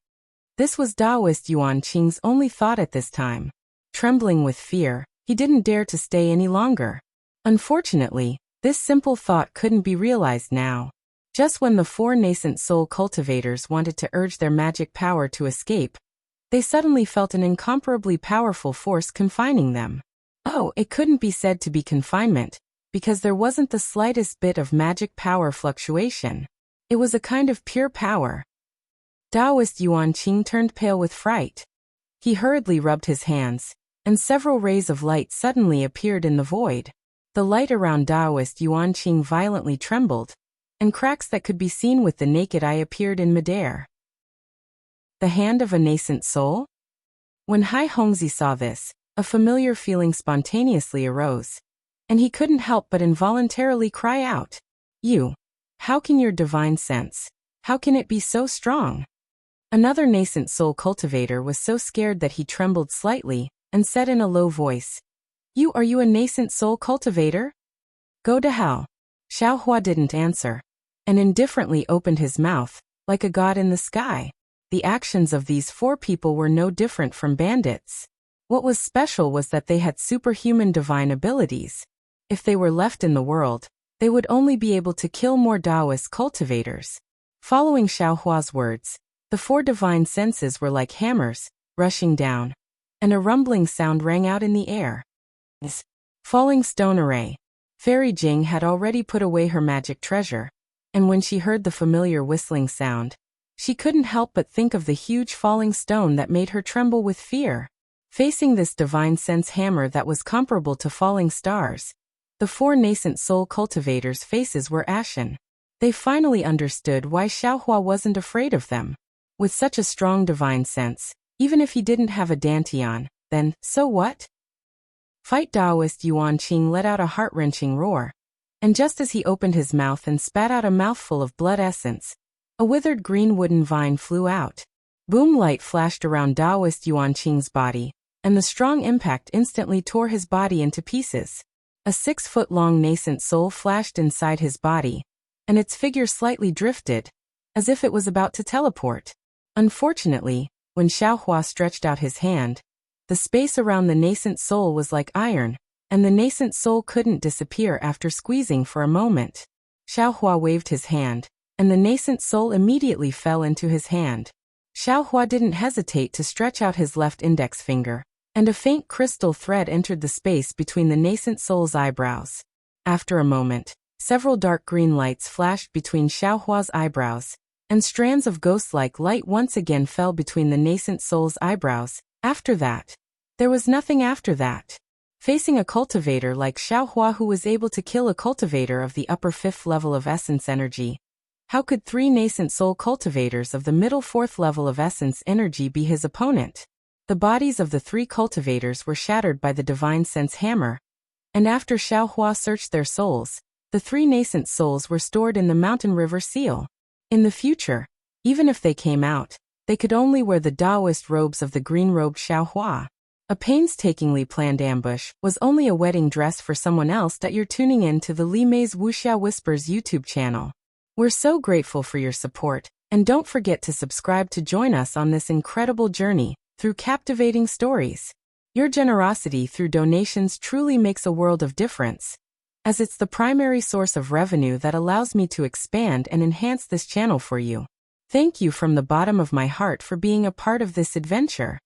This was Daoist Yuan Qing's only thought at this time. Trembling with fear, he didn't dare to stay any longer. Unfortunately, this simple thought couldn't be realized now. Just when the four nascent soul cultivators wanted to urge their magic power to escape, they suddenly felt an incomparably powerful force confining them. Oh, it couldn't be said to be confinement, because there wasn't the slightest bit of magic power fluctuation. It was a kind of pure power. Daoist Yuan Qing turned pale with fright. He hurriedly rubbed his hands, and several rays of light suddenly appeared in the void. The light around Daoist Yuan Qing violently trembled, and cracks that could be seen with the naked eye appeared in midair. The hand of a nascent soul? When Hai Hongxi saw this, a familiar feeling spontaneously arose, and he couldn't help but involuntarily cry out, "You! How can your divine sense? How can it be so strong?" Another nascent soul cultivator was so scared that he trembled slightly, and said in a low voice, Are you a nascent soul cultivator? Go to hell." Xiao Hua didn't answer, and indifferently opened his mouth, like a god in the sky. The actions of these four people were no different from bandits. What was special was that they had superhuman divine abilities. If they were left in the world, they would only be able to kill more Taoist cultivators. Following Xiao Hua's words, the four divine senses were like hammers, rushing down, and a rumbling sound rang out in the air. Falling stone array. Fairy Jing had already put away her magic treasure, and when she heard the familiar whistling sound, she couldn't help but think of the huge falling stone that made her tremble with fear. Facing this divine sense hammer that was comparable to falling stars, the four nascent soul cultivators' faces were ashen. They finally understood why Xiao Hua wasn't afraid of them. With such a strong divine sense, even if he didn't have a dantian, then, so what? Fight! Daoist Yuan Qing let out a heart-wrenching roar, and just as he opened his mouth and spat out a mouthful of blood essence, a withered green wooden vine flew out. Boom! Light flashed around Daoist Yuan Qing's body, and the strong impact instantly tore his body into pieces. A 6-foot-long nascent soul flashed inside his body, and its figure slightly drifted, as if it was about to teleport. Unfortunately, When Xiaohua stretched out his hand, the space around the nascent soul was like iron, and the nascent soul couldn't disappear after squeezing for a moment. Xiaohua waved his hand, and the nascent soul immediately fell into his hand. Xiaohua didn't hesitate to stretch out his left index finger, and a faint crystal thread entered the space between the nascent soul's eyebrows. After a moment, several dark green lights flashed between Xiaohua's eyebrows, and strands of ghost-like light once again fell between the nascent soul's eyebrows. After that, there was nothing after that. Facing a cultivator like Xiaohua who was able to kill a cultivator of the upper 5th level of essence energy, how could 3 nascent soul cultivators of the middle 4th level of essence energy be his opponent? The bodies of the 3 cultivators were shattered by the divine sense hammer, and after Xiaohua searched their souls, the 3 nascent souls were stored in the mountain river seal. In the future, even if they came out, they could only wear the Taoist robes of the green-robed Xiaohua. A painstakingly planned ambush was only a wedding dress for someone else. That you're tuning in to the Li Mei's Wuxia Whispers YouTube channel. We're so grateful for your support, and don't forget to subscribe to join us on this incredible journey through captivating stories. Your generosity through donations truly makes a world of difference, as it's the primary source of revenue that allows me to expand and enhance this channel for you. Thank you from the bottom of my heart for being a part of this adventure.